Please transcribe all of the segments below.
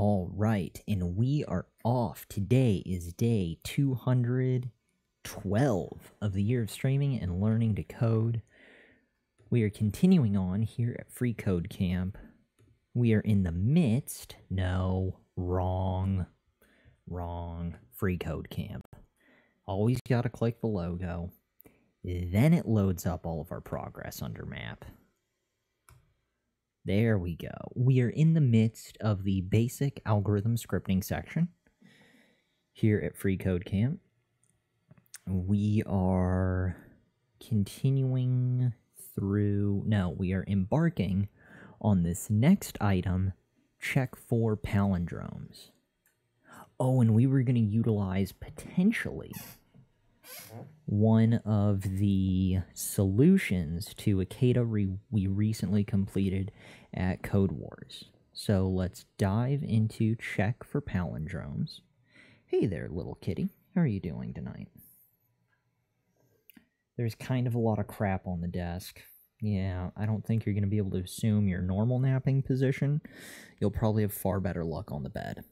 All right, and we are off. Today is day 212 of the year of streaming and learning to code. We are continuing on here at freeCodeCamp. We are in the midst, no, wrong, freeCodeCamp. Always gotta click the logo. Then it loads up all of our progress under map. There we go. We are in the midst of the basic algorithm scripting section here at freeCodeCamp. We are continuing through... No, we are embarking on this next item, check for palindromes. Oh, and we were going to utilize potentially one of the solutions to a CADA we recently completed at Code Wars. So let's dive into check for palindromes. Hey there, little kitty. How are you doing tonight? There's kind of a lot of crap on the desk. Yeah, I don't think you're going to be able to assume your normal napping position. You'll probably have far better luck on the bed.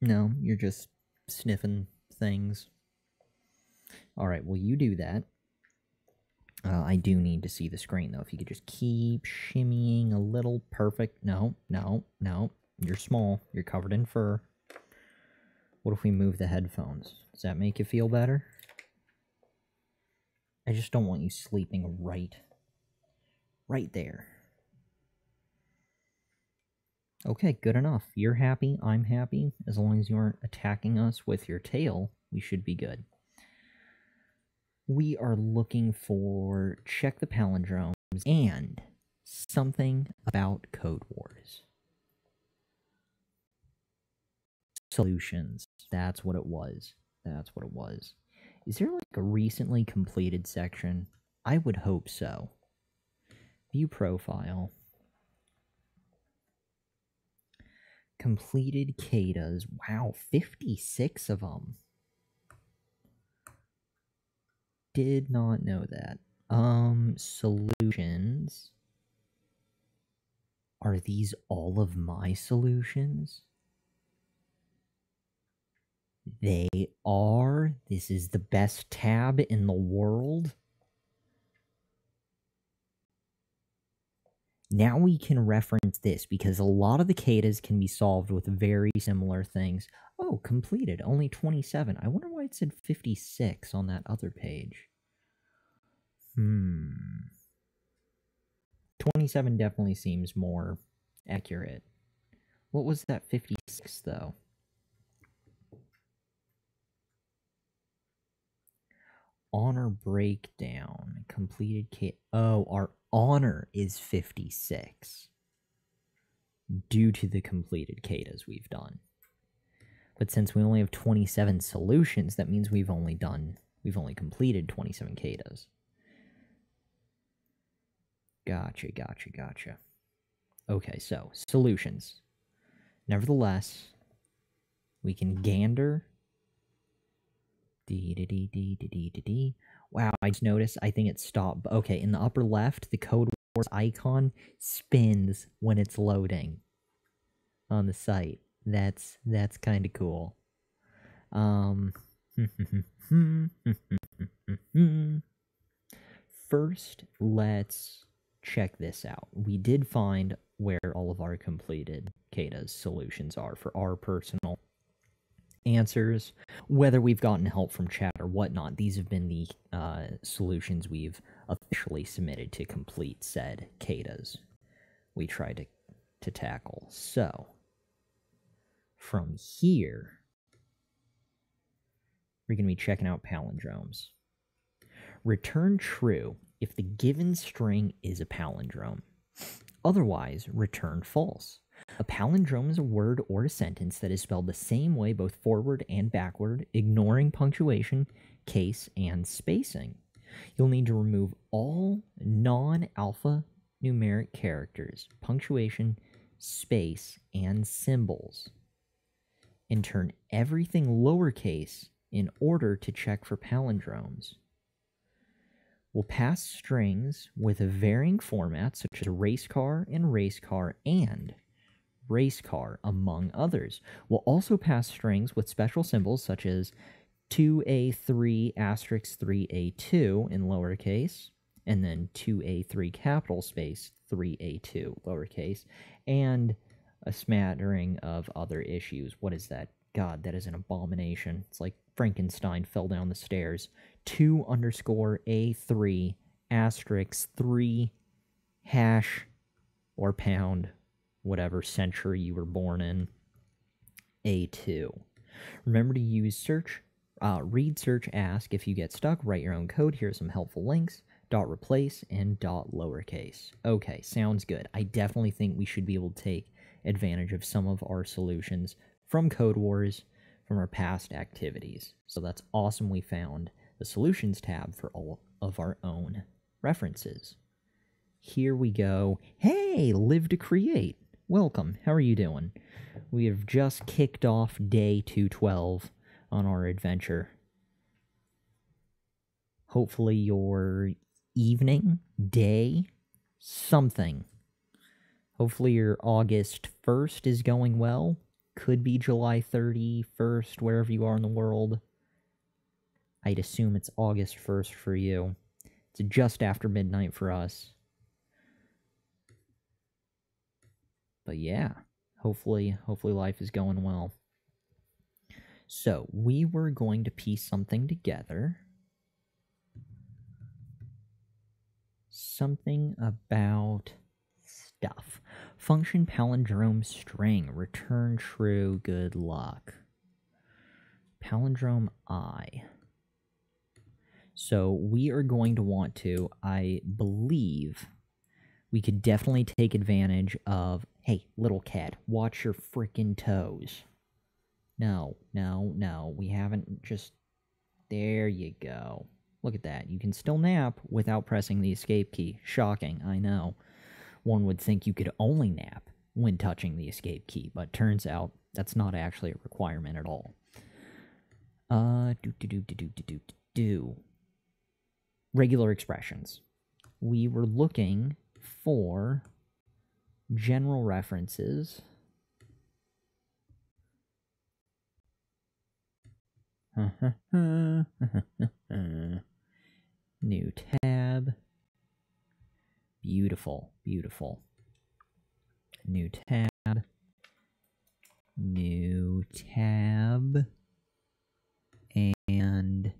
No, you're just sniffing things. Alright, well, you do that. I do need to see the screen, though. If you could just keep shimmying a little. Perfect. No. You're small. You're covered in fur. What if we move the headphones? Does that make you feel better? I just don't want you sleeping right there. Okay, good enough. You're happy. I'm happy. As long as you aren't attacking us with your tail, we should be good. We are looking for check the palindromes and something about Code Wars. Solutions. That's what it was. Is there like a recently completed section? I would hope so. View profile. Completed CADAs. Wow, 56 of them. Did not know that. Solutions. Are these all of my solutions? They are. This is the best tab in the world. Now we can reference this because a lot of the CADAs can be solved with very similar things. Oh, completed. Only 27. I wonder why it said 56 on that other page. 27 definitely seems more accurate. What was that 56, though? Honor breakdown. Completed CADA. Oh, our honor is 56. Due to the completed CADAs we've done. But since we only have 27 solutions, that means we've only completed 27 CADAs. Gotcha. Okay, so, solutions. Nevertheless, we can gander. Wow, I just noticed, I think it stopped. Okay, in the upper left, the Code Wars icon spins when it's loading on the site. That's kind of cool. First, let's check this out. We did find where all of our completed CADA's solutions are for our personal answers. Whether we've gotten help from chat or whatnot, these have been the solutions we've officially submitted to complete said CADA's we tried to tackle. So, from here, we're going to be checking out palindromes. Return true if the given string is a palindrome. Otherwise, return false. A palindrome is a word or a sentence that is spelled the same way both forward and backward, ignoring punctuation, case, and spacing. You'll need to remove all non-alphanumeric characters, punctuation, space, and symbols, and turn everything lowercase in order to check for palindromes. We'll pass strings with a varying format, such as race car, and race car, among others. We'll also pass strings with special symbols such as 2A3 asterisk 3A2 in lowercase, and then 2A3 capital space 3A2 lowercase, and a smattering of other issues. What is that? God, that is an abomination. It's like Frankenstein fell down the stairs. 2 underscore A3 asterisk 3 hash or pound, whatever century you were born in, A2. Remember to use search, read, search, ask. If you get stuck, write your own code. Here are some helpful links. .replace and .lowercase. Okay, sounds good. I definitely think we should be able to take advantage of some of our solutions from Code Wars, from our past activities. So that's awesome. We found the Solutions tab for all of our own references. Here we go. Hey, Live to Create. Welcome. How are you doing? We have just kicked off day 212 on our adventure. Hopefully your evening, day, something. Hopefully your August 1st is going well. Could be July 31st, wherever you are in the world. I'd assume it's August 1st for you. It's just after midnight for us. But yeah, hopefully life is going well. So, we were going to piece something together. Something about stuff. Function palindrome string. Return true. Good luck. Palindrome I. So we are going to want to, I believe, we could definitely take advantage of, hey, little cat, watch your frickin' toes. No, we haven't just, there you go. Look at that. You can still nap without pressing the escape key. Shocking, I know. One would think you could only nap when touching the escape key, but turns out that's not actually a requirement at all. Regular expressions. We were looking for general references. New tab. Beautiful. New tab. New tab. And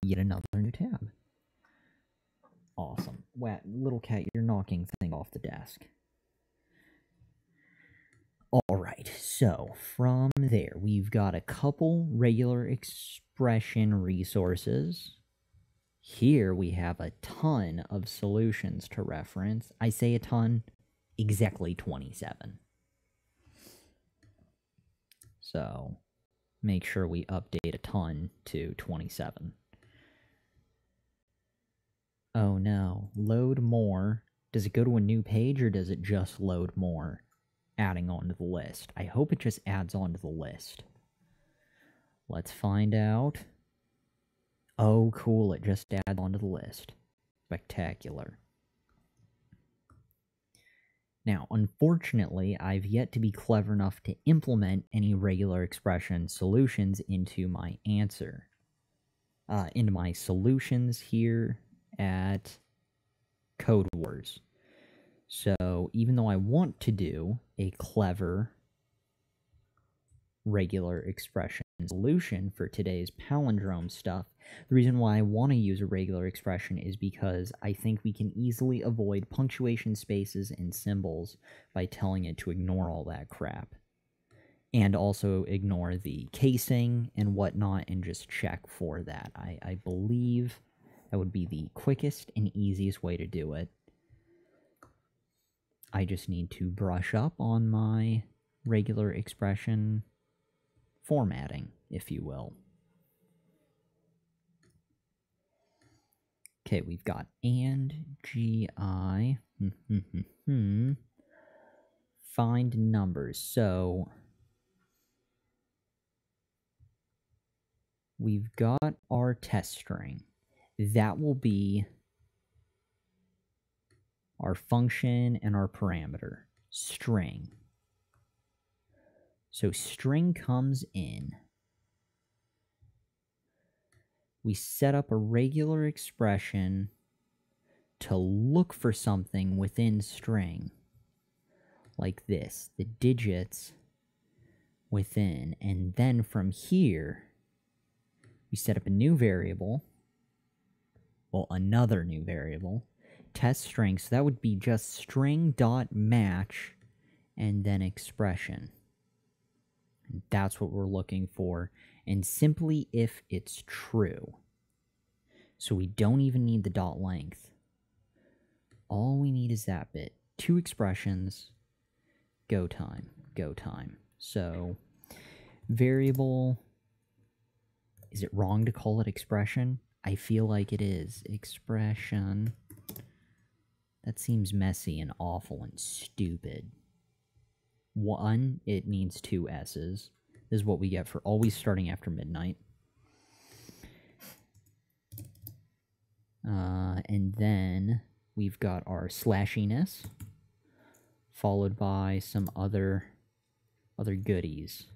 yet another new tab. Awesome. Wow, little cat, you're knocking things off the desk. Alright, so from there, we've got a couple regular expression resources. Here we have a ton of solutions to reference. I say a ton, exactly 27. So, make sure we update a ton to 27. Oh no, load more. Does it go to a new page or does it just load more? Adding onto the list. I hope it just adds onto the list. Let's find out. Oh, cool, it just adds onto the list. Spectacular. Now, unfortunately, I've yet to be clever enough to implement any regular expression solutions into my answer. Into my solutions here at Code Wars. So, even though I want to do a clever regular expression solution for today's palindrome stuff, the reason why I want to use a regular expression is because I think we can easily avoid punctuation spaces and symbols by telling it to ignore all that crap. And also ignore the casing and whatnot and just check for that. I believe that would be the quickest and easiest way to do it. I just need to brush up on my regular expression formatting, if you will. Okay, we've got and GI. Find numbers. So we've got our test string. That will be our function and our parameter. String. So string comes in. We set up a regular expression to look for something within string. Like this, the digits within. And then from here, we set up a new variable. Well, another new variable. Test string. So that would be just string.match and then expression. And that's what we're looking for. And simply if it's true. So we don't even need the dot length. All we need is that bit. 2 expressions. Go time. Go time. So variable. Is it wrong to call it expression? I feel like it is. Expression. That seems messy and awful and stupid. 1, it needs 2 S's. This is what we get for always starting after midnight. And then we've got our slashiness, followed by some other goodies.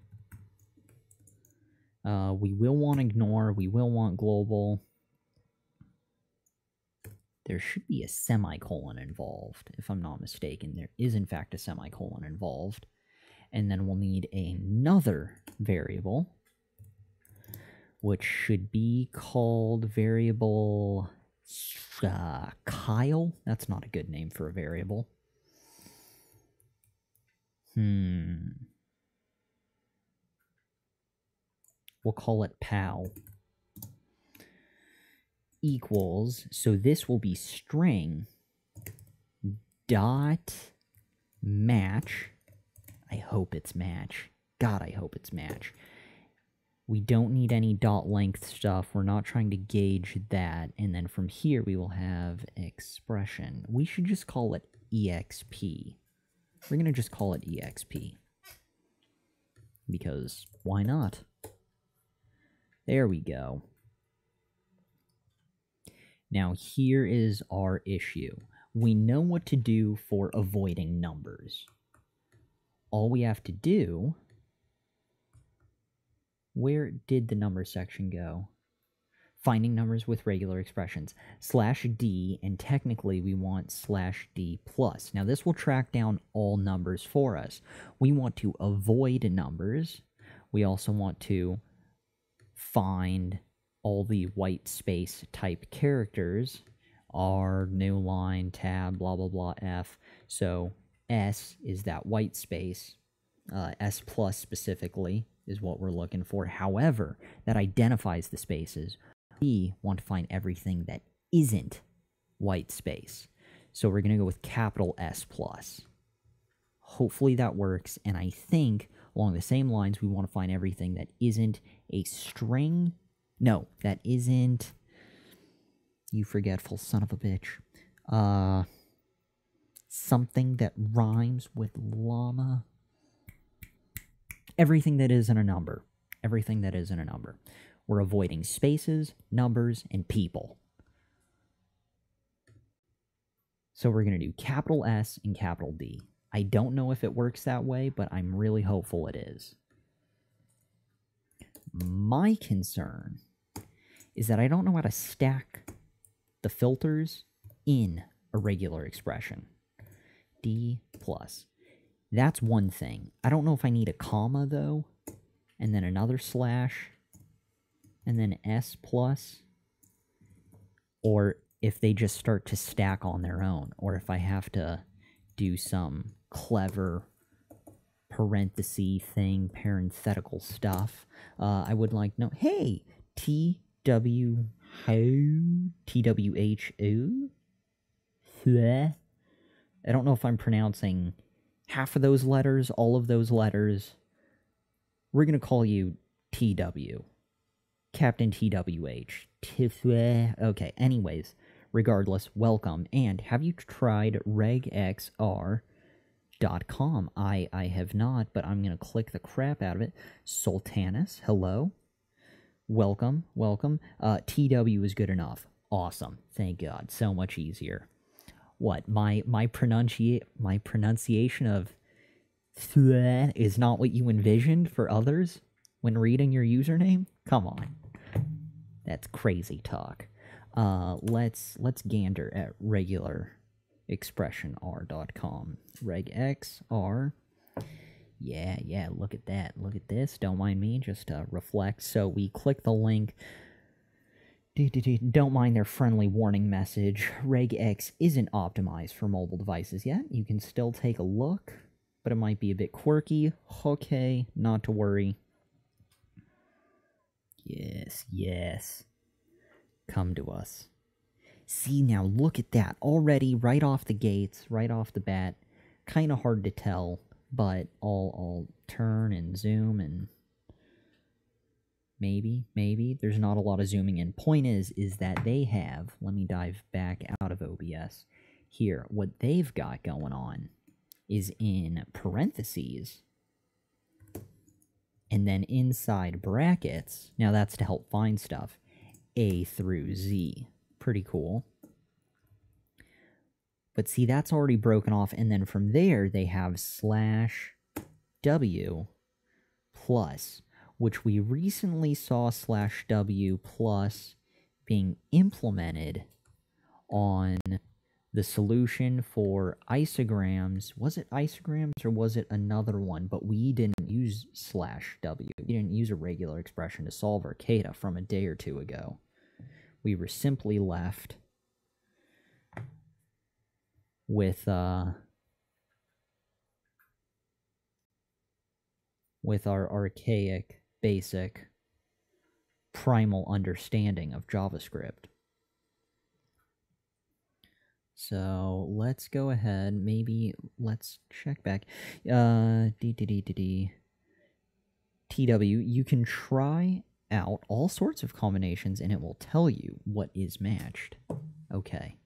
We will want ignore, we will want global. There should be a semicolon involved, if I'm not mistaken. There is, in fact, a semicolon involved. And then we'll need another variable, which should be called variable Kyle. That's not a good name for a variable. We'll call it pal. Equals, so this will be string dot match. I hope it's match. God, I hope it's match. We don't need any dot length stuff. We're not trying to gauge that. And then from here, we will have expression. We should just call it EXP. We're going to just call it EXP. Because why not? There we go. Now, here is our issue. We know what to do for avoiding numbers. All we have to do... Where did the number section go? Finding numbers with regular expressions. /D, and technically we want /D plus. Now, this will track down all numbers for us. We want to avoid numbers. We also want to find all the white space type characters, R, new line, tab, blah, blah, blah, F. So S is that white space. S plus specifically is what we're looking for. However, that identifies the spaces. We want to find everything that isn't white space. So we're going to go with capital S plus. Hopefully that works, and I think along the same lines we want to find everything that isn't a string. No, that isn't... You forgetful son of a bitch. Something that rhymes with llama. Everything that isn't a number. Everything that isn't a number. We're avoiding spaces, numbers, and people. So we're going to do capital S and capital D. I don't know if it works that way, but I'm really hopeful it is. My concern is that I don't know how to stack the filters in a regular expression. D plus. That's one thing. I don't know if I need a comma, though, and then another slash, and then S plus, or if they just start to stack on their own, or if I have to do some clever parenthesis thing, parenthetical stuff. I would like no. Hey, TWHO. I don't know if I'm pronouncing half of those letters, all of those letters. We're going to call you TW. Captain TWH. Okay, anyways, regardless, welcome. And have you tried regxr.com? I have not, but I'm going to click the crap out of it. Sultanas, hello. Welcome, welcome. TW is good enough. Awesome. Thank God. So much easier. What? My pronunciation of is not what you envisioned for others when reading your username? Come on. That's crazy talk. Let's gander at regularexpressionr.com. Regexr. Yeah, look at that. Look at this. Don't mind me, just reflect. So we click the link. Don't mind their friendly warning message. Regex isn't optimized for mobile devices yet. You can still take a look, but it might be a bit quirky. Okay, not to worry. Yes. Come to us. See, now look at that. Already, right off the gates, right off the bat. Kind of hard to tell, but I'll turn and zoom and... Maybe. There's not a lot of zooming in. Point is that they have... Let me dive back out of OBS. Here, what they've got going on is in parentheses, and then inside brackets, now that's to help find stuff, A through Z. Pretty cool. But see, that's already broken off, and then from there, they have /W plus, which we recently saw /W plus being implemented on the solution for isograms. Was it isograms or was it another one? But we didn't use /W. We didn't use a regular expression to solve our CADA from a day or two ago. We were simply left with our archaic, basic, primal understanding of JavaScript. So let's go ahead, maybe let's check back. TW, you can try out all sorts of combinations and it will tell you what is matched. Okay.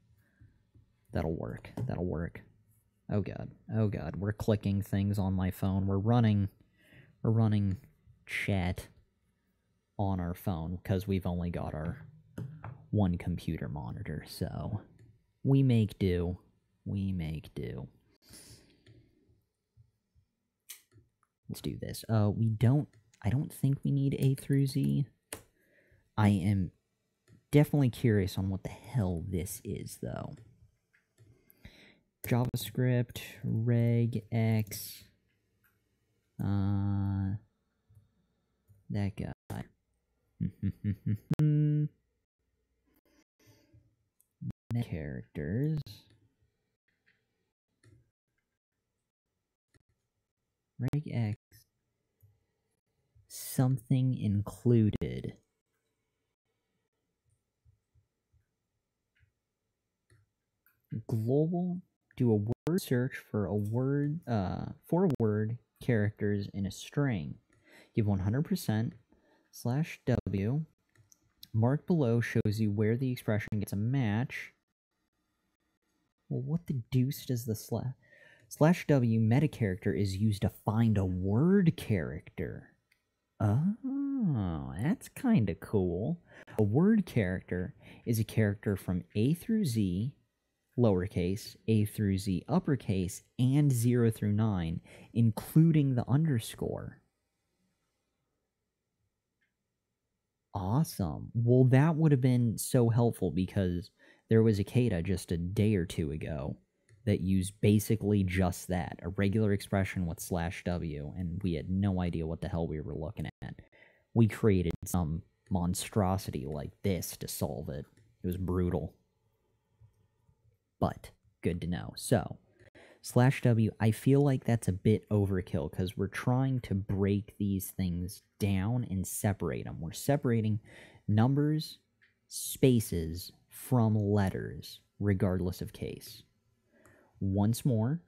That'll work. Oh god. We're clicking things on my phone. We're running chat on our phone because we've only got our one computer monitor, so we make do. Let's do this. I don't think we need A through Z. I am definitely curious on what the hell this is, though. JavaScript, regex, that guy. Characters. Regex. Something included. Global. Do a word search for a word, characters in a string. Give 100% /W. Mark below shows you where the expression gets a match. Well, what the deuce does the /W meta character is used to find a word character? Oh, that's kind of cool. A word character is a character from A through Z, lowercase, A through Z, uppercase, and 0 through 9, including the underscore. Awesome. Well, that would have been so helpful because there was a CADA just a day or two ago that used basically just that, a regular expression with /W, and we had no idea what the hell we were looking at. We created some monstrosity like this to solve it. It was brutal. But good to know. So, /W, I feel like that's a bit overkill because we're trying to break these things down and separate them. We're separating numbers, spaces from letters, regardless of case. Once more,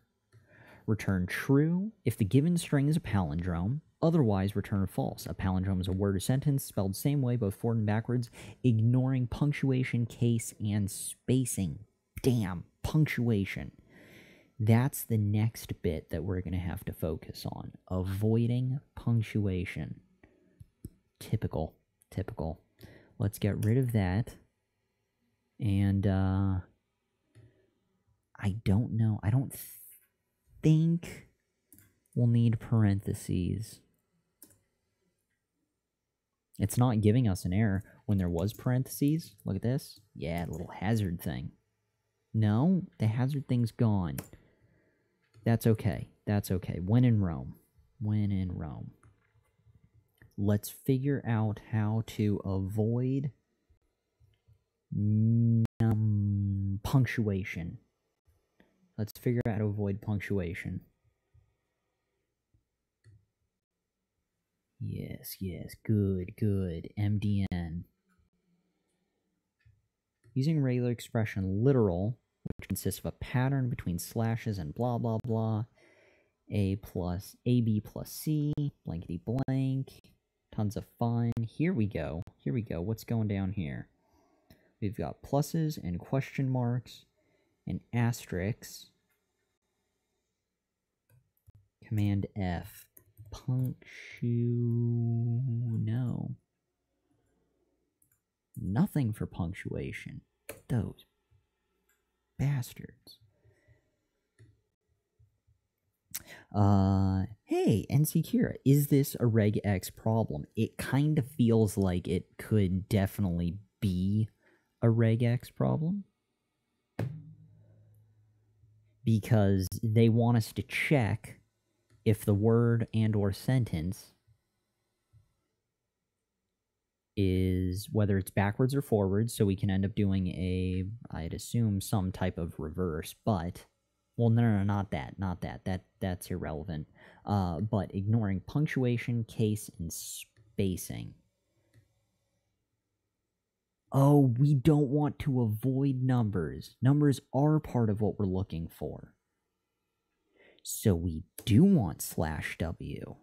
return true if the given string is a palindrome, otherwise return false. A palindrome is a word or sentence spelled the same way both forward and backwards, ignoring punctuation, case, and spacing. Damn, punctuation. That's the next bit that we're going to have to focus on. Avoiding punctuation. Typical. Let's get rid of that. And, I don't know. I don't think we'll need parentheses. It's not giving us an error when there was parentheses. Look at this. Yeah, little hazard thing. No, the hazard thing's gone. That's okay. That's okay. When in Rome. When in Rome. Let's figure out how to avoid punctuation. Let's figure out how to avoid punctuation. Yes, yes, good, good. MDN. Using regular expression literal, which consists of a pattern between slashes and blah, blah, blah. AB plus C, blankety blank. Tons of fun. Here we go. Here we go. What's going down here? We've got pluses and question marks and asterisks. Command F. No. Nothing for punctuation. Those bastards. Hey, NC Kira, is this a regex problem? It kind of feels like it could definitely be a regex problem. Because they want us to check if the word and or sentence is, whether it's backwards or forwards, so we can end up doing a, I'd assume, some type of reverse, but... Well, no, not that. That's irrelevant. But ignoring punctuation, case, and spacing. Oh, we don't want to avoid numbers. Numbers are part of what we're looking for. So we do want /W.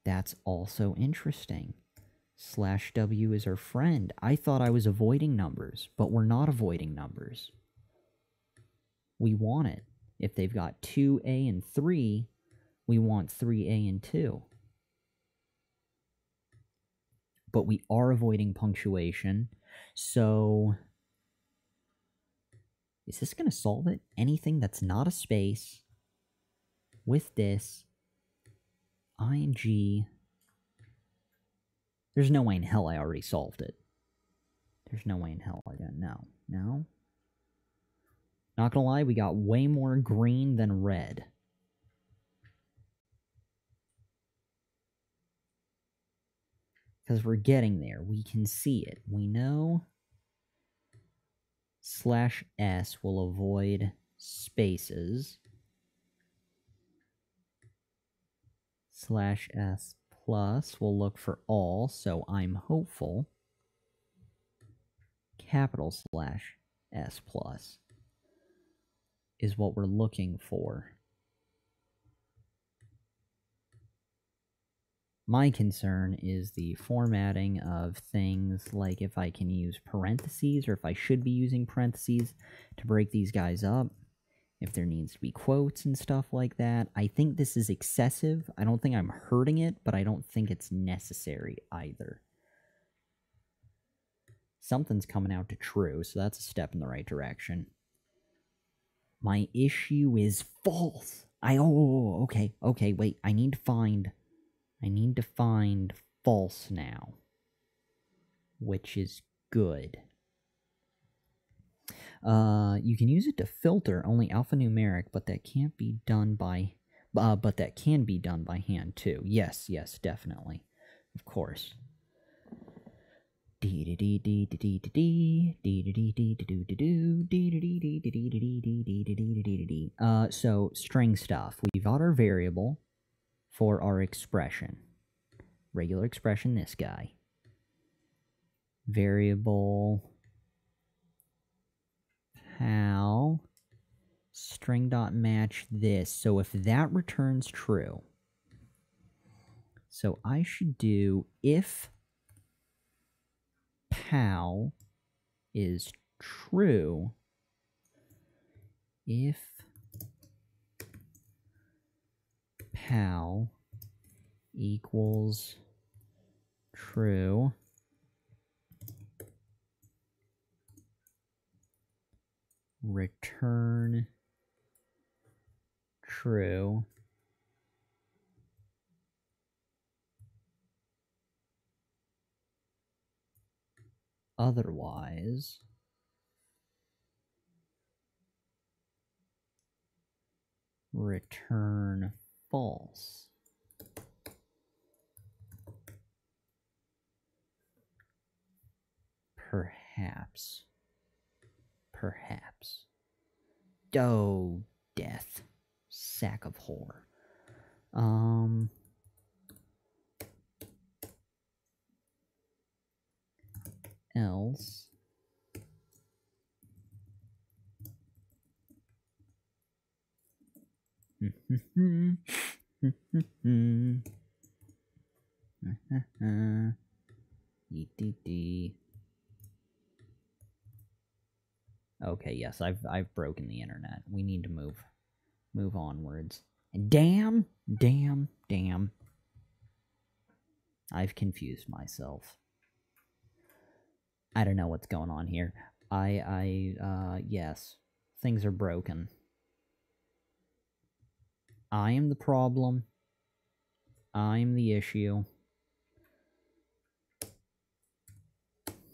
That's also interesting. /W is our friend. I thought I was avoiding numbers, but we're not avoiding numbers. We want it. If they've got 2A and 3, we want 3A and 2. But we are avoiding punctuation, so... Is this going to solve it? Anything that's not a space with this ing... There's no way in hell I already solved it. There's no way in hell I didn't. No. Not gonna lie, we got way more green than red. Because we're getting there. We can see it. We know /S will avoid spaces. /S plus will look for all, so I'm hopeful. Capital /S plus is what we're looking for. My concern is the formatting of things like if I can use parentheses or if I should be using parentheses to break these guys up. If there needs to be quotes and stuff like that. I think this is excessive. I don't think I'm hurting it, but I don't think it's necessary either. Something's coming out to true, so that's a step in the right direction. My issue is false. Okay, wait. I need to find false now, which is good. You can use it to filter only alphanumeric, but that can't be done by, but that can be done by hand too. Yes, definitely, of course. So string stuff. We've got our variable for our expression. Regular expression, this guy. Variable pal string dot match this. So if that returns true, so I should do if pal is true, if pal equals true, return true, otherwise, return false. Perhaps. Oh, death. Sack of horror. Else. Okay, yes, I've broken the internet. We need to move onwards. And damn. I've confused myself. I don't know what's going on here. Yes. Things are broken. I am the problem. I'm the issue.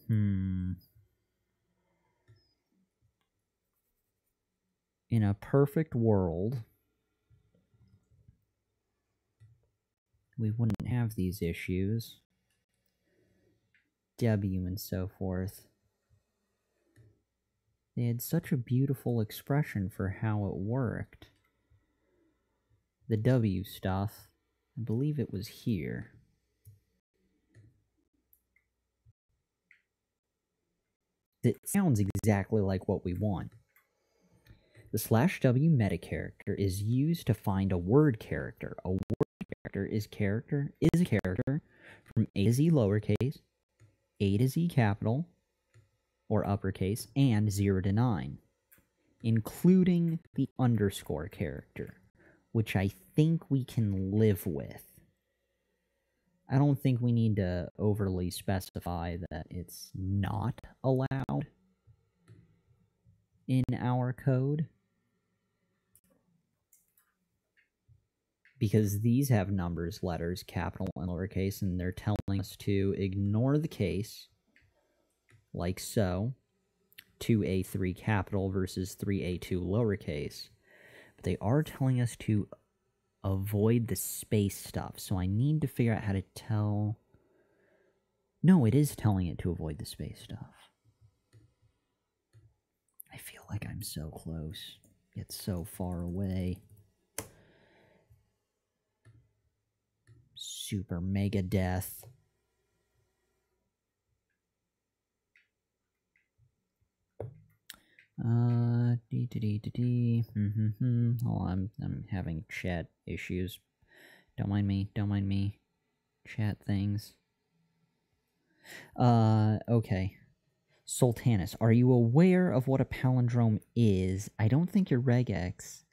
In a perfect world, we wouldn't have these issues. W and so forth. They had such a beautiful expression for how it worked. The W stuff, I believe it was here. It sounds exactly like what we want. The /W meta character is used to find a word character. A word character is a character from A to Z lowercase, A to Z capital, or uppercase, and 0 to 9, including the underscore character, which I think we can live with. I don't think we need to overly specify that it's not allowed in our code, because these have numbers, letters, capital, and lowercase, and they're telling us to ignore the case, like so, 2A3 capital versus 3A2 lowercase. But they are telling us to avoid the space stuff, so I need to figure out how to tell... No, it is telling it to avoid the space stuff. I feel like I'm so close, yet so far away. Super mega death. Oh, I'm having chat issues. Don't mind me. Chat things. Okay. Sultanis, are you aware of what a palindrome is? I don't think your regex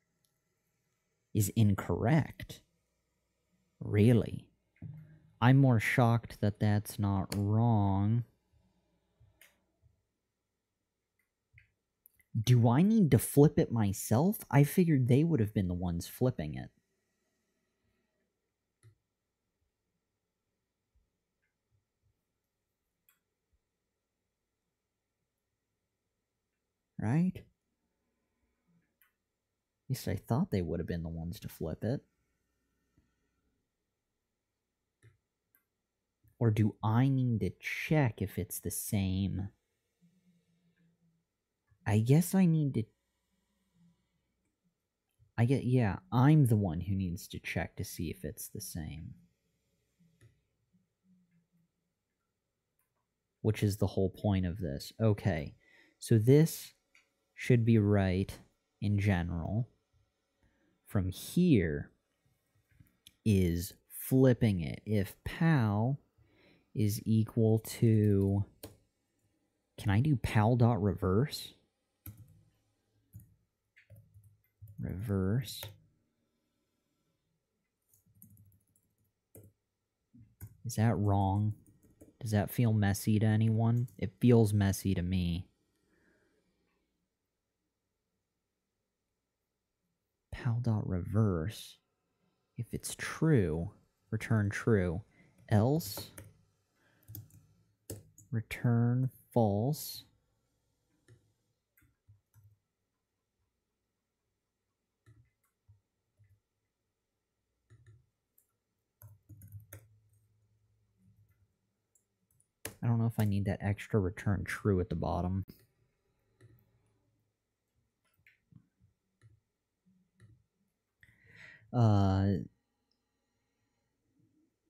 is incorrect. Really? I'm more shocked that that's not wrong. Do I need to flip it myself? I figured they would have been the ones flipping it. Right? At least I thought they would have been the ones to flip it. Or do I need to check if it's the same? I guess I need to... yeah, I'm the one who needs to check to see if it's the same. Which is the whole point of this. Okay, so this should be right in general. From here is flipping it. If pal is equal to... Can I do pal.reverse? Reverse. Is that wrong? Does that feel messy to anyone? It feels messy to me. Pal.reverse. If it's true, return true. Else, return false. I don't know if I need that extra return true at the bottom.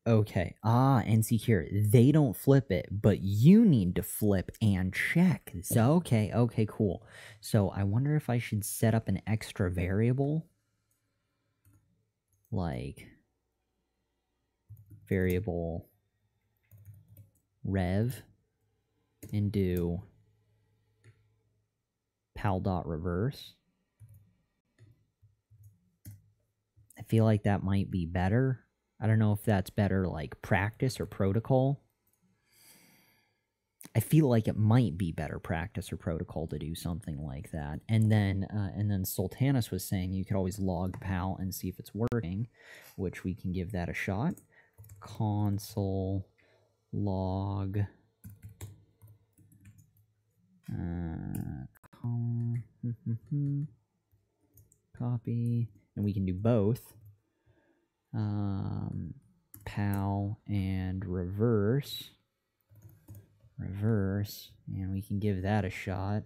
Okay. And see here, they don't flip it, but you need to flip and check. So, okay, cool. So I wonder if I should set up an extra variable, like variable rev, and do pal.reverse. I feel like that might be better. I don't know if that's better like practice or protocol. I feel like it might be better practice or protocol to do something like that. And then Sultanas was saying you could always log pal and see if it's working, which we can give that a shot. Console log copy, and we can do both. Pal and reverse, and we can give that a shot.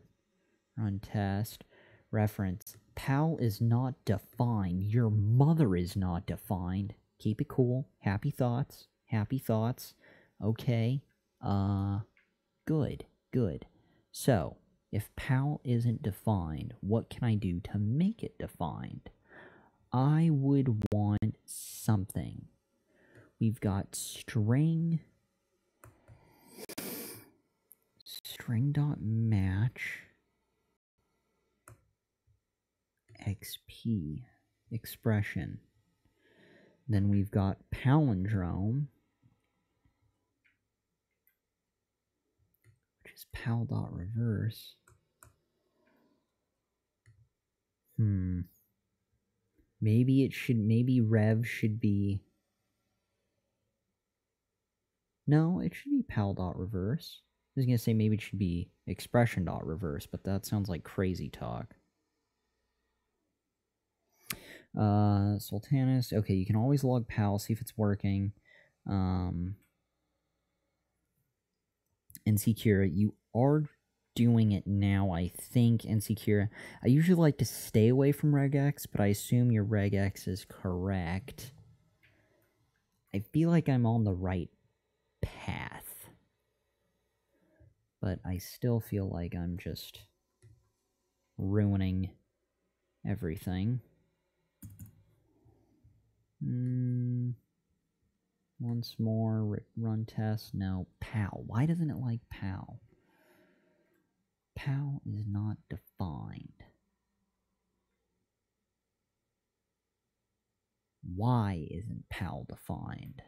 Run test. Reference. Pal is not defined. Your mother is not defined. Keep it cool. Happy thoughts. Okay. Good. So, if pal isn't defined, what can I do to make it defined? I would want something. We've got string string.match xp expression. Then we've got palindrome, which is pal.reverse. Maybe rev should be... No, it should be pal.reverse. I was going to say maybe it should be expression.reverse, but that sounds like crazy talk. Sultanas. Okay, you can always log pal, see if it's working. NCCura, you are doing it now, I think, NCCura. I usually like to stay away from Regex, but I assume your Regex is correct. I feel like I'm on the right path, but I still feel like I'm just ruining everything. Once more, run test. No, pal. Why doesn't it like pal? Pal is not defined. Why isn't pal defined?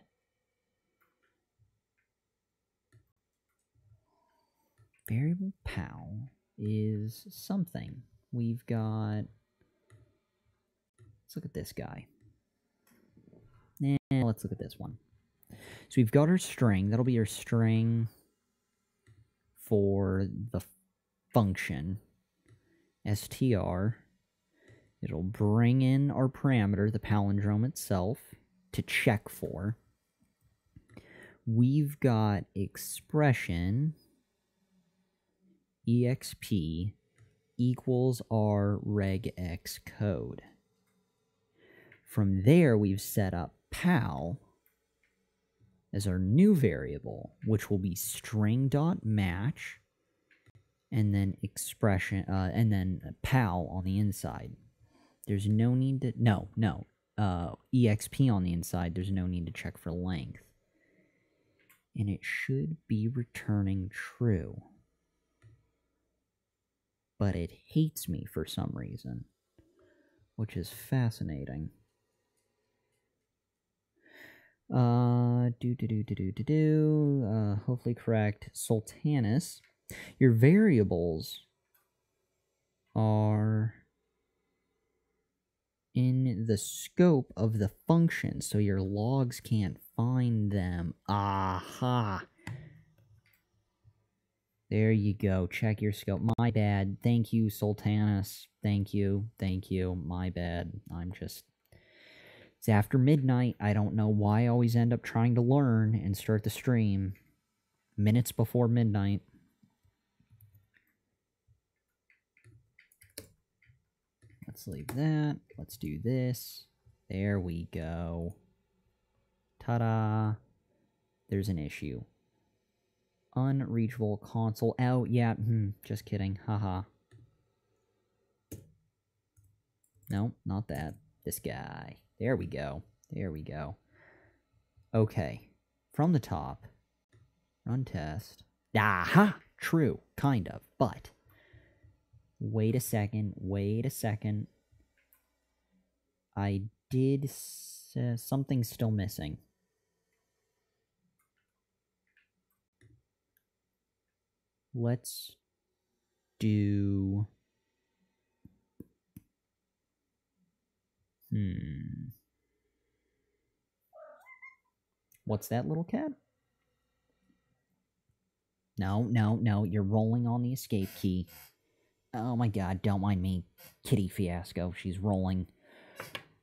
Variable pal is something. We've got... Let's look at this guy. Let's look at this one. So we've got our string. That'll be our string for the function. str. It'll bring in our parameter, the palindrome itself, to check for. We've got expression exp equals our regex code. From there, we've set up pal as our new variable, which will be string.match, and then expression, and then pal on the inside. There's no need to, exp on the inside, there's no need to check for length. And it should be returning true. But it hates me for some reason, which is fascinating. Hopefully correct. Sultanas, your variables are in the scope of the function, so your logs can't find them. Aha! There you go. Check your scope. My bad. Thank you, Sultanas. Thank you. Thank you. My bad. It's after midnight. I don't know why I always end up trying to learn and start the stream minutes before midnight. Let's leave that. Let's do this. There we go. Ta-da. There's an issue. Unreachable console. Oh, yeah. Just kidding. Haha. No, not that. This guy. There we go. There we go. Okay. From the top. Run test. Aha! True. Kind of. But. Wait a second. Wait a second. I did... something's still missing. Let's do... What's that, little cat? No, no, no. You're rolling on the escape key. Oh my god, don't mind me. Kitty Fiasco. She's rolling.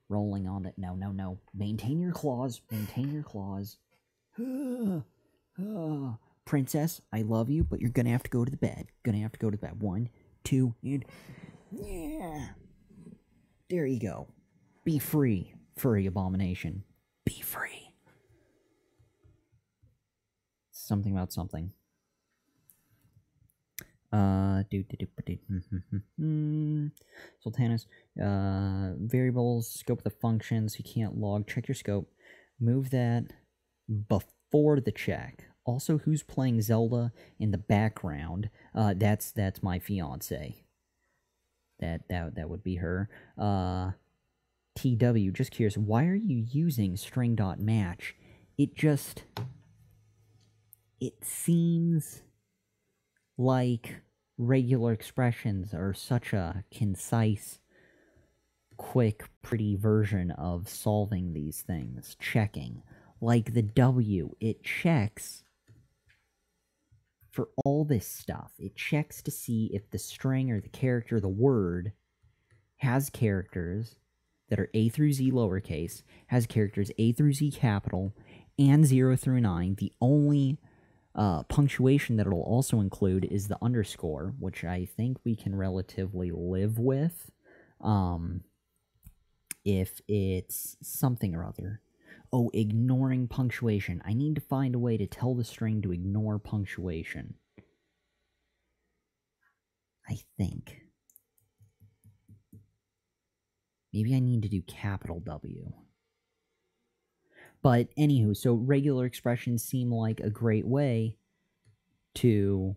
Rolling on it. No, no, no. Maintain your claws. Maintain your claws. Princess, I love you, but you're gonna have to go to the bed. Gonna have to go to the bed. 1, 2, and... yeah. There you go. Be free, furry abomination. Be free. Something about something. Sultanas. Variables, scope of the functions. You can't log. Check your scope. Move that before the check. Also, who's playing Zelda in the background? That's my fiance. That would be her. TW, just curious, why are you using string.match? It seems like regular expressions are such a concise, quick, pretty version of solving these things, checking. Like the W, it checks for all this stuff. It checks to see if the string or the character, the word, has characters that are A through Z lowercase, has characters A through Z capital, and 0 through 9. The only punctuation that it'll also include is the underscore, which I think we can relatively live with, if it's something or other. Oh, ignoring punctuation. I need to find a way to tell the string to ignore punctuation. I think. Maybe I need to do capital W. But anywho, so regular expressions seem like a great way to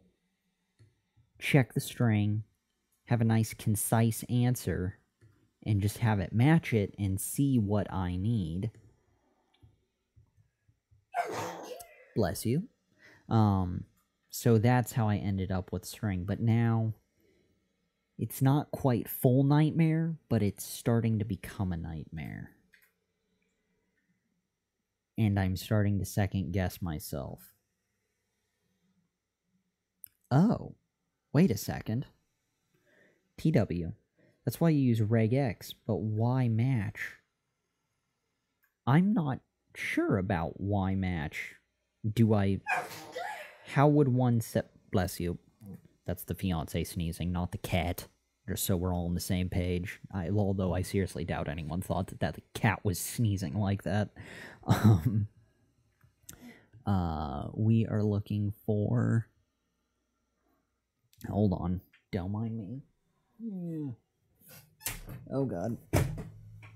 check the string, have a nice concise answer, and just have it match it and see what I need. Bless you. So that's how I ended up with string. But now, it's not quite full nightmare, but it's starting to become a nightmare. And I'm starting to second guess myself. Oh, wait a second. TW. That's why you use Regex, but why match? I'm not sure about why match. How would one set... Bless you. That's the fiancé sneezing, not the cat. Just so we're all on the same page. Although I seriously doubt anyone thought that the cat was sneezing like that. We are looking for... Hold on. Don't mind me. Yeah. Oh god.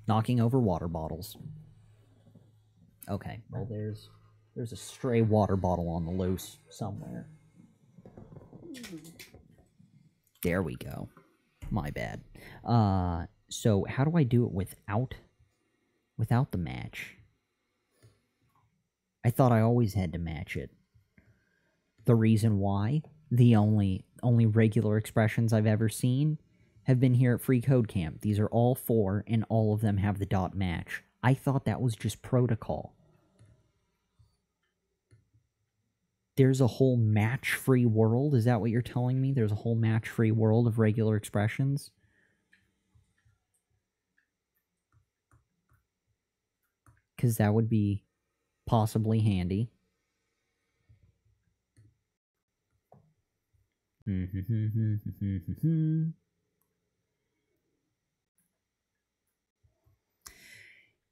Knocking over water bottles. Okay, well there's a stray water bottle on the loose somewhere. There we go. My bad. So how do I do it without the match? I thought I always had to match it. The reason why, the only regular expressions I've ever seen have been here at freeCodeCamp. These are all 4, and all of them have the dot match. I thought that was just protocol. There's a whole match-free world? Is that what you're telling me? There's a whole match-free world of regular expressions? Because that would be possibly handy.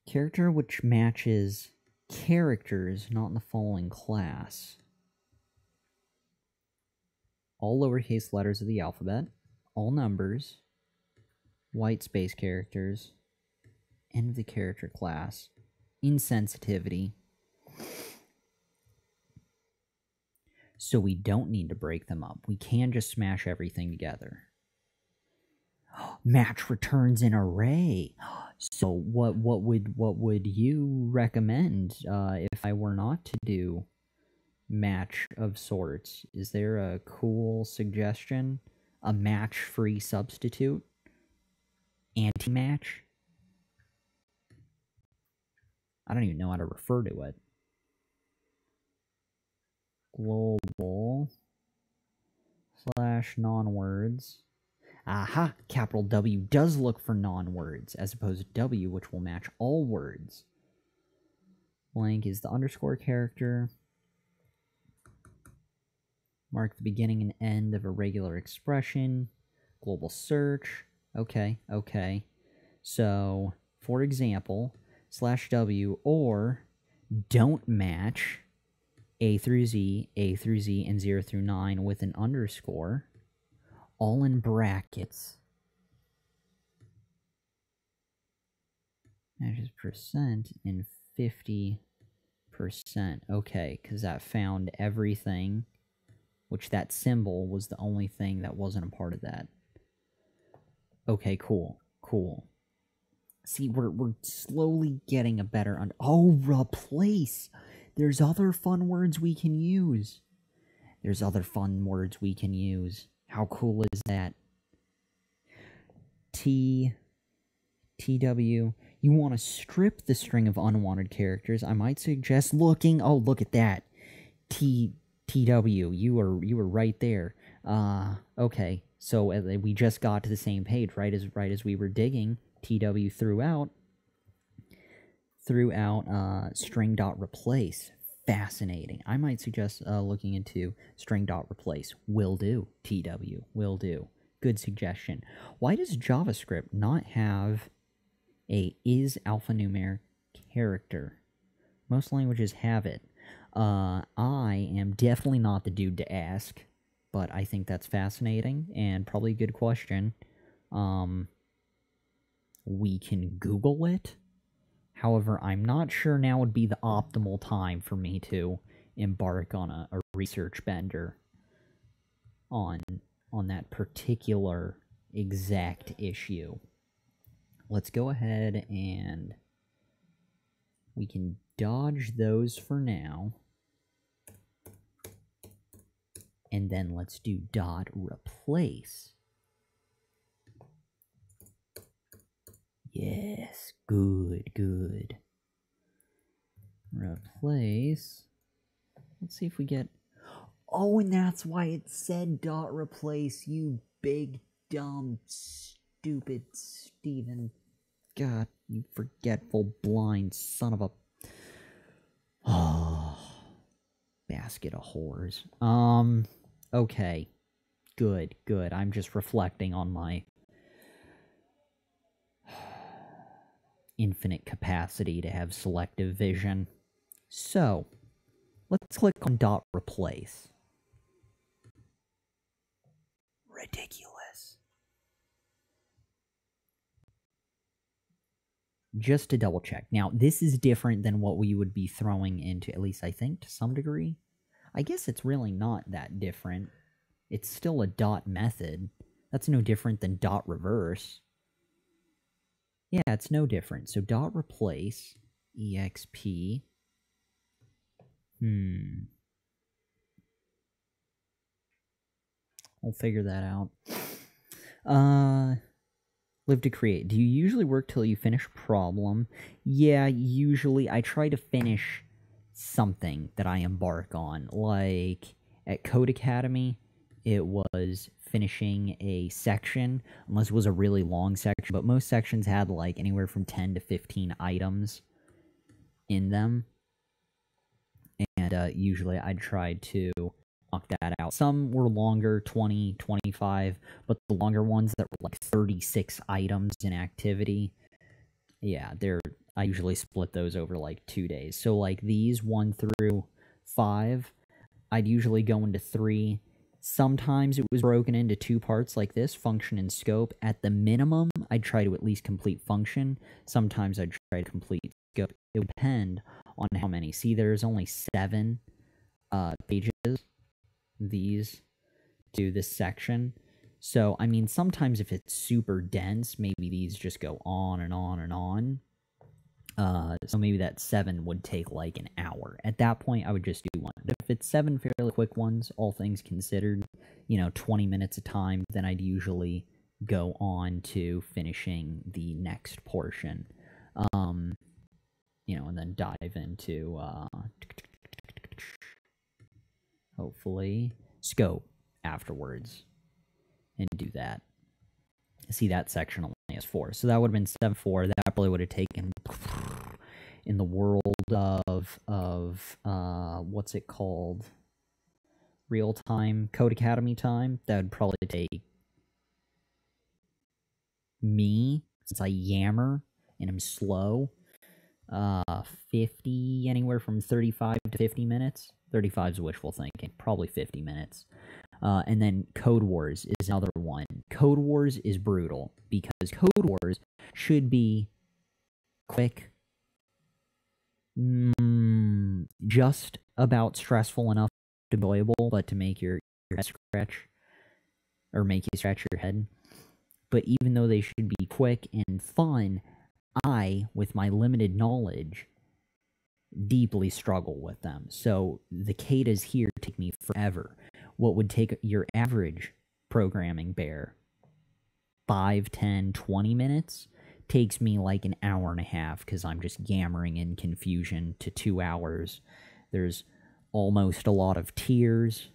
Character which matches characters not in the following class. All lowercase letters of the alphabet, all numbers, white space characters, end of the character class, insensitivity. So we don't need to break them up. We can just smash everything together. Match returns an array. So what would you recommend if I were not to do match of sorts? Is there a cool suggestion? A match-free substitute? Anti-match? I don't even know how to refer to it. Global / non-words. Aha! Capital W does look for non-words, as opposed to W, which will match all words. Blank is the underscore character. Mark the beginning and end of a regular expression. Global search. Okay, okay. So, for example, /W or don't match A through Z, and 0 through 9 with an underscore, all in brackets. Matches percent and 50%. Okay, because that found everything, which that symbol was the only thing that wasn't a part of that. Okay, cool, cool. See, we're slowly getting a better oh, replace! There's other fun words we can use. There's other fun words we can use. How cool is that? TW. You want to strip the string of unwanted characters. I might suggest looking. Oh, look at that. TW. You were right there. Okay. So we just got to the same page, right as we were digging. TW throughout string.replace. Fascinating. I might suggest looking into string.replace. Will do. TW. Will do. Good suggestion. Why does JavaScript not have a is alphanumeric character? Most languages have it. I am definitely not the dude to ask, but I think that's fascinating and probably a good question. We can Google it. However, I'm not sure now would be the optimal time for me to embark on a research bender on that particular exact issue. Let's go ahead and we can dodge those for now. And then let's do dot replace. Yes, good, good. Replace. Let's see if we get... Oh, and that's why it said dot replace, you big, dumb, stupid Steven. God, you forgetful, blind son of a... Oh, basket of whores. Okay. Good, good. I'm just reflecting on my infinite capacity to have selective vision. So, let's click on dot replace. Ridiculous. Just to double check. Now, this is different than what we would be throwing into, at least I think, to some degree. I guess it's really not that different. It's still a dot method. That's no different than dot reverse. Yeah, it's no different. So dot replace, exp. We'll figure that out. Live to create. Do you usually work till you finish a problem? Yeah, usually. I try to finish something that I embark on. Like, at Code Academy, it was finishing a section, unless it was a really long section, but most sections had, like, anywhere from 10 to 15 items in them. And usually I'd try to knock that out. Some were longer, 20, 25, but the longer ones that were like 36 items in activity, yeah, I usually split those over like 2 days. So like these 1 through 5, I'd usually go into 3. Sometimes it was broken into 2 parts like this, function and scope. At the minimum, I'd try to at least complete function. Sometimes I'd try to complete scope. It would depend on how many. See, there's only 7 pages, these, to this section. So, I mean, sometimes if it's super dense, maybe these just go on and on and on. So maybe that 7 would take like an hour. At that point, I would just do 1. If it's 7 fairly quick ones, all things considered, 20 minutes a time, then I'd usually go on to finishing the next portion. And then dive into, hopefully, scope afterwards, and do that. See, that section only has 4, so that would have been 7-4. That probably would have taken, in the world of what's it called? Real-time Code Academy time, that would probably take me, since I yammer and I'm slow, 50, anywhere from 35 to 50 minutes. 35 is wishful thinking, probably 50 minutes. And then Code Wars is another one. Code Wars is brutal, because Code Wars should be quick, just about stressful enough to be enjoyable, but to make your head scratch, or make you scratch your head. But even though they should be quick and fun, I, with my limited knowledge, deeply struggle with them. So the Katas here take me forever. What would take your average programming bear 5, 10, 20 minutes takes me like an hour and a half, because I'm just yammering in confusion, to 2 hours. There's almost a lot of tears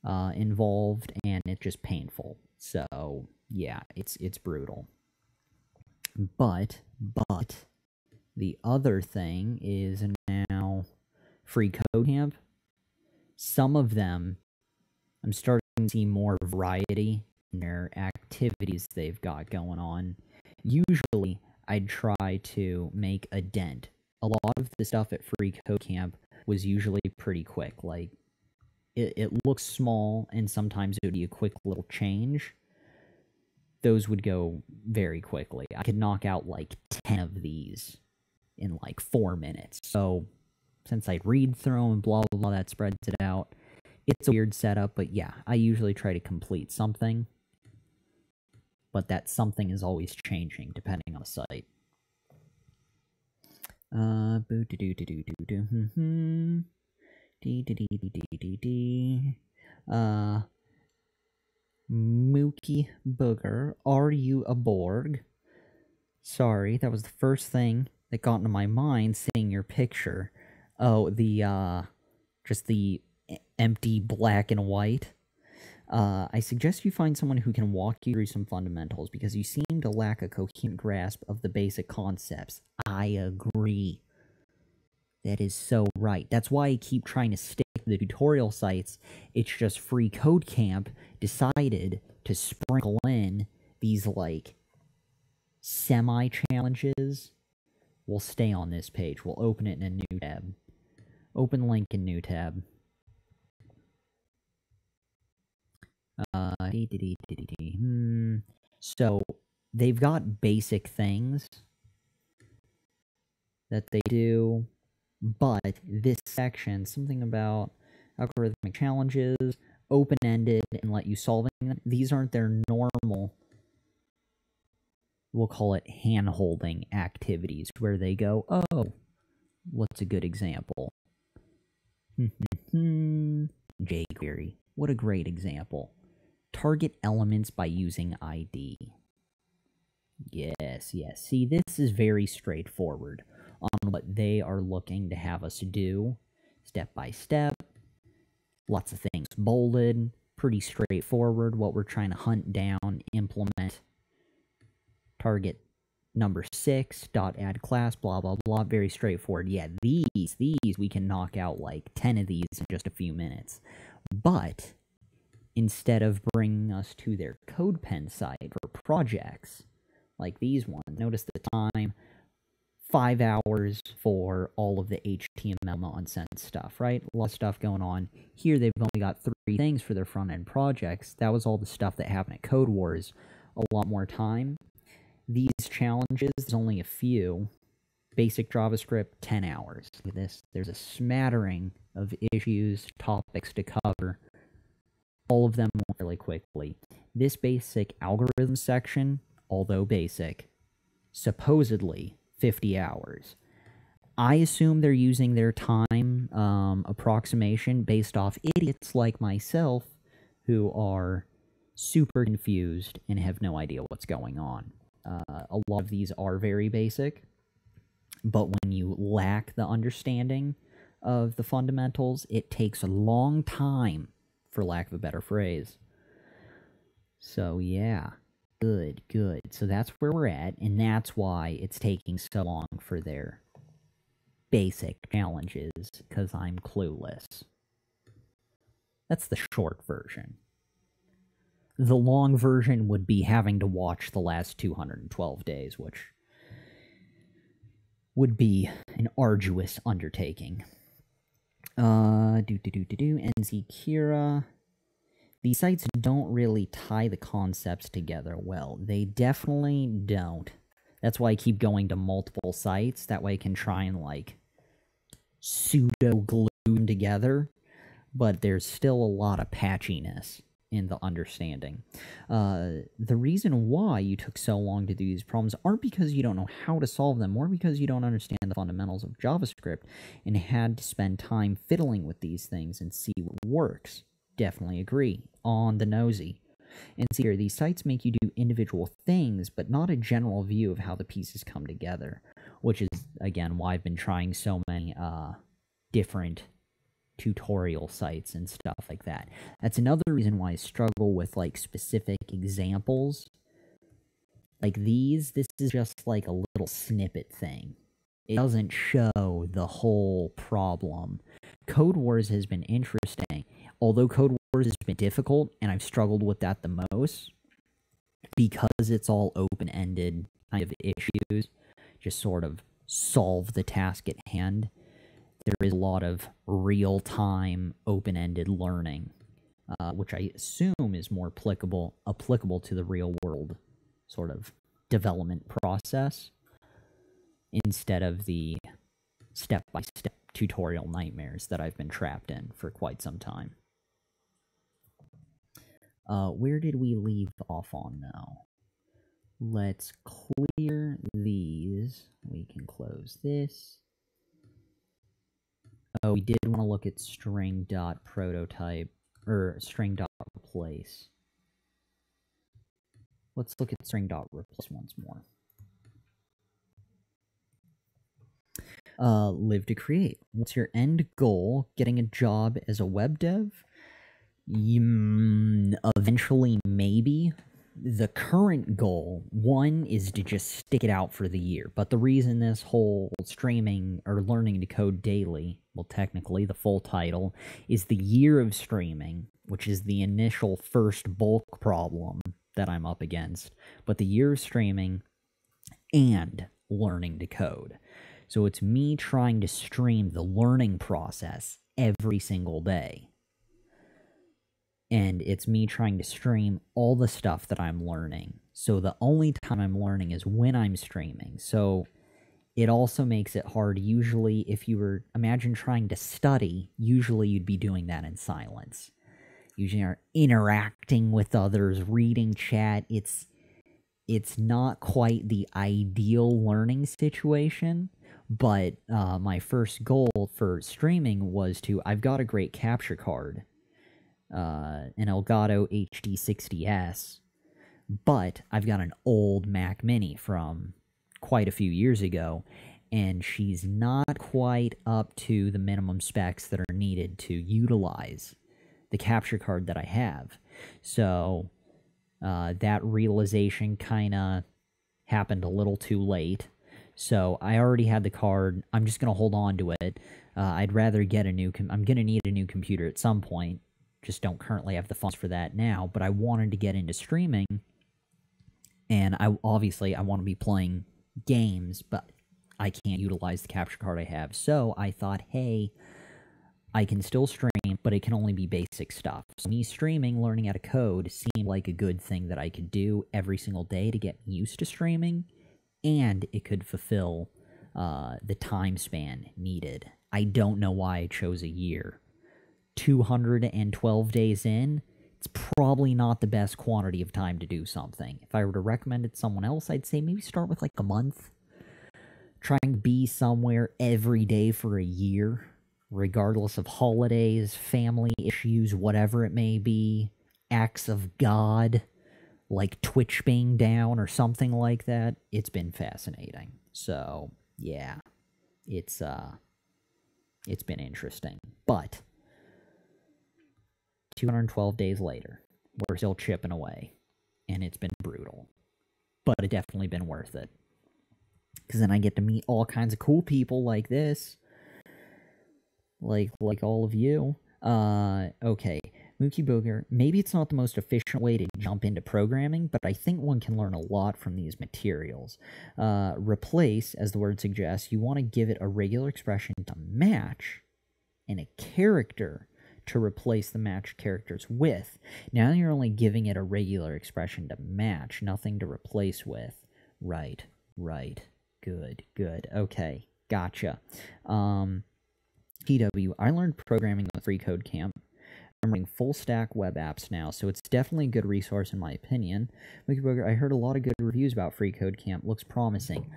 involved, and it's just painful. So yeah, it's brutal. But the other thing is now freeCodeCamp. Some of them, I'm starting to see more variety in their activities they've got going on. Usually, I'd try to make a dent. A lot of the stuff at freeCodeCamp was usually pretty quick. Like, it looks small, and sometimes it would be a quick little change. Those would go very quickly. I could knock out like 10 of these in like 4 minutes. So, since I read through them and blah, blah, blah, that spreads it out. It's a weird setup, but yeah, I usually try to complete something. But that something is always changing, depending on the site. Mookie Booger, are you a Borg? Sorry, that was the first thing that got into my mind, seeing your picture. Oh, just the empty black and white. I suggest you find someone who can walk you through some fundamentals, because you seem to lack a coherent grasp of the basic concepts. I agree. That is so right. That's why I keep trying to stick to the tutorial sites. It's just freeCodeCamp decided to sprinkle in these, like, semi-challenges. We'll stay on this page. We'll open it in a new tab. Open link in new tab. So, they've got basic things that they do, but this section, something about algorithmic challenges, open-ended, and let you solve them, these aren't their normal, we'll call it hand-holding activities, where they go, oh, what's a good example? jQuery. What a great example. Target elements by using ID. Yes. See, this is very straightforward on what they are looking to have us do. step by step, lots of things bolded, pretty straightforward, what we're trying to hunt down, implement, target number 6, add class, blah, blah, blah, very straightforward. Yeah, these, we can knock out like 10 of these in just a few minutes. But instead of bringing us to their CodePen site for projects, like these ones, notice the time, 5 hours for all of the HTML nonsense stuff, right? A lot of stuff going on. Here they've only got 3 things for their front-end projects. That was all the stuff that happened at Code Wars. A lot more time. These challenges, there's only a few. Basic JavaScript, 10 hours. Look at this. There's a smattering of issues, topics to cover. All of them really quickly. This basic algorithm section, although basic, supposedly 50 hours. I assume they're using their time approximation based off idiots like myself who are super confused and have no idea what's going on. A lot of these are very basic, but when you lack the understanding of the fundamentals, it takes a long time, for lack of a better phrase. So yeah, good. So that's where we're at, and that's why it's taking so long for their basic challenges, because I'm clueless. That's the short version. The long version would be having to watch the last 212 days, which would be an arduous undertaking. NZ Kira. These sites don't really tie the concepts together well. They definitely don't. That's why I keep going to multiple sites. That way I can try and, like, pseudo-glue them together. But there's still a lot of patchiness in the understanding. The reason why you took so long to do these problems aren't because you don't know how to solve them, or because you don't understand the fundamentals of JavaScript and had to spend time fiddling with these things and see what works. Definitely agree. On the nosy. And see here, these sites make you do individual things, but not a general view of how the pieces come together, which is, again, why I've been trying so many different tutorial sites and stuff like that. That's another reason why I struggle with, like, specific examples. Like these, this is just like a little snippet thing. It doesn't show the whole problem. Code Wars has been interesting. Although Code Wars has been difficult, and I've struggled with that the most, because it's all open-ended kind of issues, just sort of solve the task at hand. There is a lot of real-time, open-ended learning, which I assume is more applicable to the real-world sort of development process, instead of the step-by-step tutorial nightmares that I've been trapped in for quite some time. Where did we leave off on now? Let's clear these. We can close this. Oh, we did want to look at string.prototype, or string.replace. Let's look at string.replace once more. Live to create. What's your end goal? Getting a job as a web dev? Eventually, maybe. The current goal, one, is to just stick it out for the year. But the reason this whole streaming or learning to code daily, well, technically the full title, is the year of streaming, which is the initial first bulk problem that I'm up against. But the year of streaming and learning to code. So it's me trying to stream the learning process every single day. And it's me trying to stream all the stuff that I'm learning. So the only time I'm learning is when I'm streaming. So it also makes it hard. Usually, if you were, imagine trying to study, usually you'd be doing that in silence. Usually you're interacting with others, reading chat. It's not quite the ideal learning situation. But my first goal for streaming was I've got a great capture card. An Elgato HD60S, but I've got an old Mac Mini from quite a few years ago, and she's not quite up to the minimum specs that are needed to utilize the capture card that I have. So that realization kind of happened a little too late. So I already had the card. I'm just going to hold on to it. I'd rather get a new... I'm going to need a new computer at some point. Just don't currently have the funds for that now. But I wanted to get into streaming. And obviously I want to be playing games, but I can't utilize the capture card I have. So I thought, hey, I can still stream, but it can only be basic stuff. So me streaming, learning how to code, seemed like a good thing that I could do every single day to get used to streaming, and it could fulfill the time span needed. I don't know why I chose a year. 212 days in, it's probably not the best quantity of time to do something. If I were to recommend it to someone else, I'd say maybe start with like a month. Trying to be somewhere every day for a year, regardless of holidays, family issues, whatever it may be, acts of God, like Twitch being down or something like that. It's been fascinating. So, yeah, it's been interesting. But 212 days later, we're still chipping away, and it's been brutal. But it's definitely been worth it. Because then I get to meet all kinds of cool people like this. Like all of you. Okay. Mookie Booger, maybe it's not the most efficient way to jump into programming, but I think one can learn a lot from these materials. Replace, as the word suggests, you want to give it a regular expression to match and a character to replace the matched characters with. Now you're only giving it a regular expression to match, nothing to replace with. Right. Good. Okay, gotcha. TW, I learned programming with freeCodeCamp. I'm running full-stack web apps now, so it's definitely a good resource in my opinion. Mookie Booger, I heard a lot of good reviews about freeCodeCamp. Looks promising.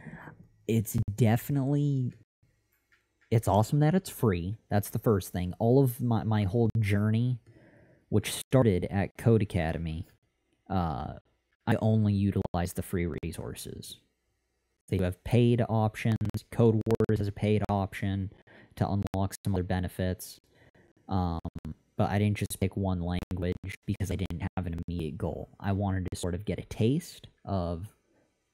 It's definitely... It's awesome that it's free. That's the first thing. All of my whole journey, which started at Code Academy, I only utilized the free resources. They do have paid options. Code Wars is a paid option to unlock some other benefits. But I didn't just pick one language because I didn't have an immediate goal. I wanted to sort of get a taste of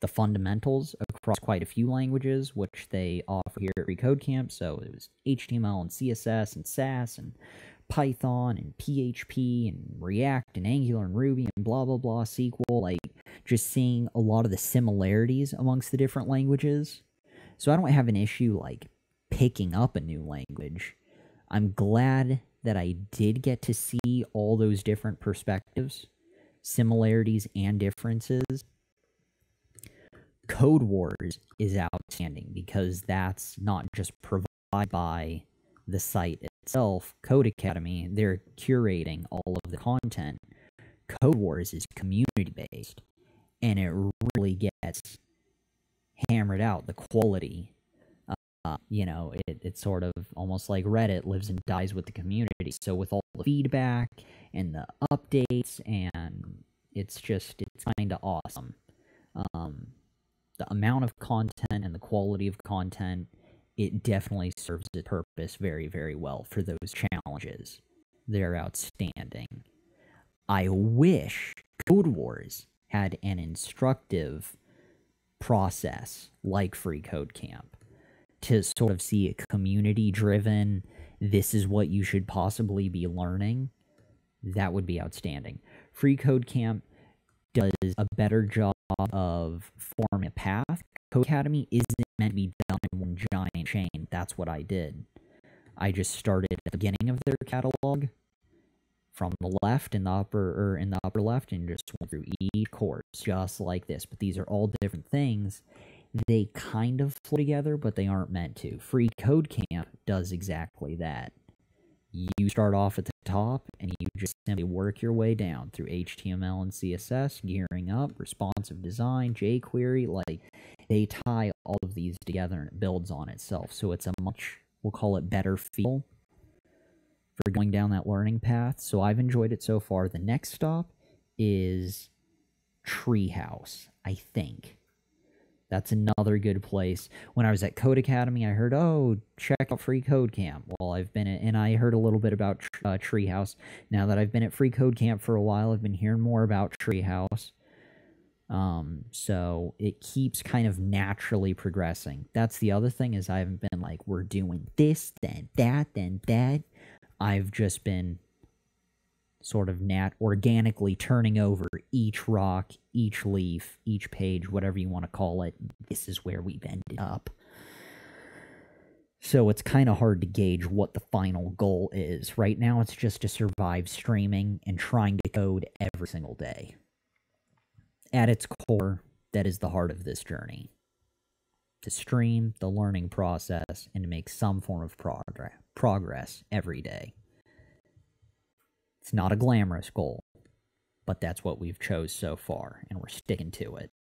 the fundamentals across quite a few languages, which they offer here at freeCodeCamp. So it was HTML and CSS and Sass and Python and PHP and React and Angular and Ruby and blah, blah, blah, SQL. Like, just seeing a lot of the similarities amongst the different languages. So I don't have an issue, like, picking up a new language. I'm glad that I did get to see all those different perspectives, similarities, and differences. Code Wars is outstanding because that's not just provided by the site itself, Code Academy. They're curating all of the content. Code Wars is community-based, and it really gets hammered out, the quality. It's sort of almost like Reddit lives and dies with the community. So with all the feedback and the updates, and it's kind of awesome. The amount of content and the quality of content, it definitely serves its purpose very, very well for those challenges. They're outstanding. I wish Code Wars had an instructive process like freeCodeCamp to sort of see a community-driven, this is what you should possibly be learning. That would be outstanding. freeCodeCamp does a better job of forming a path. Code Academy isn't meant to be done in one giant chain. That's what I did. I just started at the beginning of their catalog from the left in the upper left, and just went through each course just like this. But these are all different things. They kind of flow together, but they aren't meant to. freeCodeCamp does exactly that. You start off at the top, and you just simply work your way down through HTML and CSS, gearing up, responsive design, jQuery. Like, they tie all of these together, and it builds on itself. So it's a much, we'll call it, better feel for going down that learning path. So I've enjoyed it so far. The next stop is Treehouse, I think. That's another good place. When I was at Code Academy, I heard, oh, check out freeCodeCamp. Well, I've been at, and I heard a little bit about Treehouse. Now that I've been at freeCodeCamp for a while, I've been hearing more about Treehouse. So it keeps kind of naturally progressing. That's the other thing, is I haven't been like, we're doing this, then that, then that. I've just been sort of organically turning over each rock, each leaf, each page, whatever you want to call it. This is where we've ended up. So it's kind of hard to gauge what the final goal is. Right now, it's just to survive streaming and trying to code every single day. At its core, that is the heart of this journey. To stream, the learning process, and to make some form of progress every day. It's not a glamorous goal, but that's what we've chose so far, and we're sticking to it.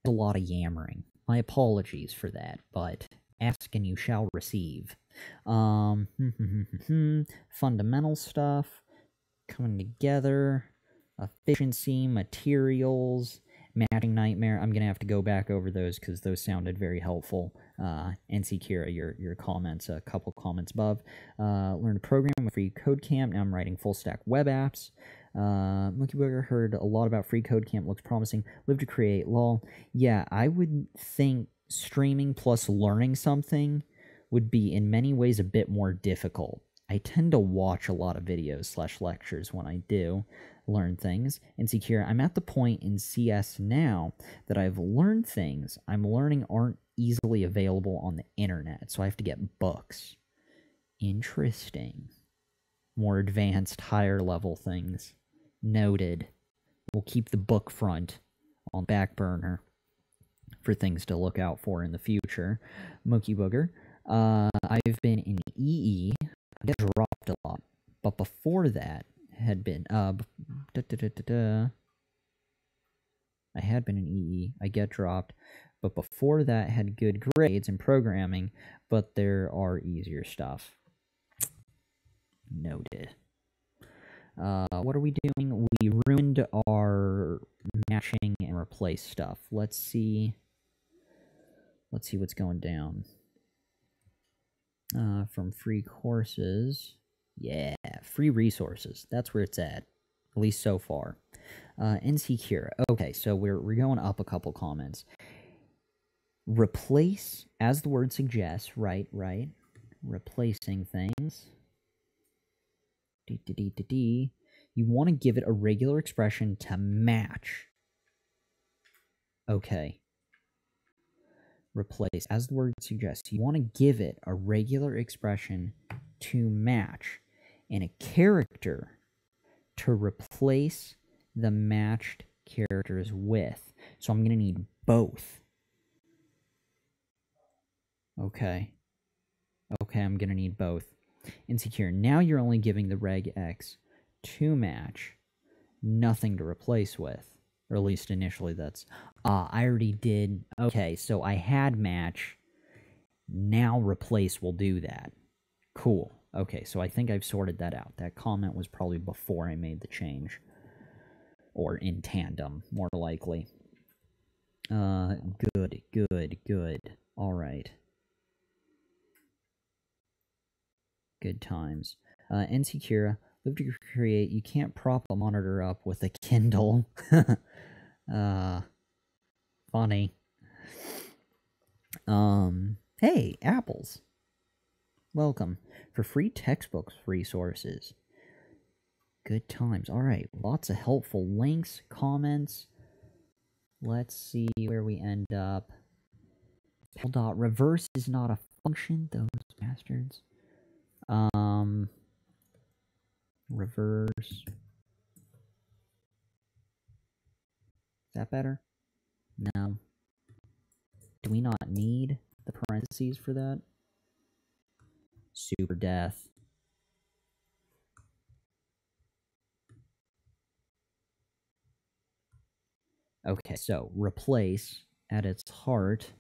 A lot of yammering. My apologies for that, but ask and you shall receive. Fundamental stuff, coming together, efficiency, materials, matching nightmare. I'm going to have to go back over those because those sounded very helpful. NC Kira, your comments, a couple comments above. Learn to program with freeCodeCamp. Now I'm writing full stack web apps. Monkey Booger, heard a lot about freeCodeCamp. Looks promising. Live to create. Lol. Yeah, I would think streaming plus learning something would be in many ways a bit more difficult. I tend to watch a lot of videos / lectures when I do learn things. And secure, I'm at the point in CS now that I've learned things I'm learning aren't easily available on the internet, so I have to get books. Interesting. More advanced, higher level things. Noted. We'll keep the book front on back burner for things to look out for in the future. Monkey Booger. I've been in EE. I get dropped a lot, but before that had been I had been in EE. I get dropped, but before that had good grades in programming, but there are easier stuff. Noted. What are we doing? We ruined our matching and replace stuff. Let's see what's going down. From free courses. Yeah, free resources. That's where it's at least so far. NC Kira. Okay, so we're going up a couple comments. Replace, as the word suggests, right. Replacing things. You want to give it a regular expression to match. Okay. Replace, as the word suggests, you want to give it a regular expression to match and a character to replace the matched characters with. So I'm going to need both. Okay, I'm going to need both. Insecure, now you're only giving the regex to match, nothing to replace with. Or at least initially that's... I already did... Okay, so I had match. Now replace will do that. Cool. Okay, so I think I've sorted that out. That comment was probably before I made the change. Or in tandem, more likely. Good. Alright. Good times. NC Kira, live to create. You can't prop a monitor up with a Kindle. Funny. Hey, apples. Welcome. For free textbooks resources. Good times. Alright, lots of helpful links, comments. Let's see where we end up. Reverse is not a function, those bastards. Reverse. Is that better? No. Do we not need the parentheses for that? Super death. Okay, so replace at its heart.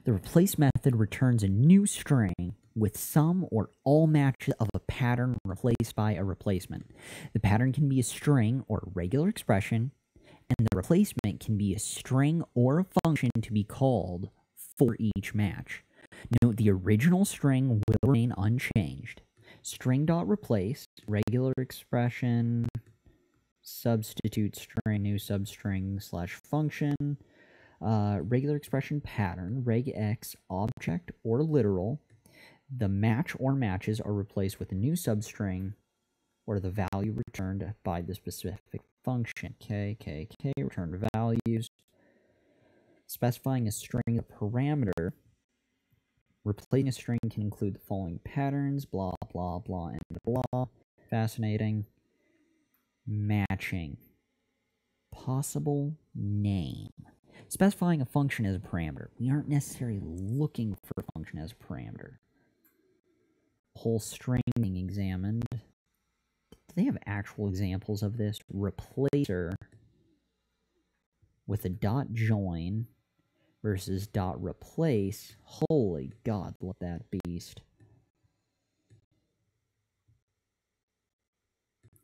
The replace method returns a new string with some or all matches of a pattern replaced by a replacement. The pattern can be a string or a regular expression, and the replacement can be a string or a function to be called for each match. Note the original string will remain unchanged. String.replace, regular expression, substitute string, new substring / function, regular expression pattern, regex, object, or literal. The match or matches are replaced with a new substring or the value returned by the specific function. Return values. Specifying a string a parameter. Replacing a string can include the following patterns, blah, blah, blah, and blah. Fascinating. Matching. Possible name. Specifying a function as a parameter. We aren't necessarily looking for a function as a parameter. Whole string being examined. Do they have actual examples of this? Replacer with a dot join versus dot replace. Holy God, look at that beast.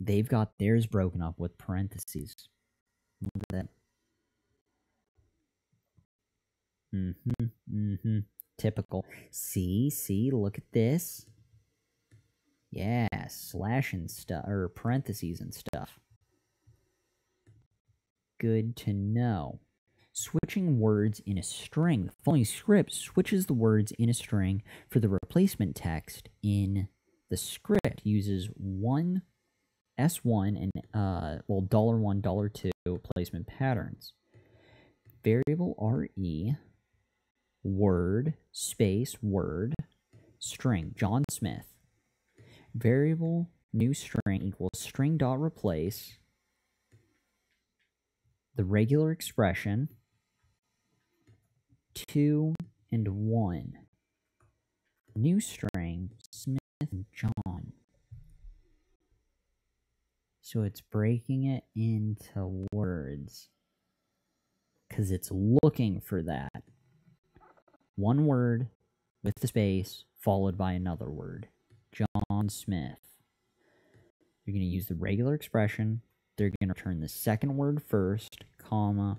They've got theirs broken up with parentheses. Look at that. Typical. See, look at this. Yeah, slash and stuff, or parentheses and stuff. Good to know. Switching words in a string. The following script switches the words in a string for the replacement text in the script. Uses S1 and $1, $2 replacement patterns. Variable RE, word, space, word, string, John Smith. Variable new string equals string.replace the regular expression 2 and 1. New string Smith and John. So it's breaking it into words because it's looking for that. One word with the space followed by another word. John Smith. You're going to use the regular expression. They're going to return the second word first, comma,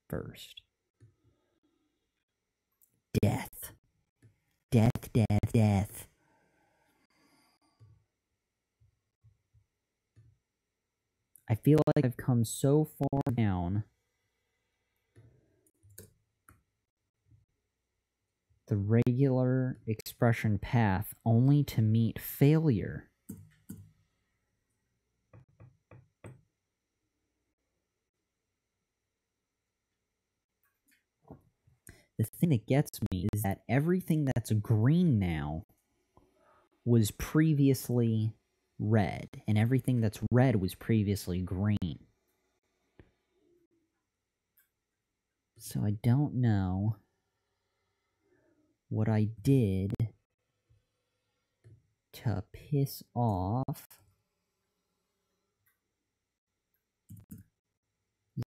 first. Death. Death, death, death. I feel like I've come so far down the regular expression path only to meet failure. The thing that gets me is that everything that's green now was previously red, and everything that's red was previously green. So I don't know what I did to piss off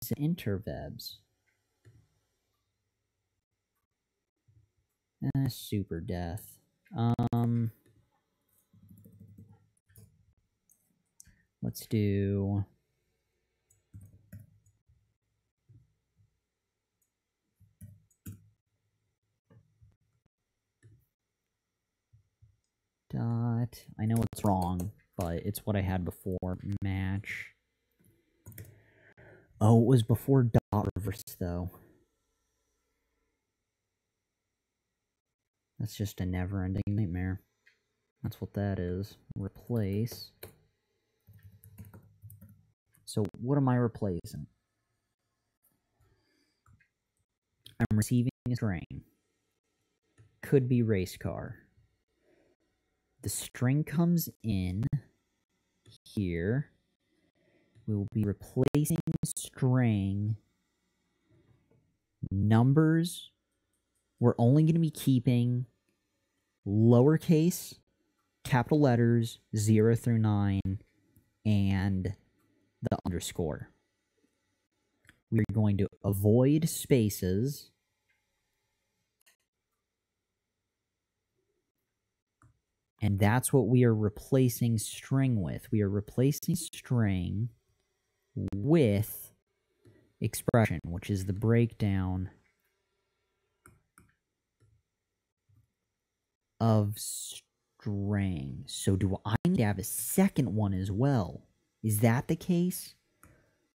the interwebs. Super death. Let's do dot. I know it's wrong, but it's what I had before. Match. Oh, it was before dot reverse though. That's just a never-ending nightmare. That's what that is. Replace. So what am I replacing? I'm receiving a string. Could be race car. The string comes in here. We will be replacing string. Numbers. We're only going to be keeping lowercase, capital letters, 0 through 9, and the underscore. We're going to avoid spaces. And that's what we are replacing string with. We are replacing string with expression, which is the breakdown of string. So do I need to have a second one as well? Is that the case?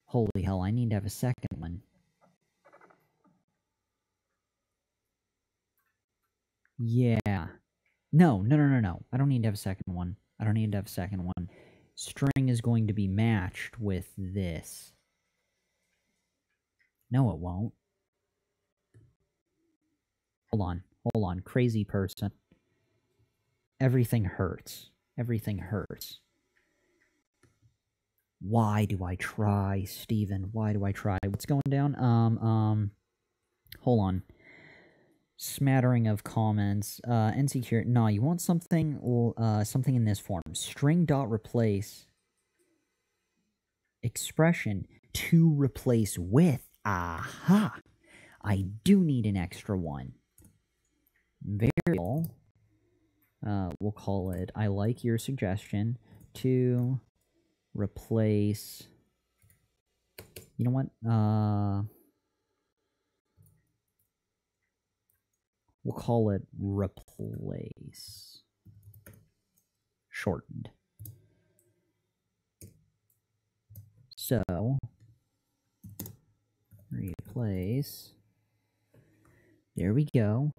Holy hell, I need to have a second one. Yeah. No. I don't need to have a second one. String is going to be matched with this. No, it won't. Hold on. Crazy person. Everything hurts. Why do I try, Steven? Why do I try? What's going down? Hold on. Smattering of comments. Insecure. No, you want something in this form. String dot replace expression to replace with. Aha! I do need an extra one. Variable. We'll call it, I like your suggestion, to replace, you know what, we'll call it replace, shortened. So, replace, there we go.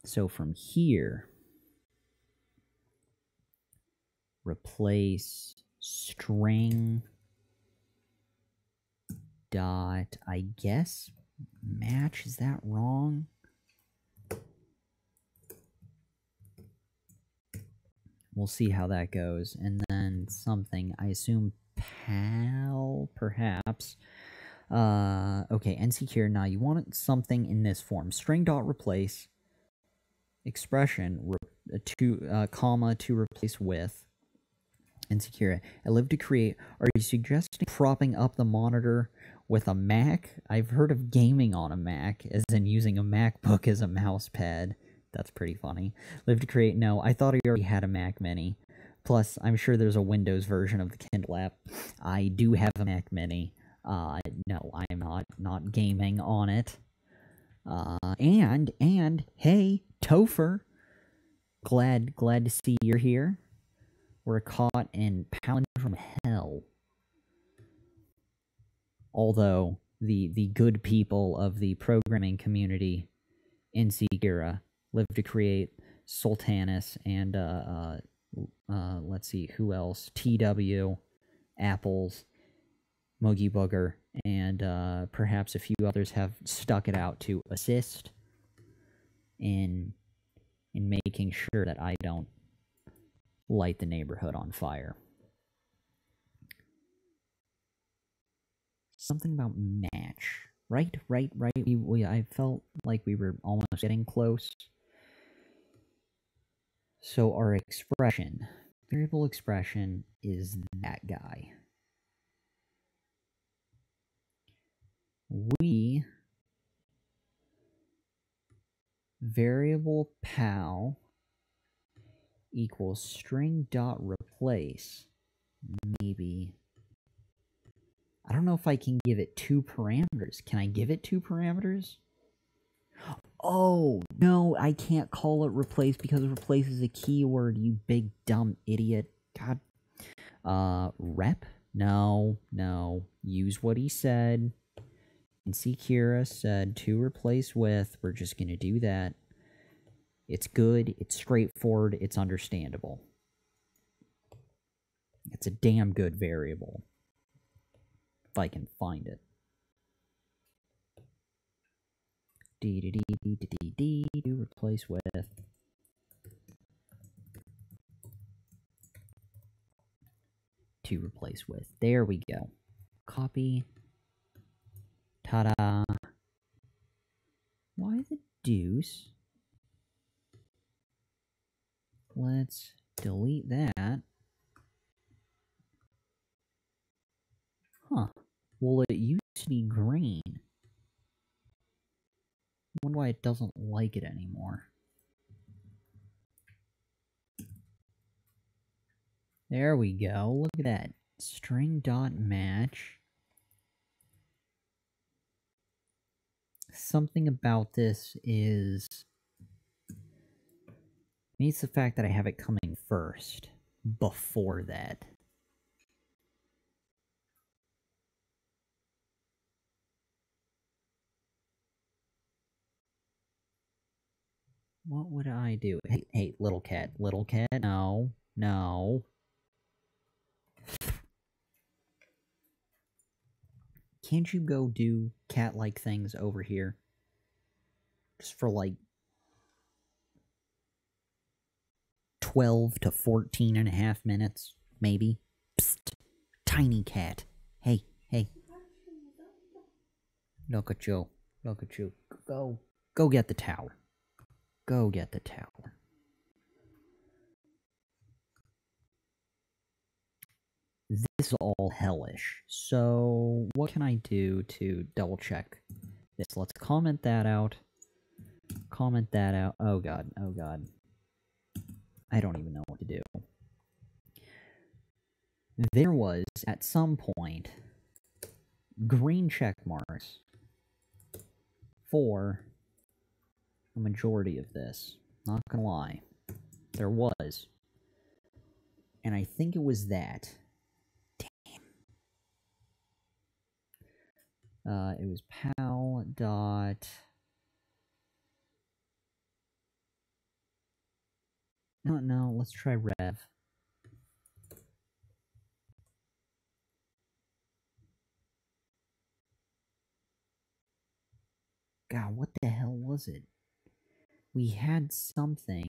So from here, replace string dot, I guess, match. Is that wrong? We'll see how that goes. And then something, I assume pal, perhaps. Okay, nsecure. Now you want something in this form. String dot replace expression comma to replace with insecure. I live to create. Are you suggesting propping up the monitor with a Mac? I've heard of gaming on a Mac, as in using a MacBook as a mouse pad. That's pretty funny. Live to create. No, I thought I already had a Mac Mini. Plus, I'm sure there's a Windows version of the Kindle app. I do have a Mac Mini. No, I'm not gaming on it. And hey, Topher, glad to see you're here. We're caught in Palindrome hell. Although the good people of the programming community in Segura live to create Sultanas and let's see who else, TW, Apples, Mogi Booger, and perhaps a few others have stuck it out to assist in making sure that I don't light the neighborhood on fire. Something about match. Right. I felt like we were almost getting close. So our expression, variable expression, is that guy. We variable pal equals string dot replace. Maybe. I don't know if I can give it 2 parameters. Can I give it 2 parameters? Oh, no, I can't call it replace because replace is a keyword, you big dumb idiot. God. Rep? No. Use what he said. And Sekira said to replace with. We're just going to do that. It's good, it's straightforward, it's understandable. It's a damn good variable. If I can find it. To replace with. To replace with. There we go. Copy. Ta-da. Why the deuce? Let's delete that. Huh. Well, it used to be green. I wonder why it doesn't like it anymore. There we go. Look at that. String dot match. Something about this is... It's the fact that I have it coming first, before that. What would I do? Hey, little cat, no, no. Can't you go do cat-like things over here? Just for like 12 to 14 and a half minutes, maybe. Psst, tiny cat. Hey, hey. Look at you. Look at you. Go get the tower. Go get the tower. This is all hellish. So, what can I do to double check this? Let's comment that out. Comment that out. Oh god, oh god. I don't even know what to do. There was, at some point, green check marks for a majority of this. Not gonna lie. There was. And I think it was that. Damn. It was pal dot... No, let's try rev. God, what the hell was it? We had something.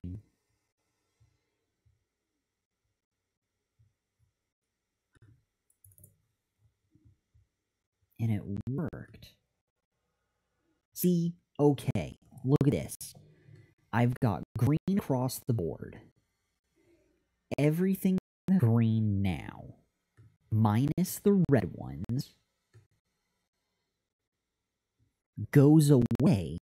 And it worked. See? Okay. Look at this. I've got green across the board. Everything green now. Minus the red ones. Goes away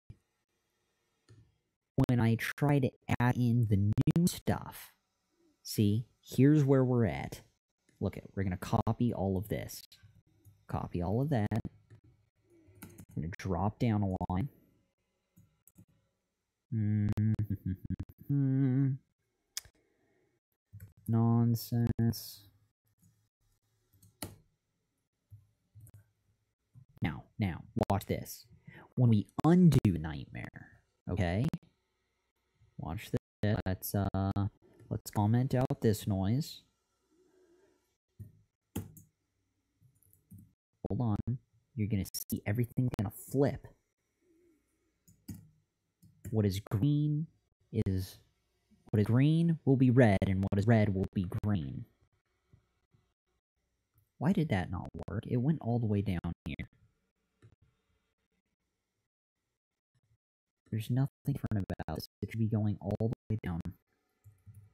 when I try to add in the new stuff. See? Here's where we're at. Look at, we're going to copy all of this. Copy all of that. I'm going to drop down a line. Nonsense. Now, watch this. When we undo nightmare, okay? Watch this. Let's comment out this noise. Hold on. You're gonna see everything gonna flip. What is green will be red, and what is red will be green. Why did that not work? It went all the way down here. There's nothing different about this. It should be going all the way down.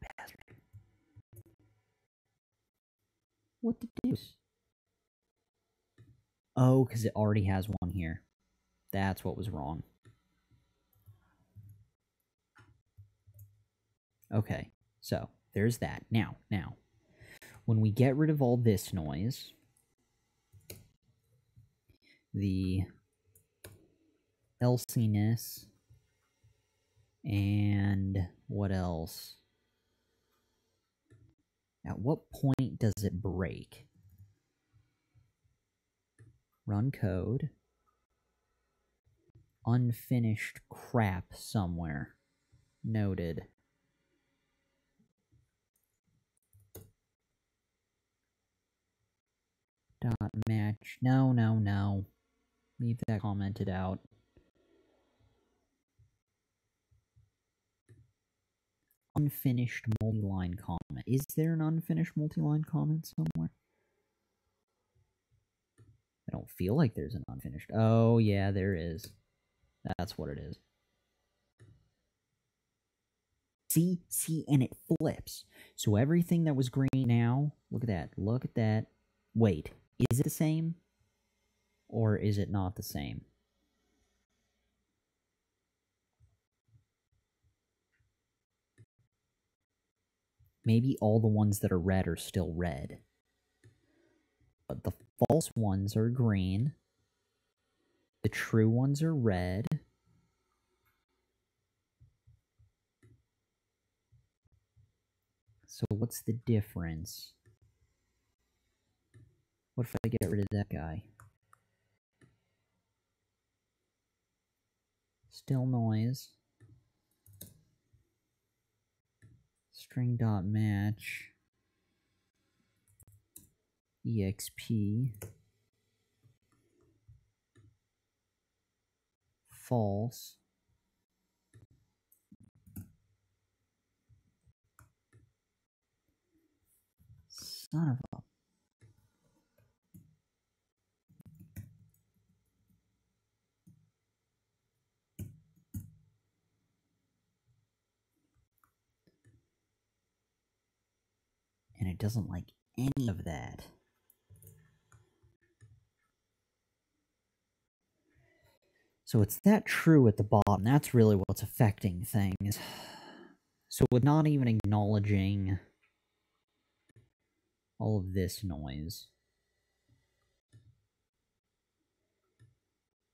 Bastard. What the deuce? Oh, because it already has one here. That's what was wrong. Okay, so there's that. Now, when we get rid of all this noise, the elsiness, and what else? At what point does it break? Run code. Unfinished crap somewhere. Noted. Dot match. No. Leave that commented out. Unfinished multi-line comment. Is there an unfinished multi-line comment somewhere? I don't feel like there's an unfinished. Oh, yeah, there is. That's what it is. See, and it flips. So everything that was green now, look at that. Wait, is it the same? Or is it not the same? Maybe all the ones that are red are still red. but the false ones are green. The true ones are red. So what's the difference? What if I get rid of that guy? Still noise. String dot match. EXP. False. Son of a... And it doesn't like any of that. So it's that true at the bottom. That's really what's affecting things. So with not even acknowledging all of this noise,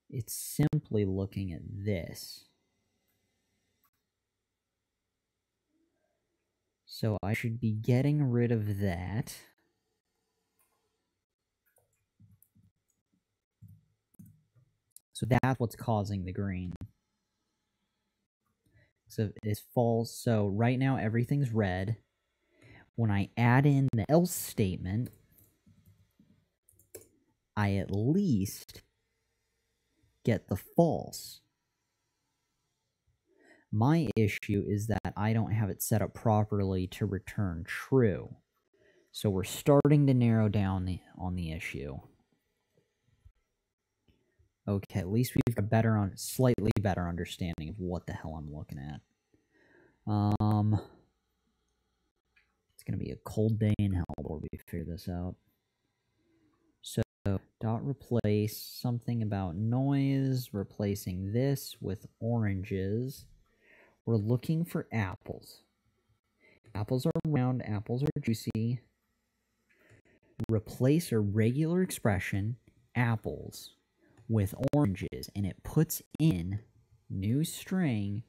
it's simply looking at this. So I should be getting rid of that. So that's what's causing the green. So it's false. So right now everything's red. When I add in the else statement, I at least get the false. My issue is that I don't have it set up properly to return true. So we're starting to narrow down on the issue. Okay, at least we've got a slightly better understanding of what the hell I'm looking at. It's gonna be a cold day in hell before we figure this out. So dot replace something about noise, replacing this with oranges. We're looking for apples. Apples are round, apples are juicy. Replace a regular expression, apples, with oranges, and it puts in new string,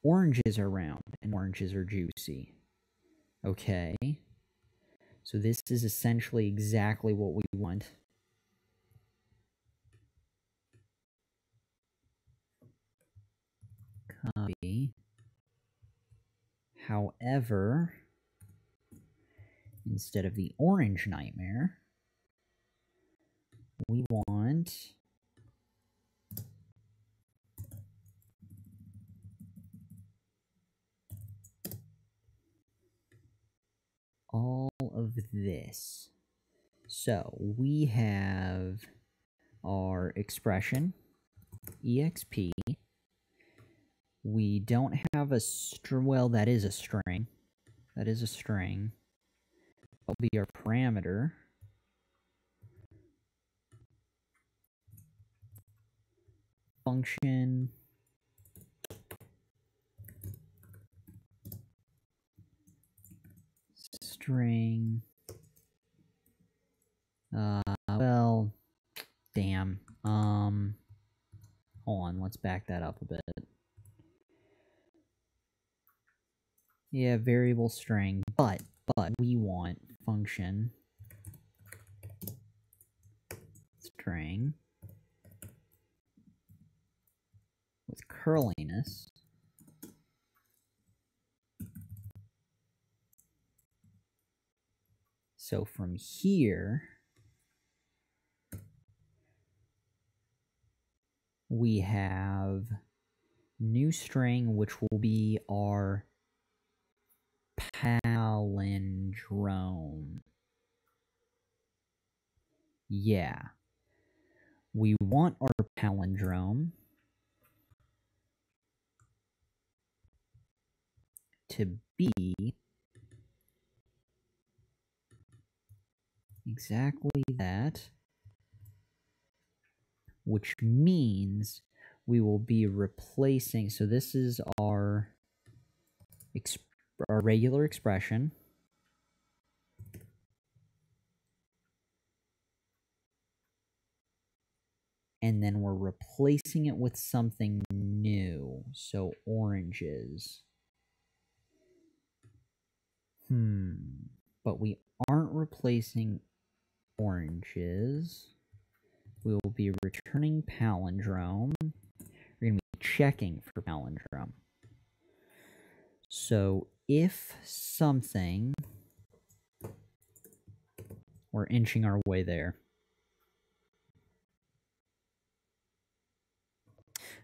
oranges are round and oranges are juicy. Okay. So this is essentially exactly what we want. Copy. However, instead of the orange nightmare, we want all of this. So we have our expression, exp. We don't have a string. Well, that is a string. That is a string. That'll be our parameter. Function. String. Well, damn. Hold on, let's back that up a bit. Yeah, variable string, but we want function string with curliness. So from here, we have new string, which will be our palindrome. Yeah. We want our palindrome to be exactly that, which means we will be replacing, so this is our regular expression. and then we're replacing it with something new. So oranges. But we aren't replacing oranges. We will be returning palindrome. We're going to be checking for palindrome. So if something, we're inching our way there.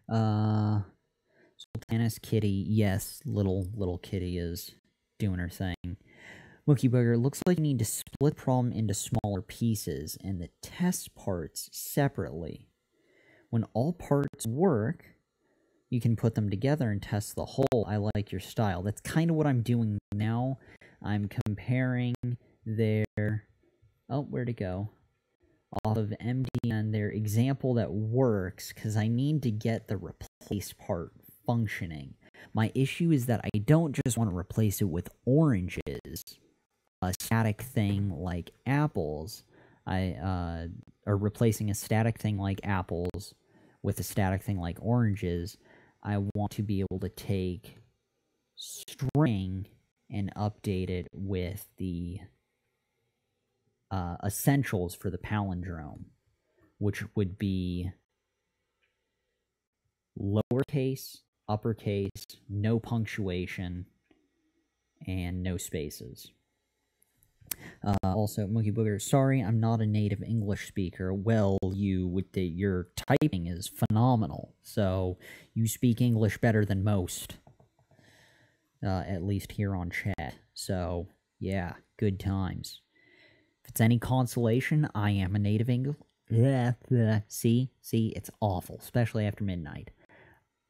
Sultana's kitty, yes, little kitty is doing her thing. Mookie Booger, looks like you need to split the problem into smaller pieces and the test parts separately. When all parts work, you can put them together and test the whole. I like your style. That's kind of what I'm doing now. I'm comparing their... Oh, where'd it go? Off of MDN, their example that works, because I need to get the replace part functioning. My issue is that I don't just want to replace it with oranges, a static thing like apples. Or replacing a static thing like apples with a static thing like oranges. I want to be able to take string and update it with the essentials for the palindrome, which would be lowercase, uppercase, no punctuation, and no spaces. Also, Monkey Booger, sorry, I'm not a native English speaker. Well, your typing is phenomenal, so you speak English better than most, at least here on chat. So, yeah, good times. If it's any consolation, I am a native English. See, it's awful, especially after midnight.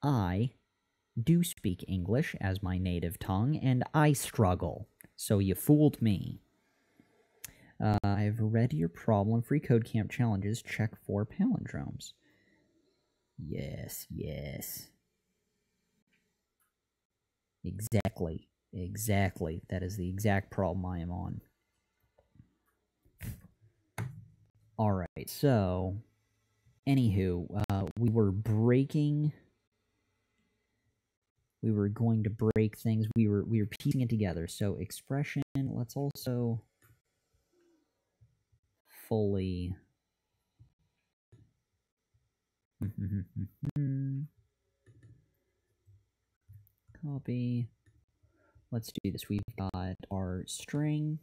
I do speak English as my native tongue, and I struggle. So you fooled me. I've read your problem. freeCodeCamp challenges. Check for palindromes. Yes. Exactly. That is the exact problem I am on. Alright, so... Anywho, we were going to break things. We were piecing it together. So expression, let's also fully copy. Let's do this. We've got our string,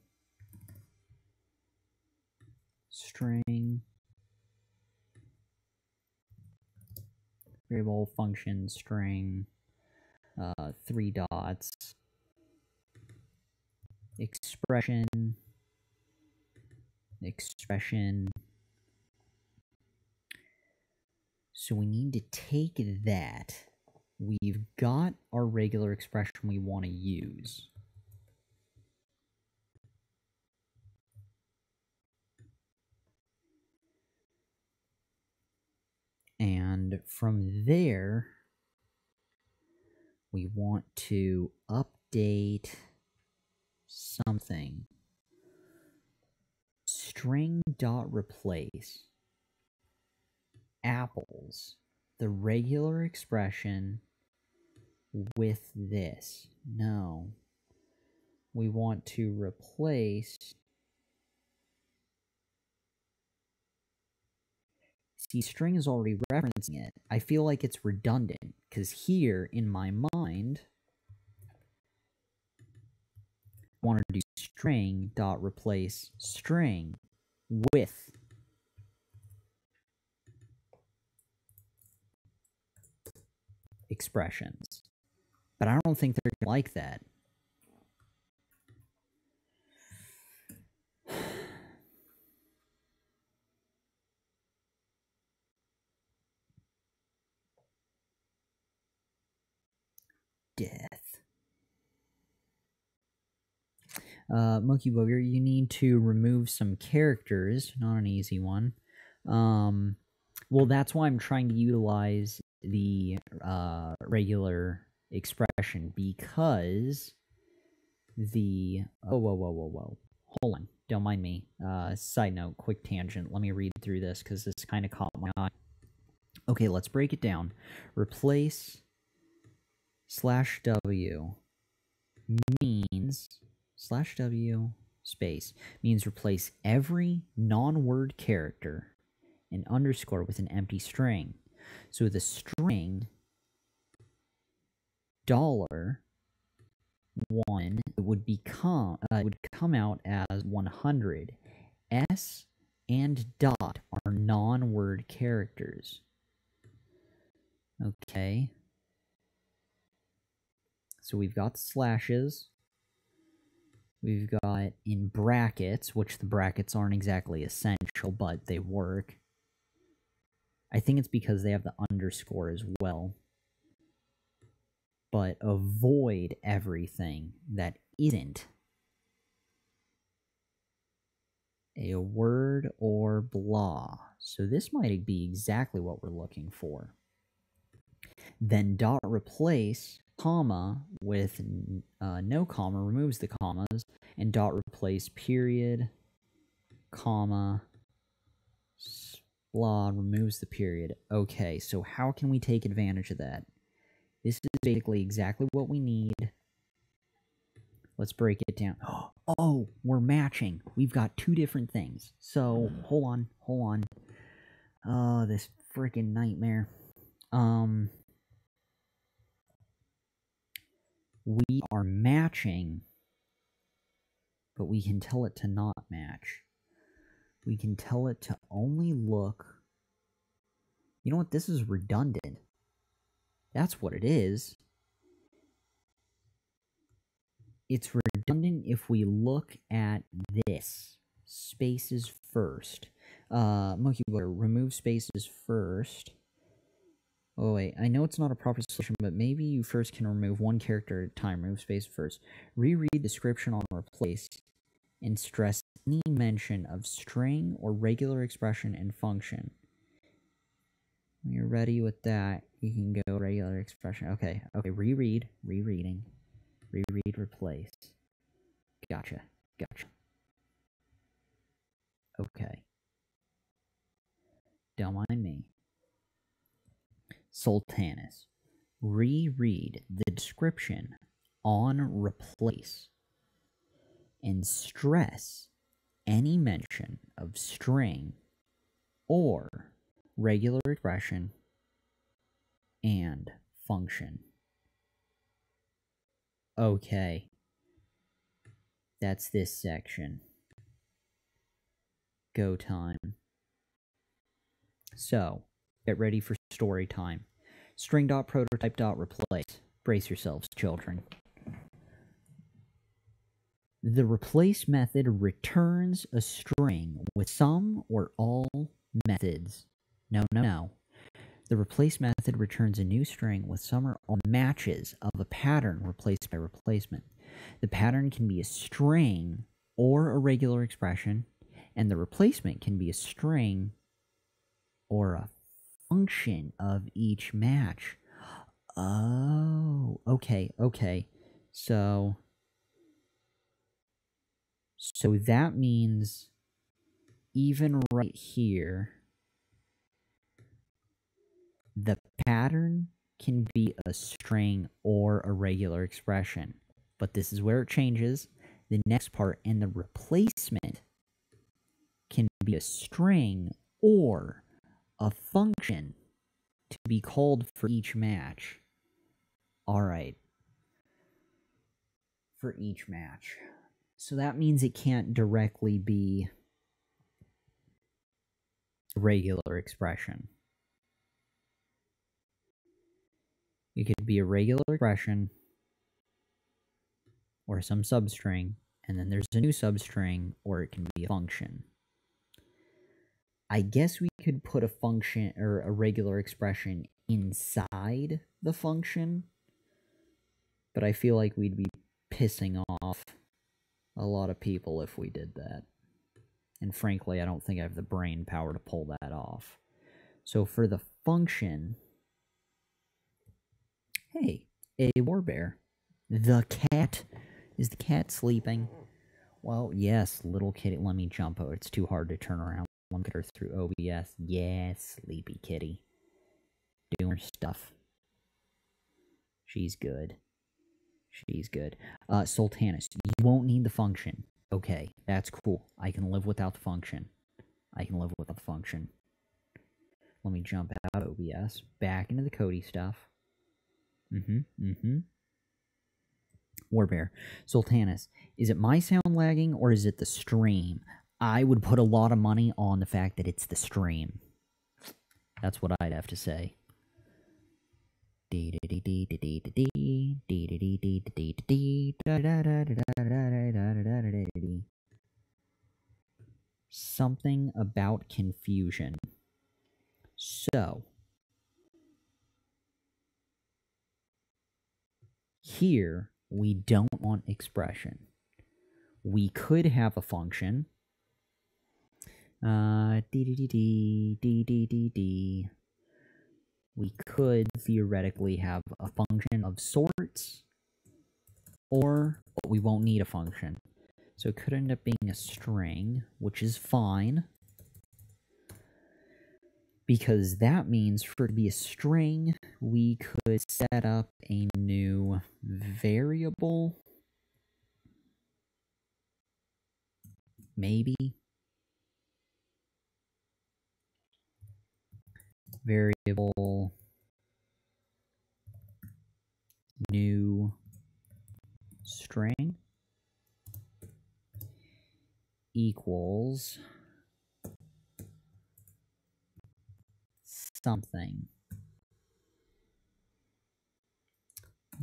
variable function string, 3 dots, expression. So we need to take that. We've got our regular expression we want to use. And from there, we want to update something. String.replace apples, the regular expression, with this. No. We want to replace... See, string is already referencing it. I feel like it's redundant, because here, in my mind, I want to do string.replace string with expressions. But I don't think they're like that. Death. Monkey Booger, you need to remove some characters. Not an easy one. Well, that's why I'm trying to utilize the regular expression, because the... Whoa. Hold on. Don't mind me. Side note, quick tangent. Let me read through this, because this kind of caught my eye. Okay, let's break it down. Replace /w means /w space means replace every non-word character and underscore with an empty string. So the string $1 would come out as 100. S and dot are non-word characters. Okay. So we've got slashes. We've got in brackets, which the brackets aren't exactly essential, but they work. I think it's because they have the underscore as well. But avoid everything that isn't a word or blah. So this might be exactly what we're looking for. Then dot replace comma with no comma removes the commas, and dot replace period comma blah removes the period. Okay, so how can we take advantage of that? This is basically exactly what we need. Let's break it down. Oh, we're matching. We've got two different things. So, hold on. Oh, this freaking nightmare. We are matching, but we can tell it to not match. We can tell it to only look. You know what? This is redundant. That's what it is. It's redundant if we look at this. Spaces first. Monkey Blur, remove spaces first. Oh wait, I know it's not a proper solution, but maybe you first can remove one character at a time. Remove space first. Reread description on replace and stress any mention of string or regular expression and function. When you're ready with that, you can go regular expression. Okay, reread, rereading, reread, replace. Gotcha. Okay. Don't mind me. Sultanas. Reread the description on replace and stress any mention of string or regular expression and function. Okay. That's this section. Go time. So, get ready for story time. String.prototype.replace. Brace yourselves, children. The replace method returns a string with some or all methods. No. The replace method returns a new string with some or all matches of a pattern replaced by replacement. The pattern can be a string or a regular expression, and the replacement can be a string or a function of each match. Oh, okay. So that means even right here, the pattern can be a string or a regular expression. But this is where it changes. The next part, and the replacement can be a string or a function to be called for each match. Alright. For each match. So that means it can't directly be a regular expression. It could be a regular expression or some substring, and then there's a new substring, or it can be a function. I guess we could put a function or a regular expression inside the function, but I feel like we'd be pissing off a lot of people if we did that. And frankly, I don't think I have the brain power to pull that off. So for the function, hey, a warbear. The cat. Is the cat sleeping? Well, yes, little kitty. Let me jump. Oh, it's too hard to turn around. Let me get her through OBS. Yes, sleepy kitty. doing her stuff. She's good. She's good. Sultanas, you won't need the function. Okay, that's cool. I can live without the function. I can live without the function. Let me jump out of OBS, back into the Cody stuff. Warbear. Sultanas, is it my sound lagging or is it the stream? I would put a lot of money on the fact that it's the stream. That's what I'd have to say. Something about confusion. So, here, we don't want expression. We could have a function. We could theoretically have a function of sorts, or we won't need a function. So it could end up being a string, which is fine, because that means for it to be a string, we could set up a new variable. Maybe. Variable new string equals something.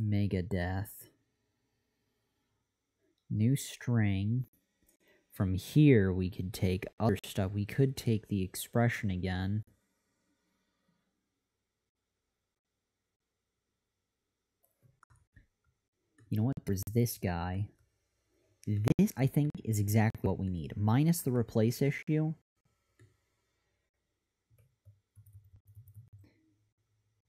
Megadeth. New string. From here, we could take other stuff. We could take the expression again. You know what? There's this guy. This, I think, is exactly what we need. Minus the replace issue.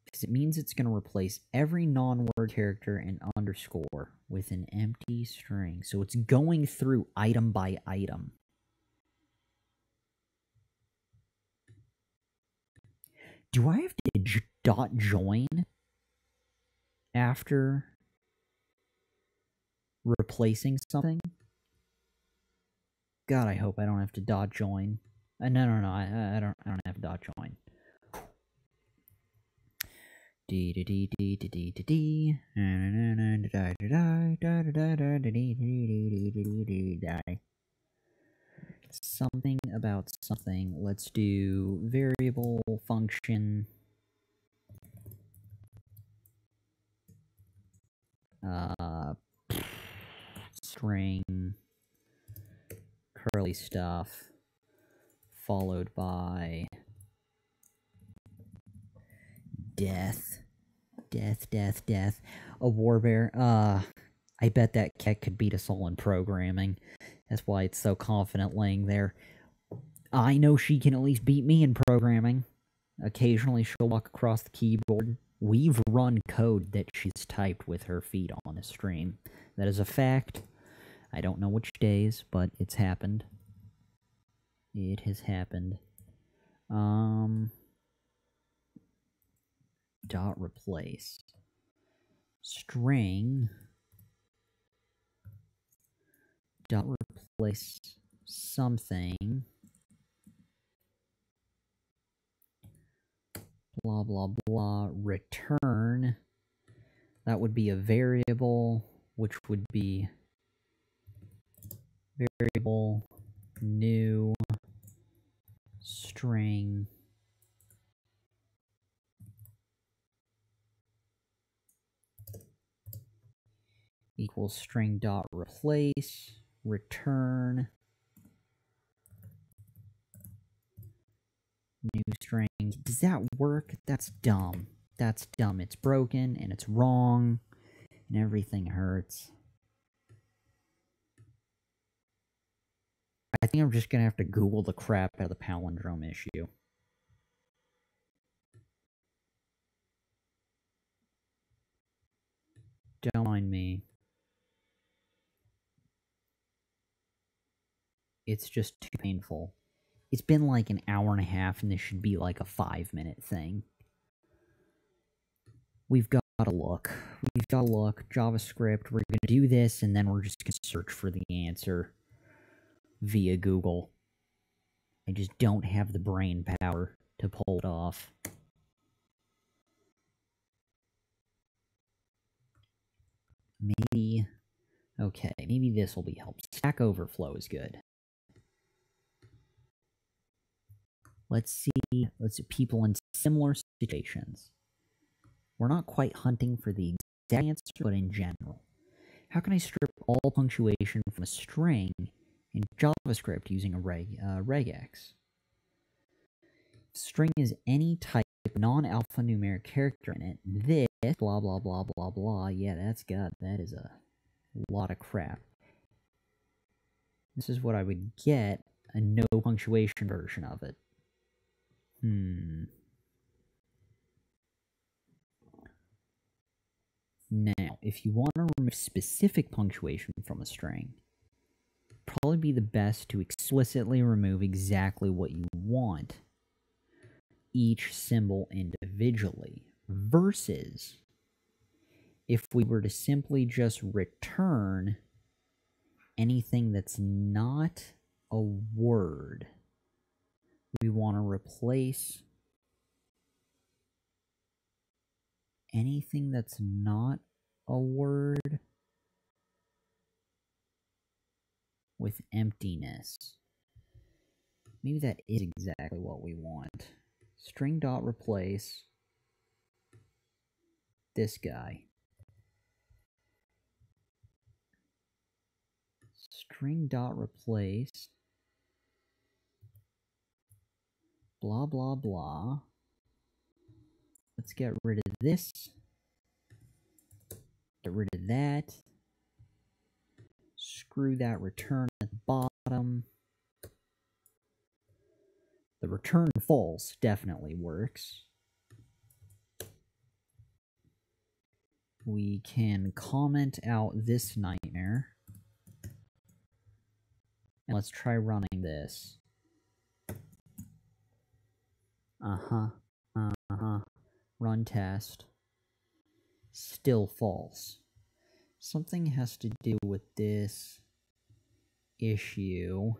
Because it means it's going to replace every non-word character and underscore with an empty string. So it's going through item by item. Do I have to dot join after replacing something? God, I hope I don't have to dot join. No, I don't have to dot join. Something about something. Let's do variable function. String. Curly stuff. Followed by death. Death. A warbear. I bet that cat could beat us all in programming. That's why it's so confident laying there. I know she can at least beat me in programming. Occasionally she'll walk across the keyboard. We've run code that she's typed with her feet on a stream. That is a fact. I don't know which days, but it's happened. It has happened. Dot replace. String. Dot replace something. Blah, blah, blah. Return. That would be a variable, which would be variable new string equals string dot replace return new string. Does that work? That's dumb. That's dumb. It's broken and it's wrong and everything hurts. I think I'm just gonna have to Google the crap out of the palindrome issue. Don't mind me. It's just too painful. It's been like an hour and a half, and this should be like a 5-minute thing. we've got to look. We've got to look. JavaScript, we're going to do this, and then we're just going to search for the answer via Google. I just don't have the brain power to pull it off. Maybe, okay, maybe this will be helpful. Stack Overflow is good. Let's see people in similar situations. We're not quite hunting for the exact answer, but in general. How can I strip all punctuation from a string in JavaScript using a regex? String is any type of non-alphanumeric character in it. This, blah, blah, blah, blah, blah. Yeah, that is a lot of crap. This is what I would get a no punctuation version of it. Now, if you want to remove specific punctuation from a string, probably be the best to explicitly remove exactly what you want, each symbol individually, versus if we were to simply just return anything that's not a word. We want to replace anything that's not a word with emptiness. Maybe that is exactly what we want. String dot replace this guy. String dot replace blah blah blah. Let's get rid of this. Get rid of that. Screw that return at the bottom. The return false definitely works. We can comment out this nightmare. And let's try running this. Run test. Still false. Something has to do with this issue.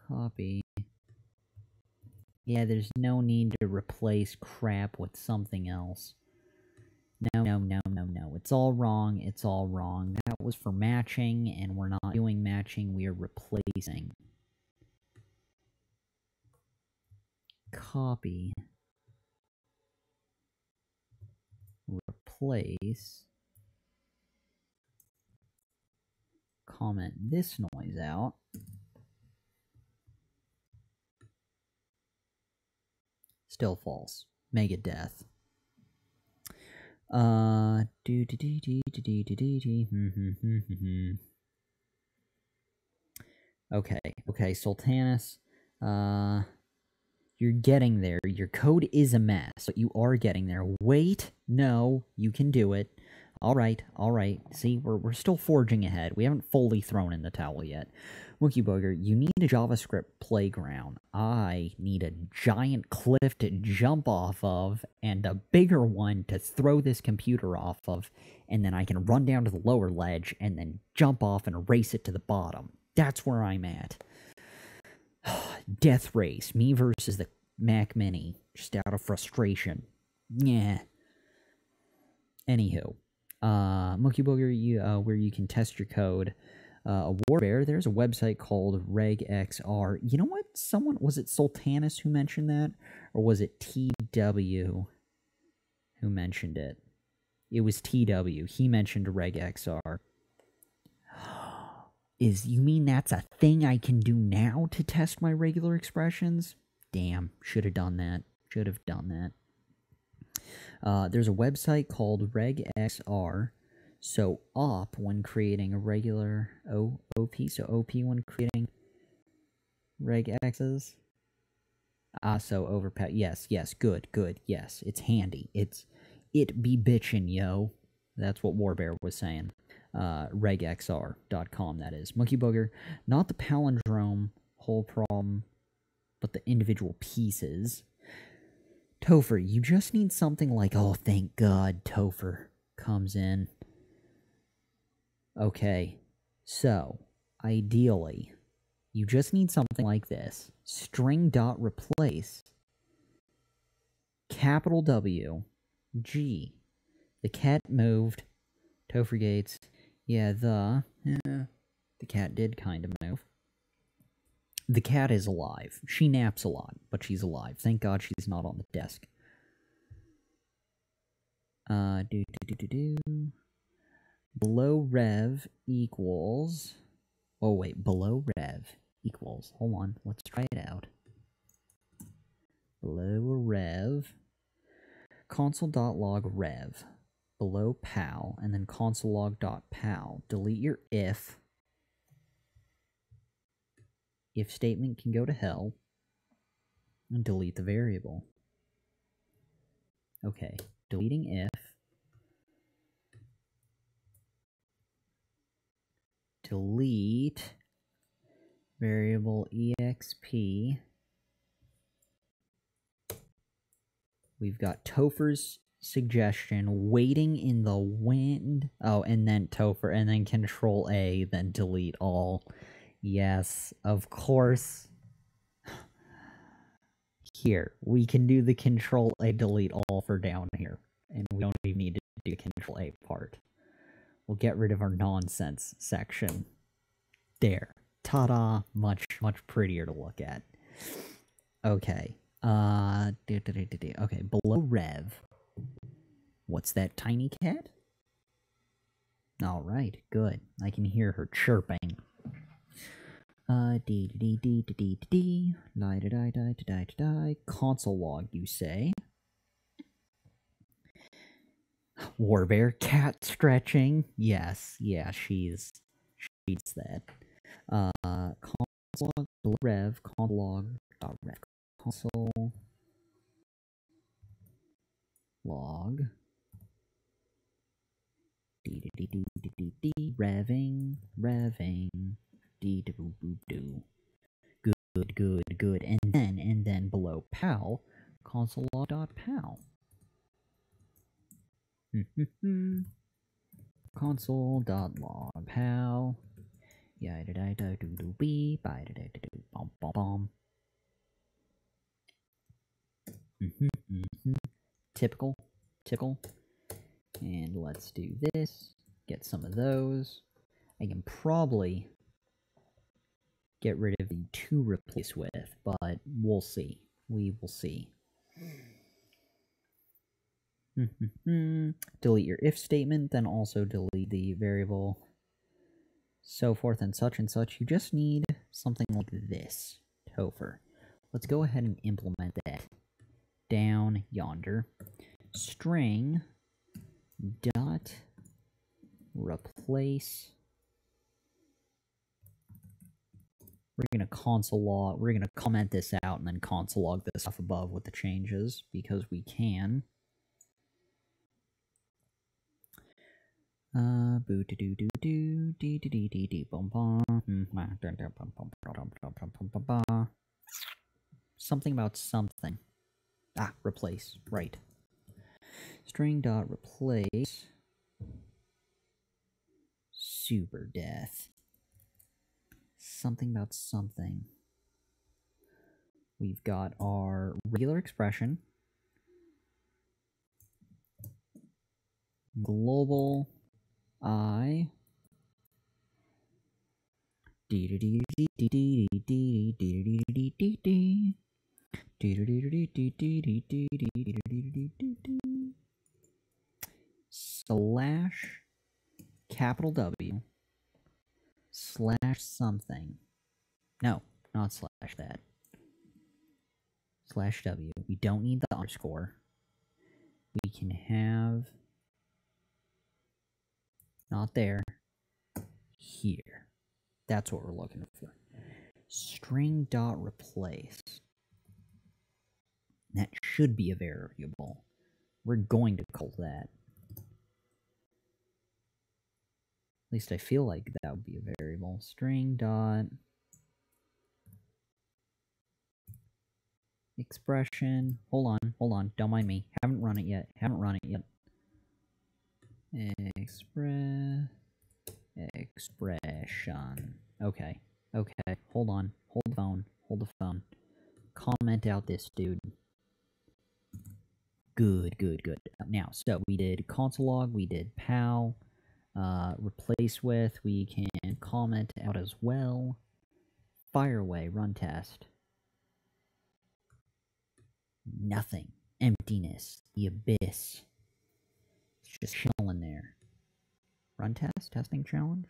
Copy. Yeah, there's no need to replace crap with something else. No. It's all wrong. It's all wrong. That was for matching, and we're not doing matching. We are replacing. Copy. Replace. Comment this noise out. Still false. Megadeth. Okay, Sultanas. You're getting there. Your code is a mess, but you are getting there. Wait, no, you can do it. All right. See, we're still forging ahead. We haven't fully thrown in the towel yet. Wookie Booger, you need a JavaScript playground. I need a giant cliff to jump off of and a bigger one to throw this computer off of, and then I can run down to the lower ledge and then jump off and race it to the bottom. That's where I'm at. Death race. Me versus the Mac Mini. Just out of frustration. Yeah. Anywho. Mookie Booger, where you can test your code. Warbear, there's a website called Regexr. You know what? Was it Sultanas who mentioned that? Or was it TW who mentioned it? It was TW. He mentioned Regexr. You mean that's a thing I can do now to test my regular expressions? Damn, should have done that. There's a website called Regexr. So op when creating a regular OP, so OP when creating regexes. So overpass. Yes, good, yes, it's handy. It be bitchin', yo. That's what Warbear was saying. Regexr.com, that is. Monkey Booger, not the palindrome whole problem, but the individual pieces. Topher, you just need something like, oh, thank God, Topher comes in. Okay, so, ideally, you just need something like this. String.replace, capital W, G. The cat moved. Topher Gates. Yeah, the cat did kind of move. The cat is alive. She naps a lot, but she's alive. Thank God she's not on the desk. Below rev equals... Oh, wait. Below rev equals... Hold on. Let's try it out. Below rev... console.log rev. Below pal. And then console.log.pal. Delete your if. If statement can go to hell. And delete the variable. Okay. Deleting if. Delete variable exp. We've got Topher's suggestion, waiting in the wind. Oh, and then Topher, and then Control A, then delete all. Yes, of course. Here, we can do the Control A, delete all for down here. And we don't even need to do the Control A part. We'll get rid of our nonsense section. There. Ta-da! Much, much prettier to look at. Okay. Okay, below rev. What's that tiny cat? Alright, good. I can hear her chirping. Console log, you say? Warbear cat stretching. Yes, yeah, she's that. Console log, below rev, console log, rev, console log revving good and then below pal console log.pal console.log.pal typical. And let's do this. Get some of those. I can probably get rid of the to replace with, but we'll see. We will see. Delete your if statement, then also delete the variable, so forth and such. You just need something like this, Topher. Let's go ahead and implement that. Down yonder. String dot replace. We're gonna console log. We're gonna comment this out and then console log this stuff above with the changes because we can. Something about something. Replace. Right. String dot replace super death. Something about something. We've got our regular expression. Global I. Slash capital W slash something. No, not slash that. Slash W. We don't need the underscore. We can have not there. Here. That's what we're looking for. String dot replace. That should be a variable. We're going to call that. At least I feel like that would be a variable. String dot Expression. Hold on. Don't mind me. Haven't run it yet. Expression. Okay. Hold on. Hold the phone. Comment out this dude. Good. Now, so we did console log, we did PAL, replace with, we can comment out as well. Fire away, run test. Nothing. Emptiness. The abyss. It's just chilling there. Run test? Testing challenge?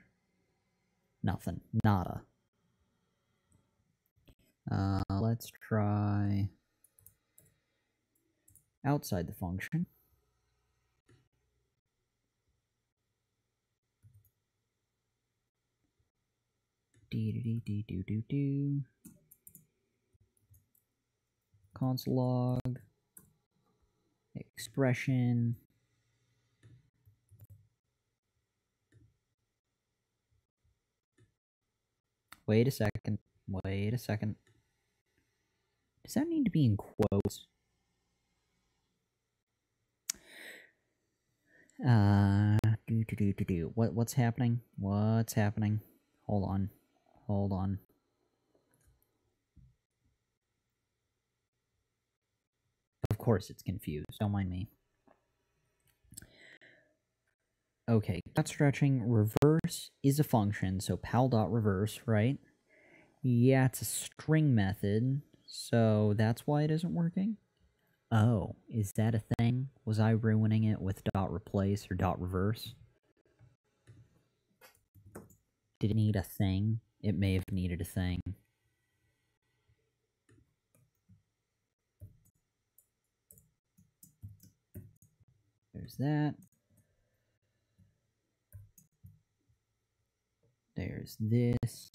Nothing. Nada. Let's try outside the function. Do. Console log. Expression. Wait a second. Does that need to be in quotes? What's happening? Hold on. Of course it's confused. Don't mind me. Okay, dot stretching reverse is a function, so pal.reverse, right? Yeah, it's a string method, so that's why it isn't working. Oh, is that a thing? Was I ruining it with dot replace or dot reverse? Did it need a thing? It may have needed a thing. There's that. There's this.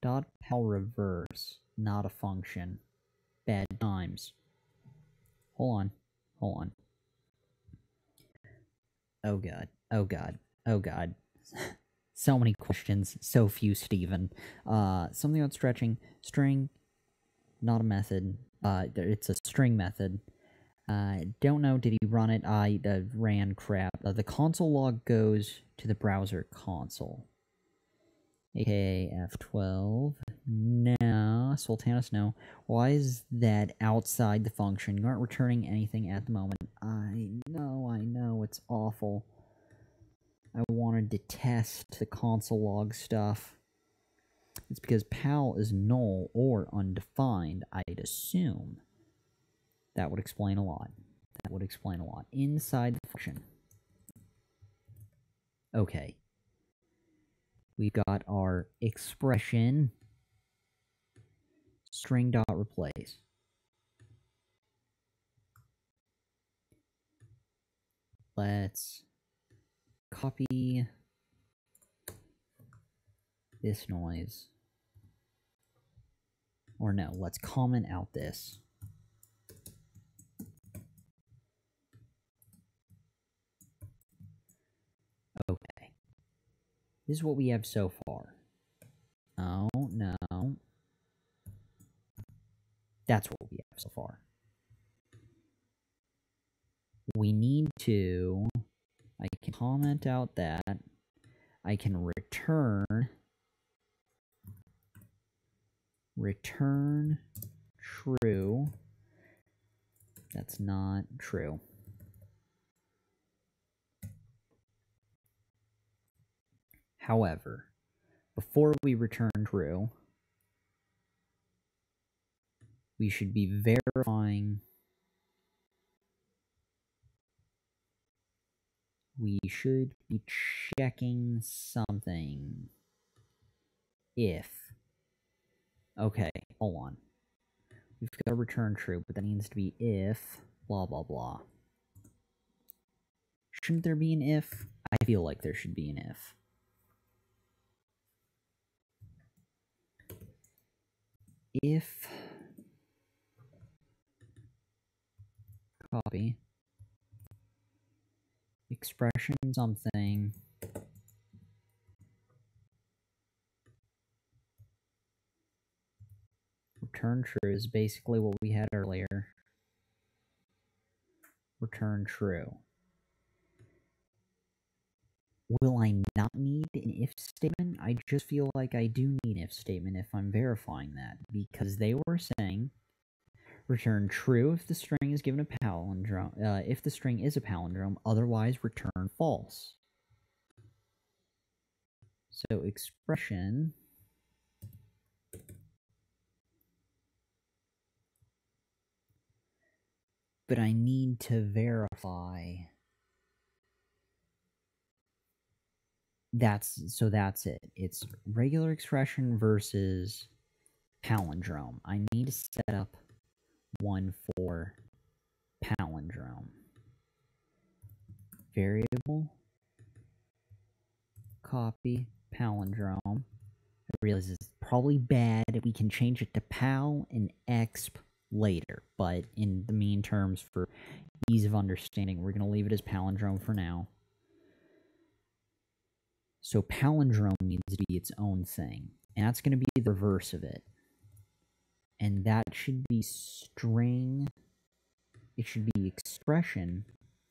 Dot pal reverse, not a function. Bad times. Hold on. Oh god. So many questions, so few Steven. Something about stretching. String, not a method. It's a string method. Don't know, did he run it? I ran crap. The console log goes to the browser console. aka F12. Now, Sultanas, no. Why is that outside the function? You aren't returning anything at the moment. I know, it's awful. I wanted to test the console log stuff. It's because PAL is null or undefined, I'd assume. That would explain a lot. Inside the function. Okay. We've got our expression string.replace. Let's copy this noise. Or no, let's comment out this. Okay. This is what we have so far. Oh, no. That's what we have so far. We need to... I can comment out that. I can return true. That's not true. However, before we return true, we should be verifying. We should be checking something. If. Okay, hold on. We've got to return true, but that needs to be if blah blah blah. Shouldn't there be an if? I feel like there should be an if. If copy expression something return true is basically what we had earlier. Return true. Will I not need an if statement? I just feel like I do need an if statement if I'm verifying that, because they were saying return true if the string is given a palindrome, if the string is a palindrome, otherwise return false. So expression but I need to verify. That's it. It's regular expression versus palindrome. I need to set up one for palindrome. Variable, copy, palindrome. I realize it's probably bad. We can change it to pal and exp later, but in the mean terms, for ease of understanding, we're going to leave it as palindrome for now. So palindrome needs to be its own thing, and that's going to be the reverse of it. And that should be string. It should be expression.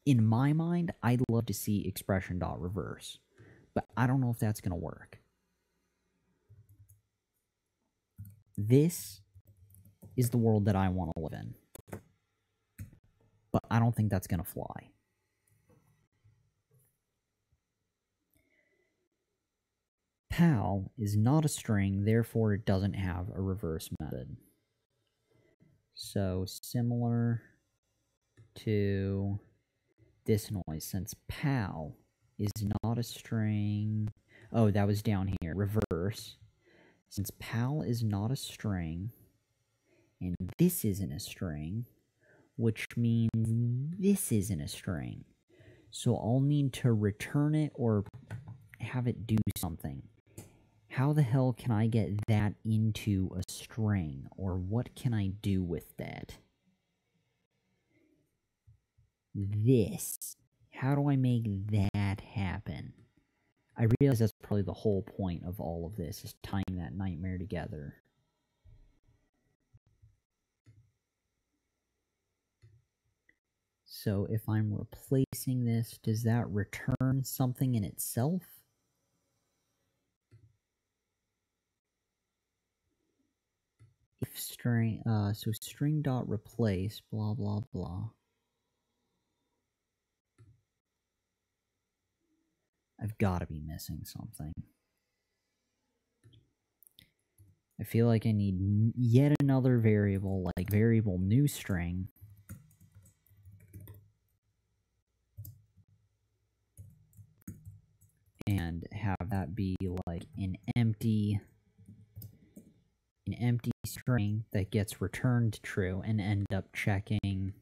In my mind, I'd love to see expression.reverse, but I don't know if that's going to work. This is the world that I want to live in, but I don't think that's going to fly. Pal is not a string, therefore it doesn't have a reverse method. So similar to this noise, since pal is not a string. Oh, that was down here. Reverse. Since pal is not a string, and this isn't a string, which means this isn't a string. So I'll need to return it or have it do something. How the hell can I get that into a string? Or what can I do with that? This. How do I make that happen? I realize that's probably the whole point of all of this, is tying that nightmare together. So if I'm replacing this, does that return something in itself? If string, so string dot replace, blah, blah, blah. I've got to be missing something. I feel like I need yet another variable, like variable new string. And have that be like an empty string that gets returned true, and end up checking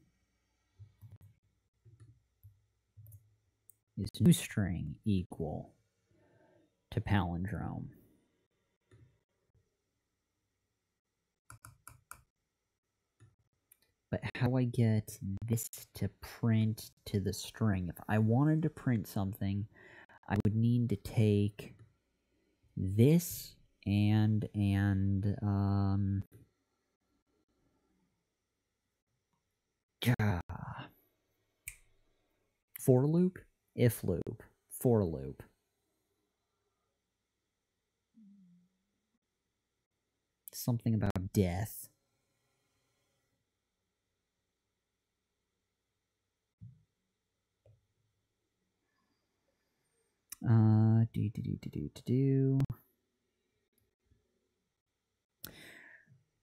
is new string equal to palindrome. But how do I get this to print to the string? If I wanted to print something, I would need to take this and for loop, if loop, for loop. Something about death.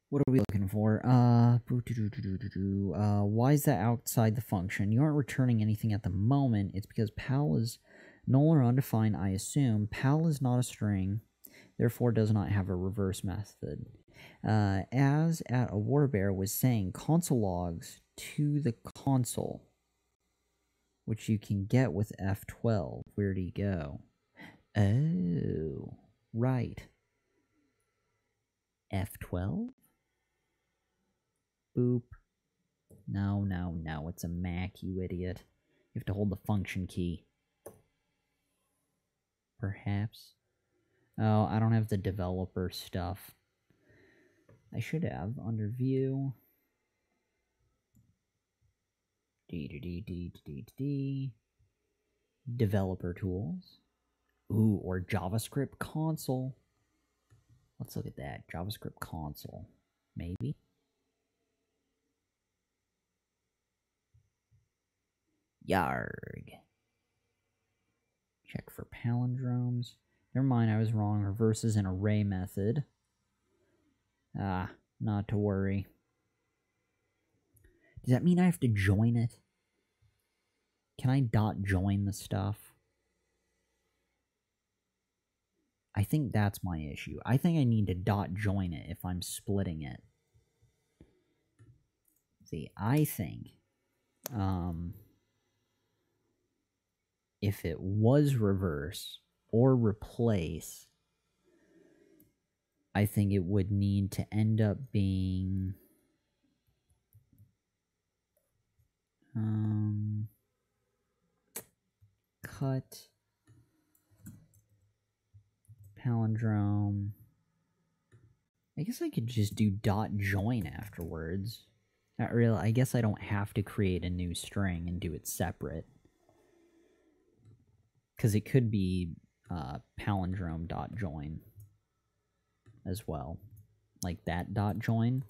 What are we looking for? Why is that outside the function? You aren't returning anything at the moment. It's because pal is null or undefined, I assume. Pal is not a string, therefore does not have a reverse method. As at a warbear was saying, console logs to the console, which you can get with F12. Where'd he go? Oh, right. F12? Boop. No, it's a Mac, you idiot. You have to hold the function key. Perhaps. Oh, I don't have the developer stuff. I should have under view. Developer tools. Ooh, or JavaScript console. Let's look at that. JavaScript console. Maybe. Yarg. Check for palindromes. Never mind, I was wrong. Reverse is an array method. Ah, not to worry. Does that mean I have to join it? Can I dot join the stuff? I think that's my issue. I think I need to dot join it if I'm splitting it. See, I think if it was reverse or replace, I think it would need to end up being cut palindrome. I guess I could just do dot join afterwards. Not really. I guess I don't have to create a new string and do it separate. Because it could be palindrome dot join as well. Like that dot join.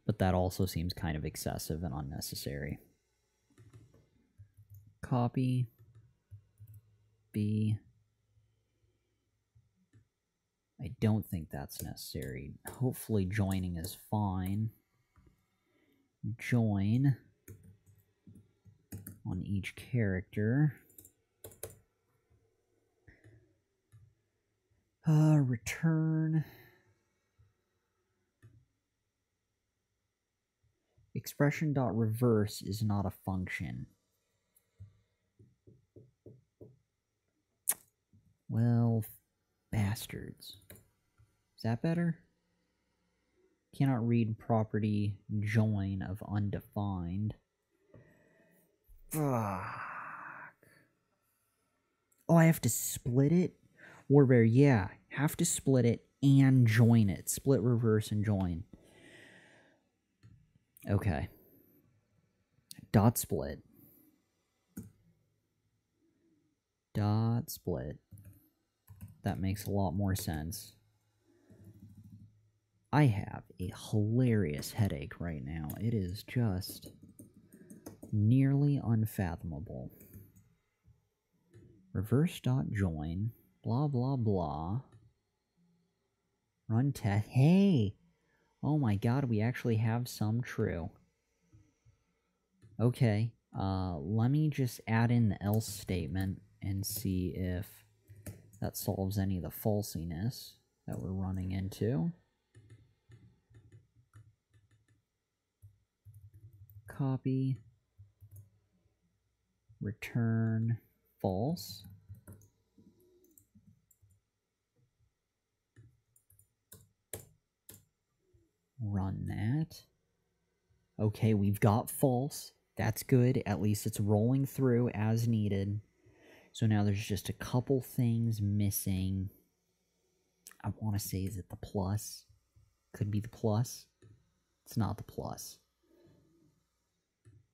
But that also seems kind of excessive and unnecessary. Copy. B. I don't think that's necessary. Hopefully joining is fine. Join on each character. Return. Expression.reverse is not a function. Well, bastards. Is that better? Cannot read property join of undefined. Fuck. Oh, I have to split it? Warbear, yeah. Have to split it and join it. Split, reverse, and join. Okay. Dot split. Dot split. That makes a lot more sense. I have a hilarious headache right now. It is just nearly unfathomable. Reverse dot join. Blah, blah, blah. Run test. Hey! Oh my god, we actually have some true. Okay. Let me just add in the else statement and see if that solves any of the falsiness that we're running into. Copy. Return false. Run that. Okay, we've got false. That's good. At least it's rolling through as needed. So now there's just a couple things missing. I want to say, is it the plus? Could be the plus. It's not the plus.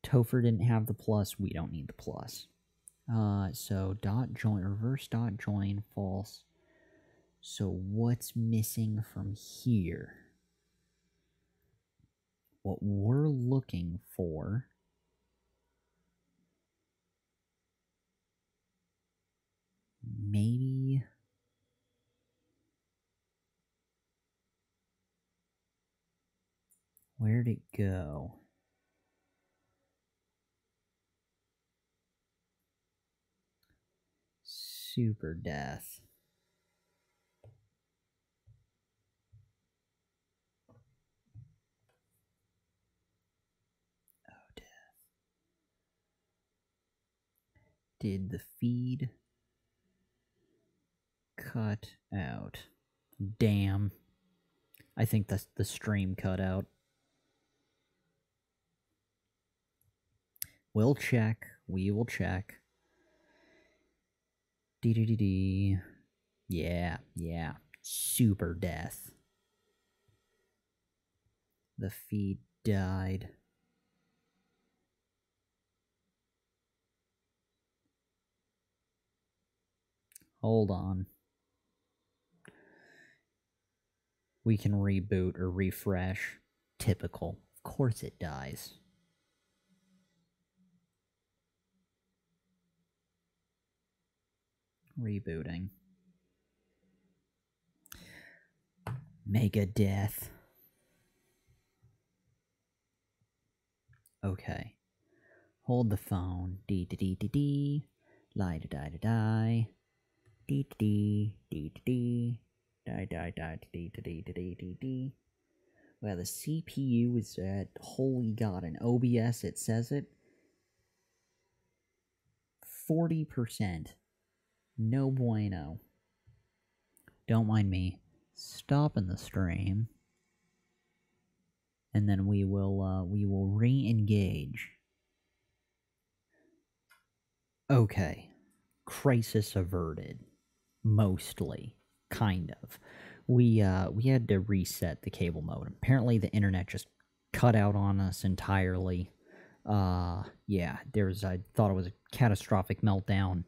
Topher didn't have the plus. We don't need the plus. So dot join, reverse dot join, false. So what's missing from here? What we're looking for maybe where'd it go? Super death. Oh, death. Did the feed cut out? Damn. I think that's the stream cut out. We'll check. We will check. D. Yeah. Super death. The feed died. Hold on. We can reboot or refresh. Typical. Of course it dies. Rebooting. Mega death. Okay. Hold the phone. Dee dee dee dee dee. Lie da die da die. Dee dee dee dee dee. Die die die dee dee dee dee dee dee. Well, the CPU is at, holy god, in OBS it says it. 40%. No bueno. Don't mind me stopping the stream. And then we will re-engage. Okay. Crisis averted. Mostly. Kind of. We had to reset the cable modem. Apparently the internet just cut out on us entirely. Yeah, I thought it was a catastrophic meltdown.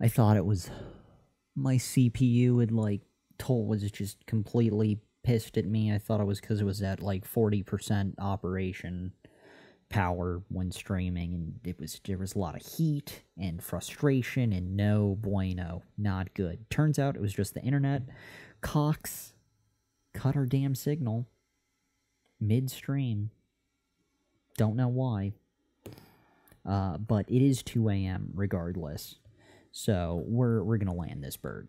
I thought it was my CPU had was just completely pissed at me. I thought it was because it was at 40% operation power when streaming, and there was a lot of heat and frustration and no bueno, not good. Turns out it was just the internet. Cox cut our damn signal midstream. Don't know why. But it is 2 a.m. regardless. So we're gonna land this bird.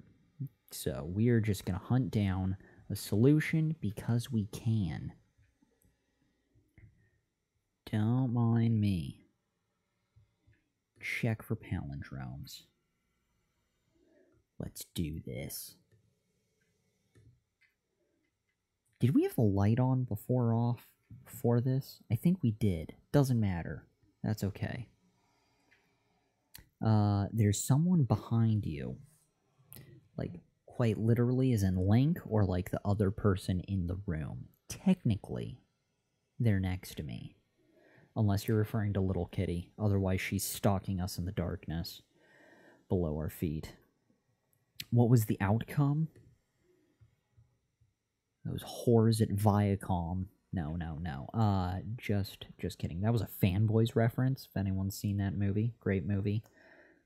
So we are just gonna hunt down a solution because we can. Don't mind me. Check for palindromes. Let's do this. Did we have the light on before or off before this? I think we did. Doesn't matter. That's okay. There's someone behind you. Quite literally as in Link, or the other person in the room. Technically, they're next to me. Unless you're referring to Little Kitty. Otherwise, she's stalking us in the darkness below our feet. What was the outcome? Those whores at Viacom. No. Just kidding. That was a Fanboys reference, if anyone's seen that movie. Great movie.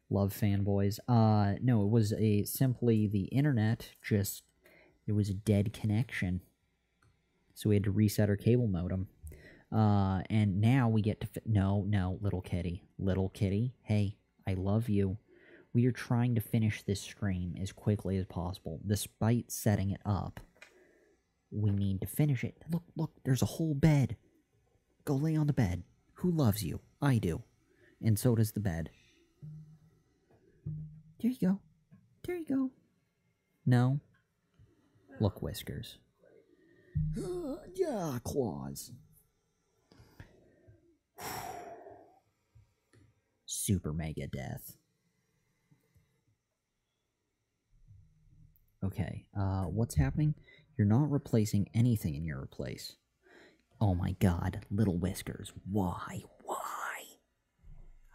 Love Fanboys. No, it was simply the internet, there was a dead connection. So we had to reset our cable modem. And now we get to... No, Little Kitty. Little Kitty, hey, I love you. We are trying to finish this stream as quickly as possible. Despite setting it up, we need to finish it. Look, there's a whole bed. Go lay on the bed. Who loves you? I do. And so does the bed. There you go. No. Look, Whiskers. Yeah, claws. Super mega death. Okay, what's happening? You're not replacing anything in your place. Oh my god, Little Whiskers, why?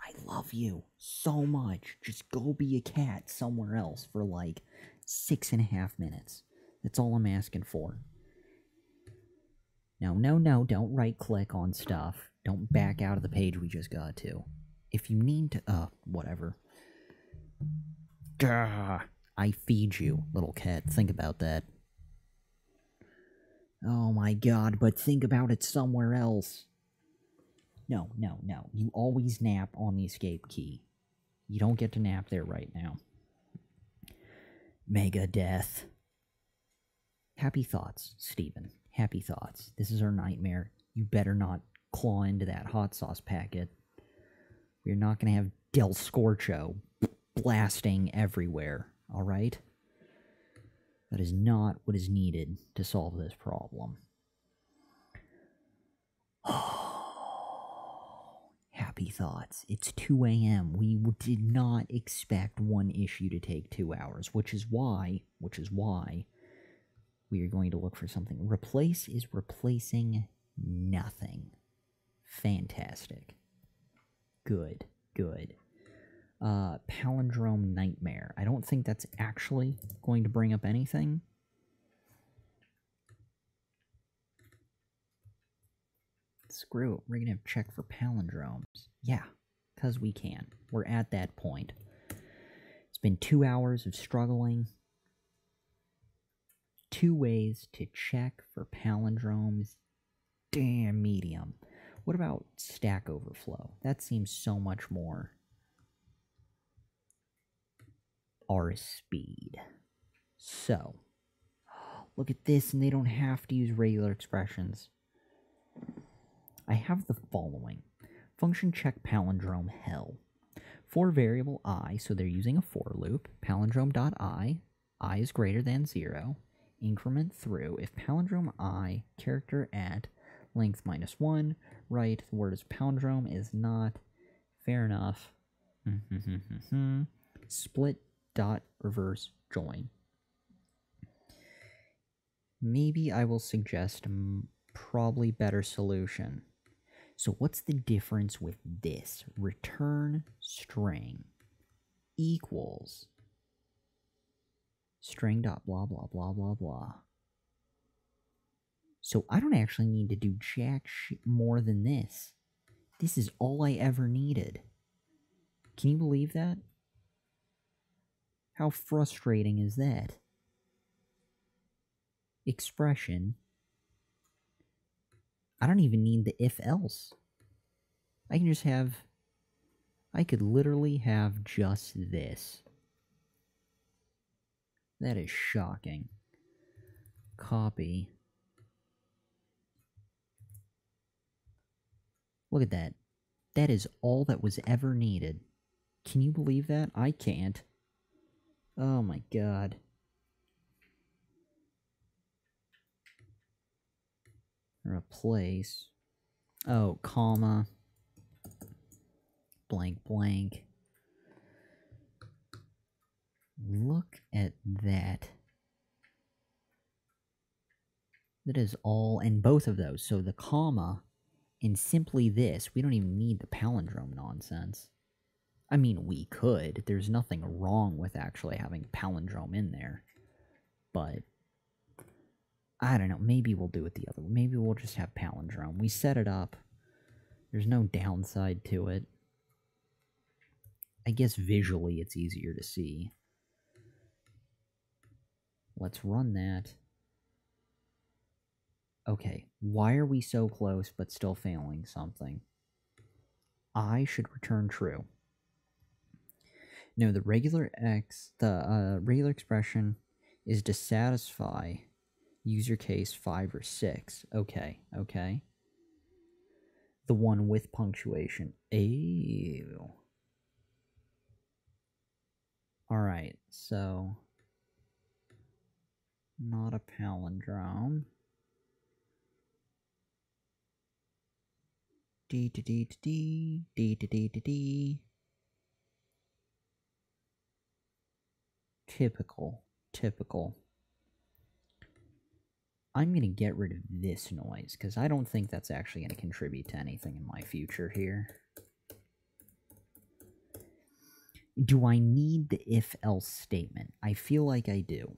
I love you so much. Just go be a cat somewhere else for 6.5 minutes. That's all I'm asking for. No, don't right-click on stuff. Don't back out of the page we just got to. If you need to, whatever. Duh. I feed you, little cat. Think about that. Oh my god, but think about it somewhere else. No. You always nap on the escape key. You don't get to nap there right now. Mega death. Happy thoughts, Steven. Happy thoughts. This is our nightmare. You better not claw into that hot sauce packet. We're not going to have Del Scorcho blasting everywhere, alright? That is not what is needed to solve this problem. Happy thoughts. It's 2 a.m. We did not expect one issue to take 2 hours, which is why we are going to look for something. Replace is replacing nothing. Fantastic. Good, good. Palindrome Nightmare. I don't think that's actually going to bring up anything. Screw it. We're going to have to check for palindromes. Yeah, because we can. We're at that point. It's been 2 hours of struggling. 2 ways to check for palindromes. Damn, medium. What about Stack Overflow? That seems so much more our speed. So, look at this, and they don't have to use regular expressions. I have the following. Function check palindrome hell. For variable I, so they're using a for loop, palindrome.I, I is greater than 0, increment through, if palindrome I, character at, length -1, right, the word is palindrome is not, fair enough, split dot reverse join. Maybe I will suggest probably better solution. So what's the difference with this? Return string equals string dot blah blah blah blah blah. So I don't actually need to do jack shit more than this. This is all I ever needed. Can you believe that? How frustrating is that? Expression. I don't even need the if-else. I can just have... I could literally have just this. That is shocking. Copy. Look at that. That is all that was ever needed. Can you believe that? I can't. Oh my god. Replace. Oh, comma. Blank blank. Look at that. That is all, and both of those. So the comma and simply this. We don't even need the palindrome nonsense. I mean, we could. There's nothing wrong with actually having palindrome in there. But I don't know. Maybe we'll do it the other way. Maybe we'll just have palindrome. We set it up. There's no downside to it. I guess visually it's easier to see. Let's run that. Okay, why are we so close but still failing something? I should return true. No, the regular regular expression is to satisfy user case 5 or 6. Okay, okay. The one with punctuation. Ew. Alright, so... not a palindrome. D. Typical. I'm going to get rid of this noise, because I don't think that's actually going to contribute to anything in my future here. Do I need the if-else statement? I feel like I do.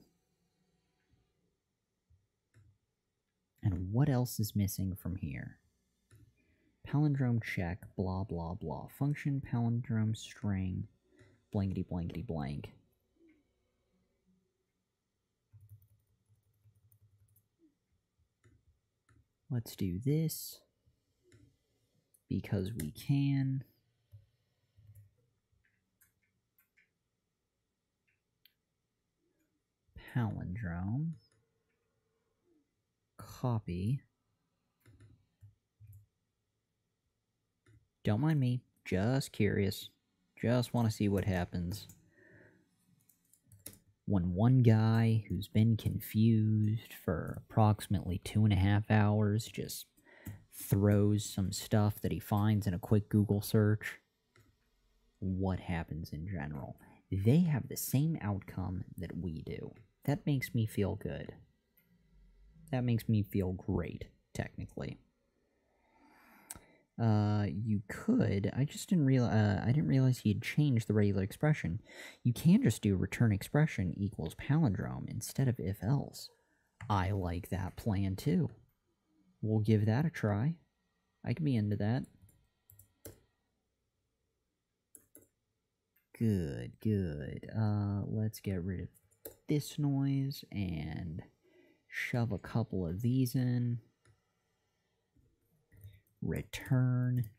And what else is missing from here? Palindrome check, blah, blah, blah. Function palindrome string, blankety, blankety, blank. Let's do this. Because we can. Palindrome. Copy. Don't mind me. Just curious. Just want to see what happens when one guy who's been confused for approximately 2.5 hours just throws some stuff that he finds in a quick Google search. What happens in general? They have the same outcome that we do. That makes me feel good. That makes me feel great, technically. You could. I just didn't realize. I didn't realize he had changed the regular expression. You can just do return expression equals palindrome instead of if else. I like that plan too. We'll give that a try. I can be into that. Good, good. Let's get rid of this noise and shove a couple of these in. Return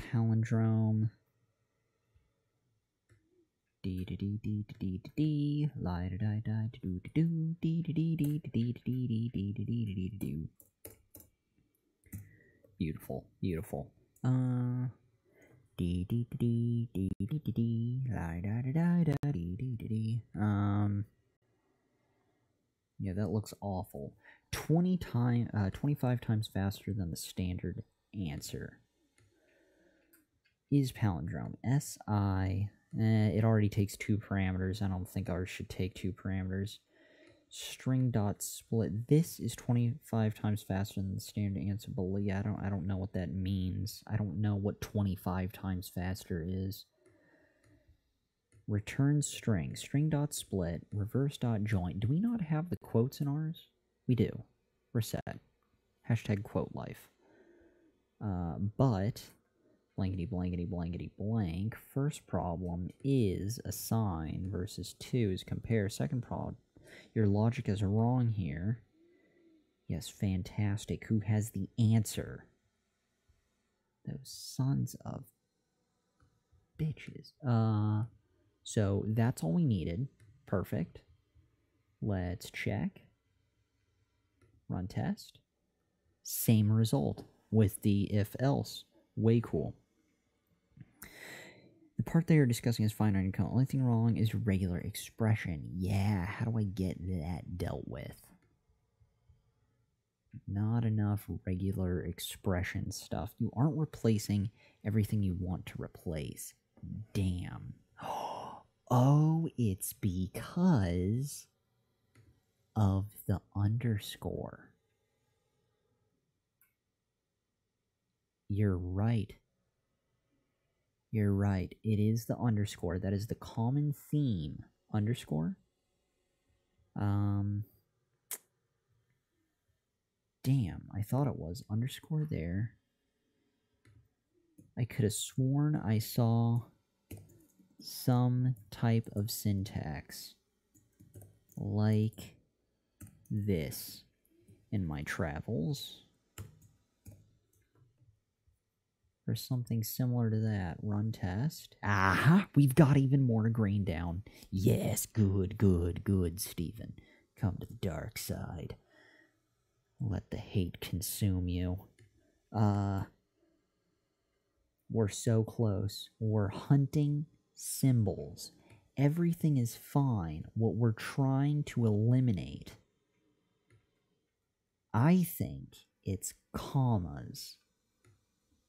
palindrome. Dee dee dee dee dee dee dee. Lie da die die do do do dee dee dee dee dee dee dee dee dee dee dee dee. Beautiful, beautiful. Dee dee dee dee dee dee dee. Lie da da da da dee dee dee dee. Yeah, that looks awful. 25 times faster than the standard answer is palindrome. SI, it already takes 2 parameters. I don't think ours should take 2 parameters. String dot split. This is 25 times faster than the standard answer, but yeah, I don't know what that means. I don't know what 25 times faster is. Return string. String dot split. Reverse dot join. Do we not have the quotes in ours? We do. Reset. Hashtag quote life. But blankety blankety blankety blank. First problem is assign versus 2 is compare. Second problem, your logic is wrong here. Yes, fantastic. Who has the answer? Those sons of bitches. So that's all we needed. Perfect. Let's check. Run test. Same result with the if-else. Way cool. The part they are discussing is finite and count. Only thing wrong is regular expression. Yeah, how do I get that dealt with? Not enough regular expression stuff. You aren't replacing everything you want to replace. Damn. Oh, it's because of the underscore. You're right. You're right. It is the underscore. That is the common theme. Underscore. Damn, I thought it was underscore there. I could have sworn I saw some type of syntax like this in my travels. Or something similar to that. Run test. Aha! We've got even more grain down. Yes, good, good, good, Stephen. Come to the dark side. Let the hate consume you. We're so close. We're hunting symbols. Everything is fine. What we're trying to eliminate, I think it's commas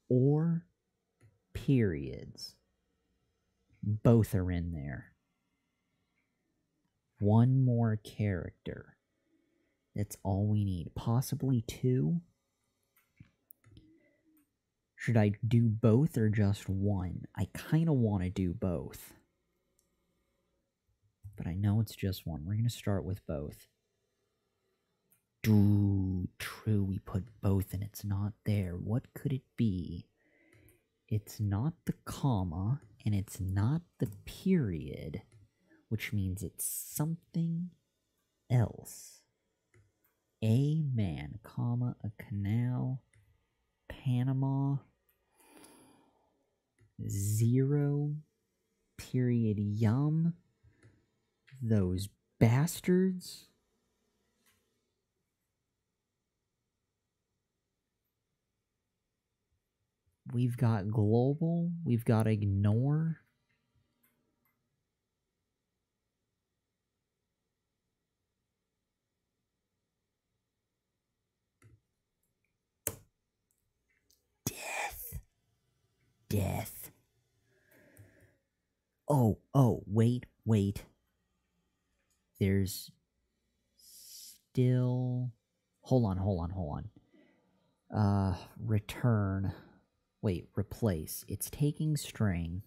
or periods. Both are in there. One more character. That's all we need. Possibly 2. Should I do both or just one? I kind of want to do both. But I know it's just one. We're going to start with both. True, we put both and it's not there. What could it be? It's not the comma, and it's not the period, which means it's something else. A man, comma, a canal, Panama, 0, period, yum, those bastards. We've got global. We've got ignore. Death. Oh, wait. There's still... Hold on. Return. Wait, replace. It's taking string,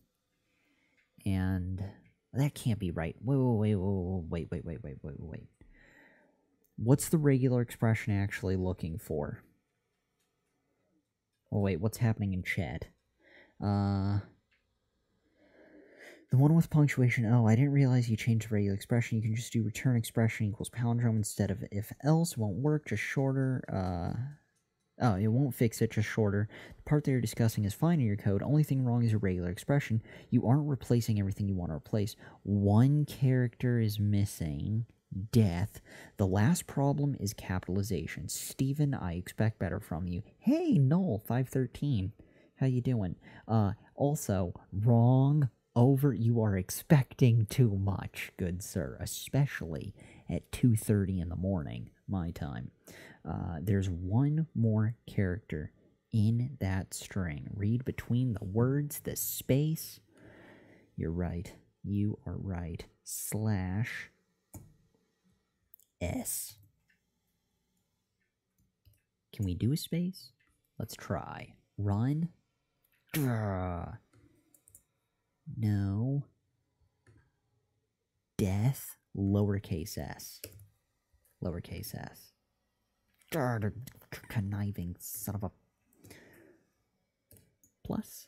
and that can't be right. Wait. What's the regular expression actually looking for? Oh, wait, what's happening in chat? The one with punctuation. Oh, I didn't realize you changed the regular expression. You can just do return expression equals palindrome instead of if else. Won't work, just shorter. Oh, it won't fix it, just shorter. The part that you're discussing is fine in your code. Only thing wrong is your regular expression. You aren't replacing everything you want to replace. One character is missing. Death. The last problem is capitalization. Steven, I expect better from you. Hey, Null, 513. How you doing? Also, wrong over. You are expecting too much, good sir. Especially at 2:30 in the morning, my time. There's one more character in that string. Read between the words, the space. You're right. You are right. Slash S. Can we do a space? Let's try. Run. No. Death. Lowercase s. Lowercase s. Conniving son of a... Plus.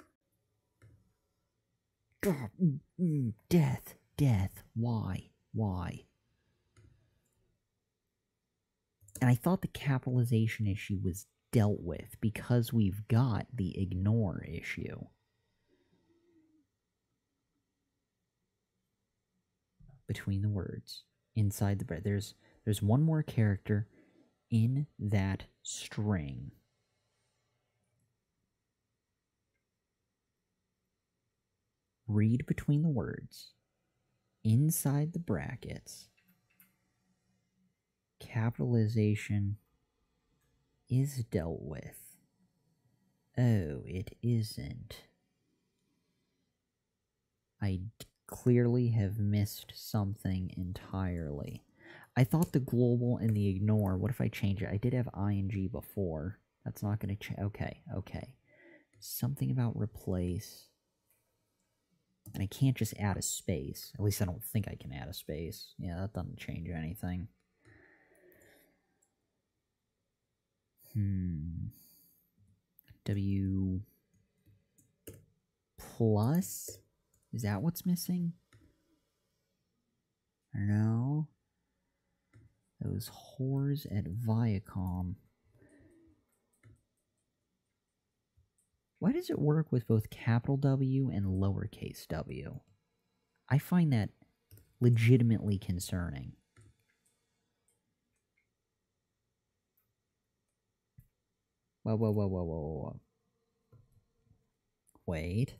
Death. Death. Why? And I thought the capitalization issue was dealt with because we've got the ignore issue. Between the words. Inside the breath. There's one more character in that string. Read between the words. Inside the brackets. Capitalization is dealt with. Oh, it isn't. I clearly have missed something entirely. I thought the global and the ignore, what if I change it? I did have ing before. That's not going to change. Okay. Something about replace. And I can't just add a space. At least I don't think I can add a space. Yeah, that doesn't change anything. W plus? Is that what's missing? No. Those whores at Viacom. Why does it work with both capital W and lowercase w? I find that legitimately concerning. Whoa. Wait.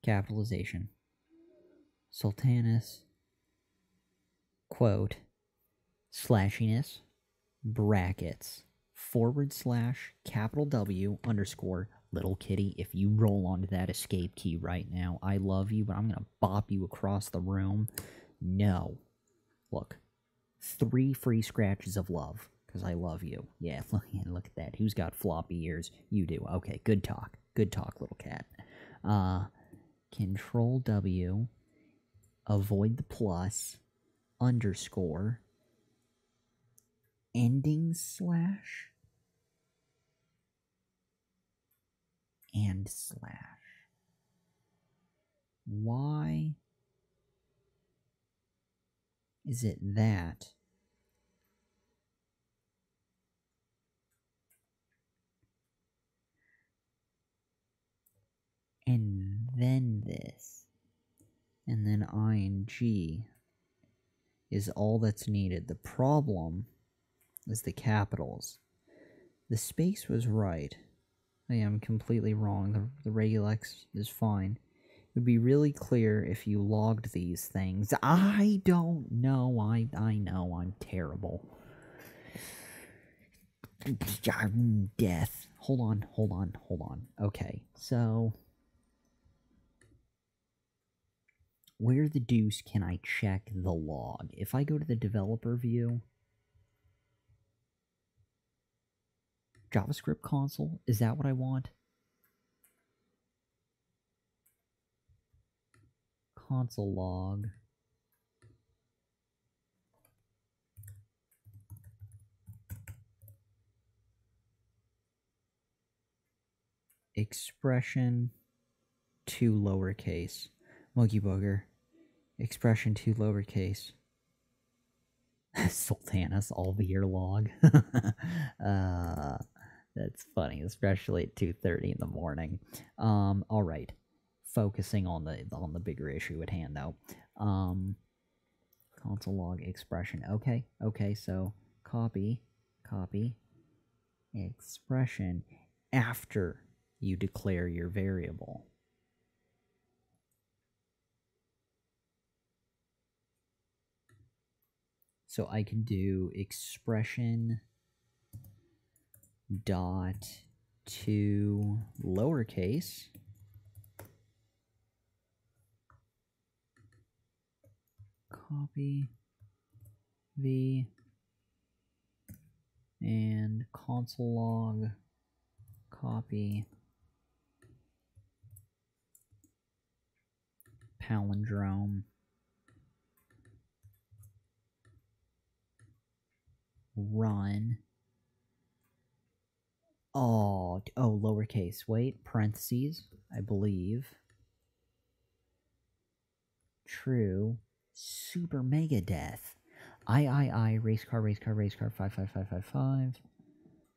Capitalization. Sultanas. Quote. Slashiness. Brackets. / capital W _ little kitty. If you roll onto that escape key right now, I love you, but I'm gonna bop you across the room. No. Look. 3 free scratches of love. Because I love you. Yeah, look at that. Who's got floppy ears? You do. Okay, good talk. Good talk, little cat. Control W. Avoid the plus. _ ending slash. And slash. Why is it that? And then this. And then ing is all that's needed. The problem is the capitals. The space was right. I am completely wrong. The Regex is fine. It would be really clear if you logged these things. I don't know. I know I'm terrible. Death. Hold on. Okay, so where the deuce can I check the log? If I go to the developer view, JavaScript console, is that what I want? Console log. Expression to lowercase. Monkey booger. Expression to lowercase. Sultanas all year log. That's funny, especially at 2:30 in the morning. All right, focusing on the bigger issue at hand though. Console log expression. Okay. So copy expression after you declare your variable. So I can do expression dot to lowercase copy v and console log copy palindrome run. Oh, lowercase. Wait, parentheses, I believe. True. Super mega death. Race car 55555.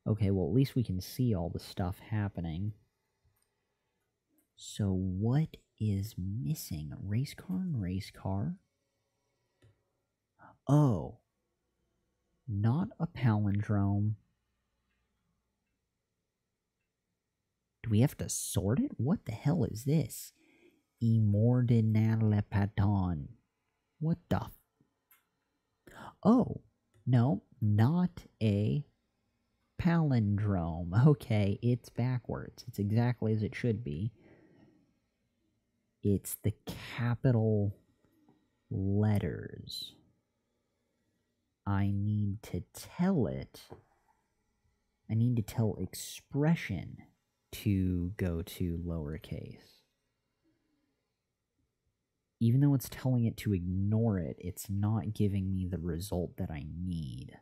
Okay, well at least we can see all the stuff happening. So what is missing? Race car and race car. Oh. Not a palindrome. Do we have to sort it? What the hell is this? Imordinalepaton. What the? Oh, no, not a palindrome. Okay, it's backwards. It's exactly as it should be. It's the capital letters. I need to tell it. I need to tell expression to go to lowercase. Even though it's telling it to ignore it, it's not giving me the result that I need.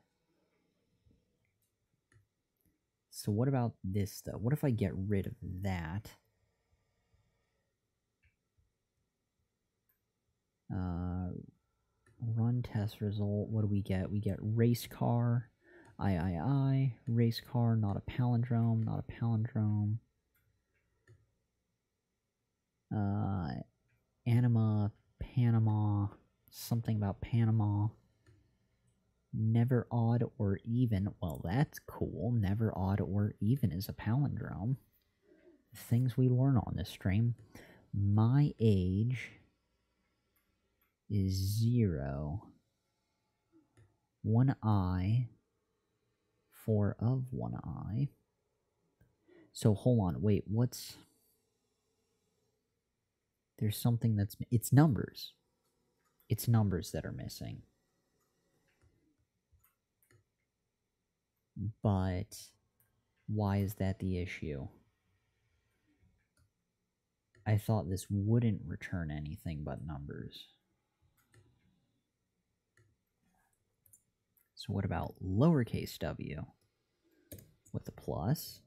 So what about this, though? What if I get rid of that? Run test result. What do we get? We get race car. Race car, not a palindrome, not a palindrome. Anima, Panama, something about Panama. Never odd or even. Well, that's cool. Never odd or even is a palindrome. Things we learn on this stream. My age is 0. 1 eye. 4 of 1 eye. So hold on, wait, what's... There's something that's... It's numbers. It's numbers that are missing. But why is that the issue? I thought this wouldn't return anything but numbers. So what about lowercase w with a plus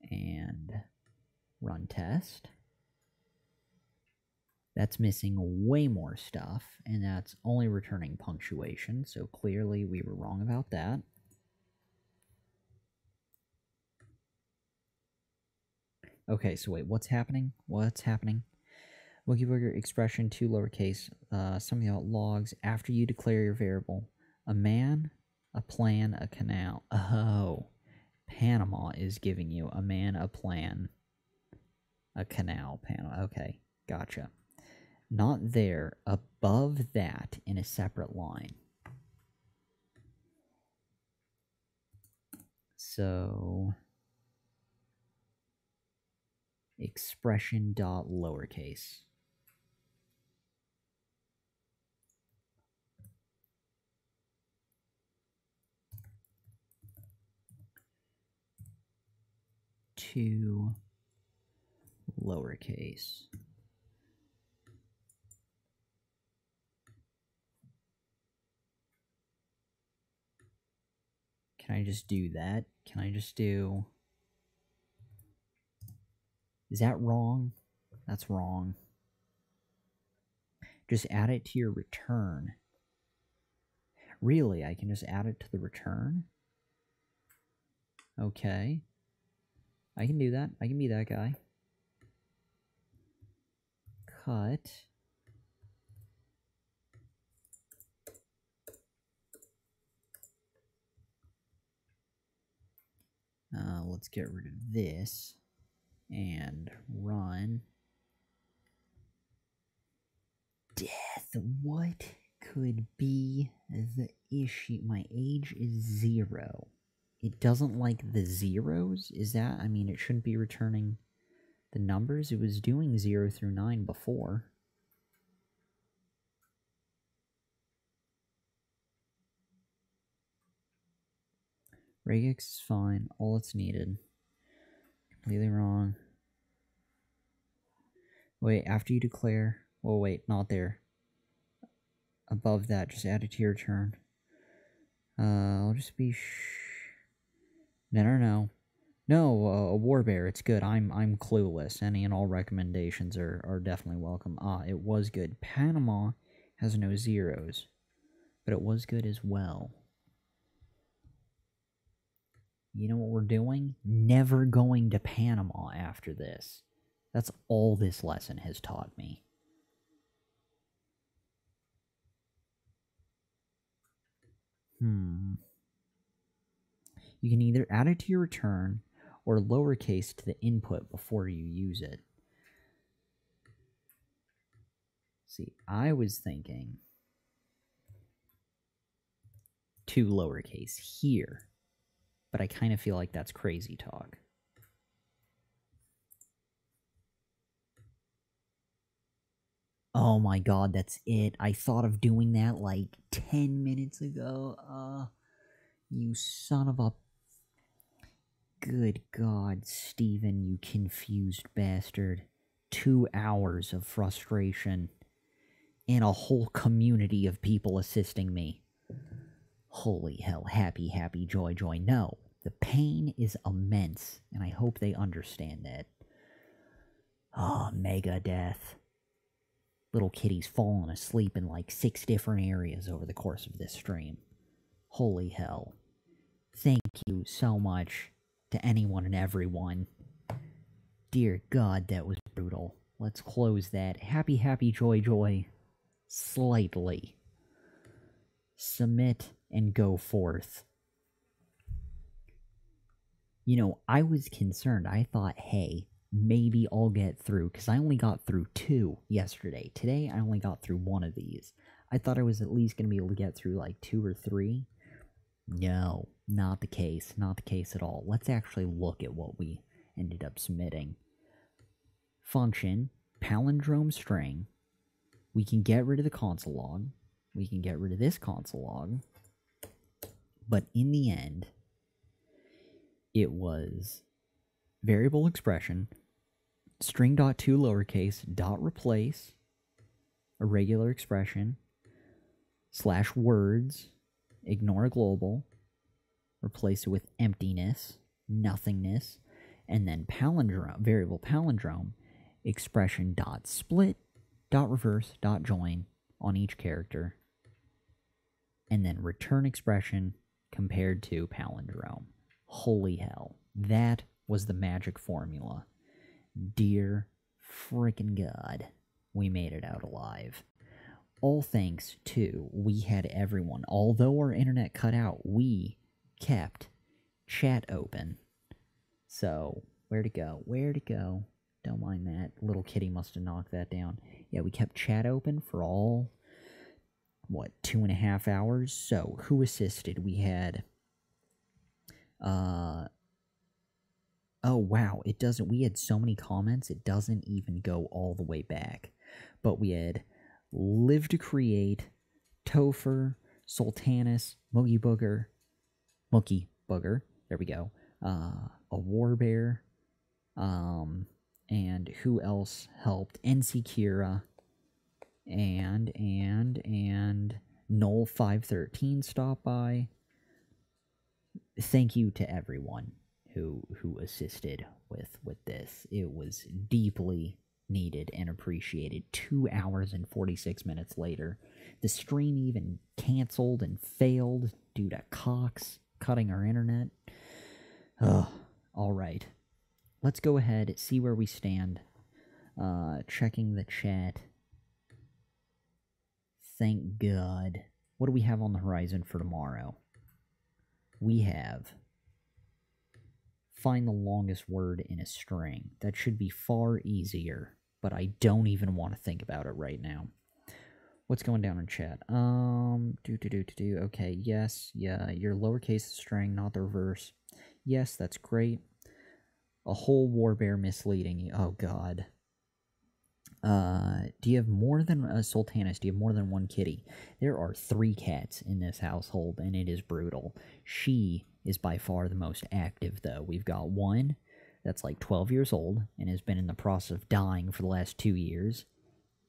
and run test? That's missing way more stuff, and that's only returning punctuation, so clearly we were wrong about that. Okay, so wait, what's happening? What's happening? Wookie Burger expression to lowercase, something about logs after you declare your variable. A man, a plan, a canal. Oh, Panama is giving you a man, a plan, a canal, Panama. Okay, gotcha. Not there, above that in a separate line. So, expression dot lowercase. to lowercase. Can I just do that? Can I just do... Is that wrong? That's wrong. Just add it to your return. Really? I can just add it to the return? Okay. I can do that. I can be that guy. Cut. Let's get rid of this and run. Death. What could be the issue? My age is 0. It doesn't like the zeros? Is that? I mean, it shouldn't be returning the numbers. It was doing 0 through 9 before. Regex is fine. All it's needed. Completely wrong. Wait, after you declare... Oh, wait, not there. Above that, just add it to your return. I'll just be... No. No, a warbear, it's good. I'm clueless. Any and all recommendations are definitely welcome. It was good. Panama has no zeros, but it was good as well. You know what we're doing? Never going to Panama after this. That's all this lesson has taught me. You can either add it to your return or lowercase to the input before you use it. See, I was thinking to lowercase here, but I kind of feel like that's crazy talk. Oh my god, that's it. I thought of doing that like 10 minutes ago. You son of a... Good god, Steven, you confused bastard. 2 hours of frustration. And a whole community of people assisting me. Holy hell, happy, joy. No, the pain is immense, and I hope they understand that. Mega death. Little kitty's fallen asleep in like 6 different areas over the course of this stream. Holy hell. Thank you so much to anyone and everyone. Dear God, that was brutal. Let's close that. Happy, joy. Slightly. Submit and go forth. You know, I was concerned. I thought, hey, maybe I'll get through, because I only got through 2 yesterday. Today, I only got through 1 of these. I thought I was at least going to be able to get through like 2 or 3. No, not the case. Not the case at all. Let's actually look at what we ended up submitting. Function, palindrome string. We can get rid of the console log. We can get rid of this console log. But in the end, it was variable expression, string.to lowercase, dot replace, a regular expression, / words, ignore global, replace it with emptiness, nothingness, and then palindrome, variable palindrome, expression dot split, dot reverse, dot join on each character, and then return expression compared to palindrome. Holy hell. That was the magic formula. Dear frickin' God, we made it out alive. All thanks to we had everyone. Although our internet cut out, we kept chat open. So, where to go? Don't mind that. Little kitty must have knocked that down. Yeah, we kept chat open for all, 2.5 hours? So, who assisted? We had, oh wow, it doesn't, we had so many comments, it doesn't even go all the way back. But we had Live to Create, Topher, Sultanis, Moogie Booger, there we go, a Warbear, And who else helped? NC Kira and Null513 stopped by. Thank you to everyone who assisted with this. It was deeply needed and appreciated. 2 hours and 46 minutes later, the stream even canceled and failed due to Cox cutting our internet. Ugh. All right. Let's go ahead, see where we stand. Checking the chat. Thank God. What do we have on the horizon for tomorrow? We have find the longest word in a string. That should be far easier, but I don't even want to think about it right now. What's going down in chat? Okay, yes, yeah, your lowercase string, not the reverse. Yes, that's great. A whole warbear misleading you. Oh, God. Do you have more than a Sultanas? Do you have more than one kitty? There are 3 cats in this household, and it is brutal. She is by far the most active, though. We've got one that's like 12 years old and has been in the process of dying for the last 2 years.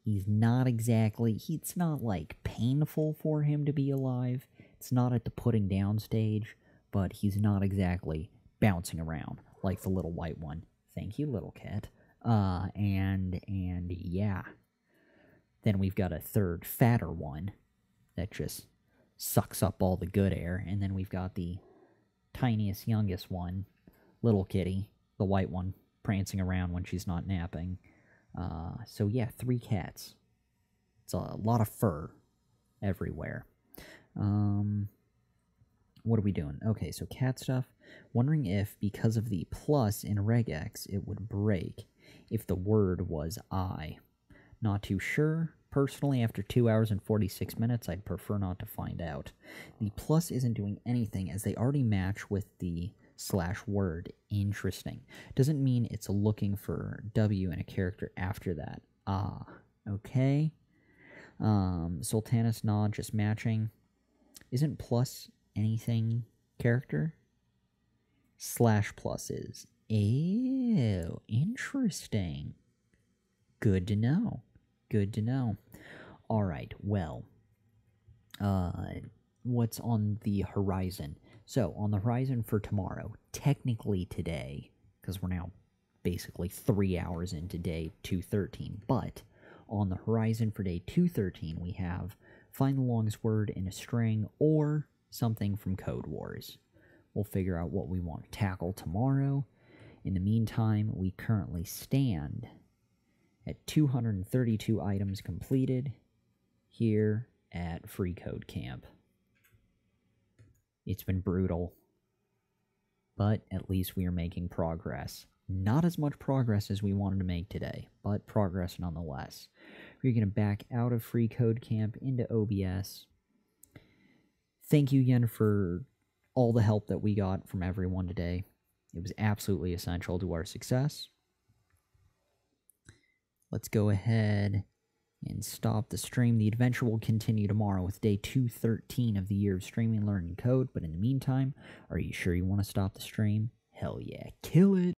He's not exactly... It's not, like, painful for him to be alive. It's not at the putting down stage, but he's not exactly bouncing around like the little white one. Thank you, little cat. And yeah. Then we've got a third, fatter one that just sucks up all the good air. And then we've got the tiniest, youngest one, little kitty, the white one, prancing around when she's not napping. So yeah, 3 cats. It's a lot of fur everywhere. What are we doing? Okay, so cat stuff. Wondering if, because of the plus in regex, it would break if the word was I. Not too sure. Personally, after 2 hours and 46 minutes, I'd prefer not to find out. The plus isn't doing anything, as they already match with the /word. Interesting. Doesn't mean it's looking for W and a character after that. Ah, okay. Sultanas nod, just matching. Isn't plus anything character? /plus is. Ew, interesting. Good to know. Good to know. Alright, well. What's on the horizon? So, on the horizon for tomorrow, technically today, because we're now basically 3 hours into day 213, but on the horizon for day 213, we have find the longest word in a string or something from Code Wars. We'll figure out what we want to tackle tomorrow. In the meantime, we currently stand at 232 items completed here at freeCodeCamp. It's been brutal, but at least we are making progress. Not as much progress as we wanted to make today, but progress nonetheless. We're going to back out of freeCodeCamp into OBS. Thank you again for all the help that we got from everyone today. It was absolutely essential to our success. Let's go ahead and stop the stream. The adventure will continue tomorrow with day 213 of the year of streaming, learning code. But in the meantime, are you sure you want to stop the stream? Hell yeah, kill it!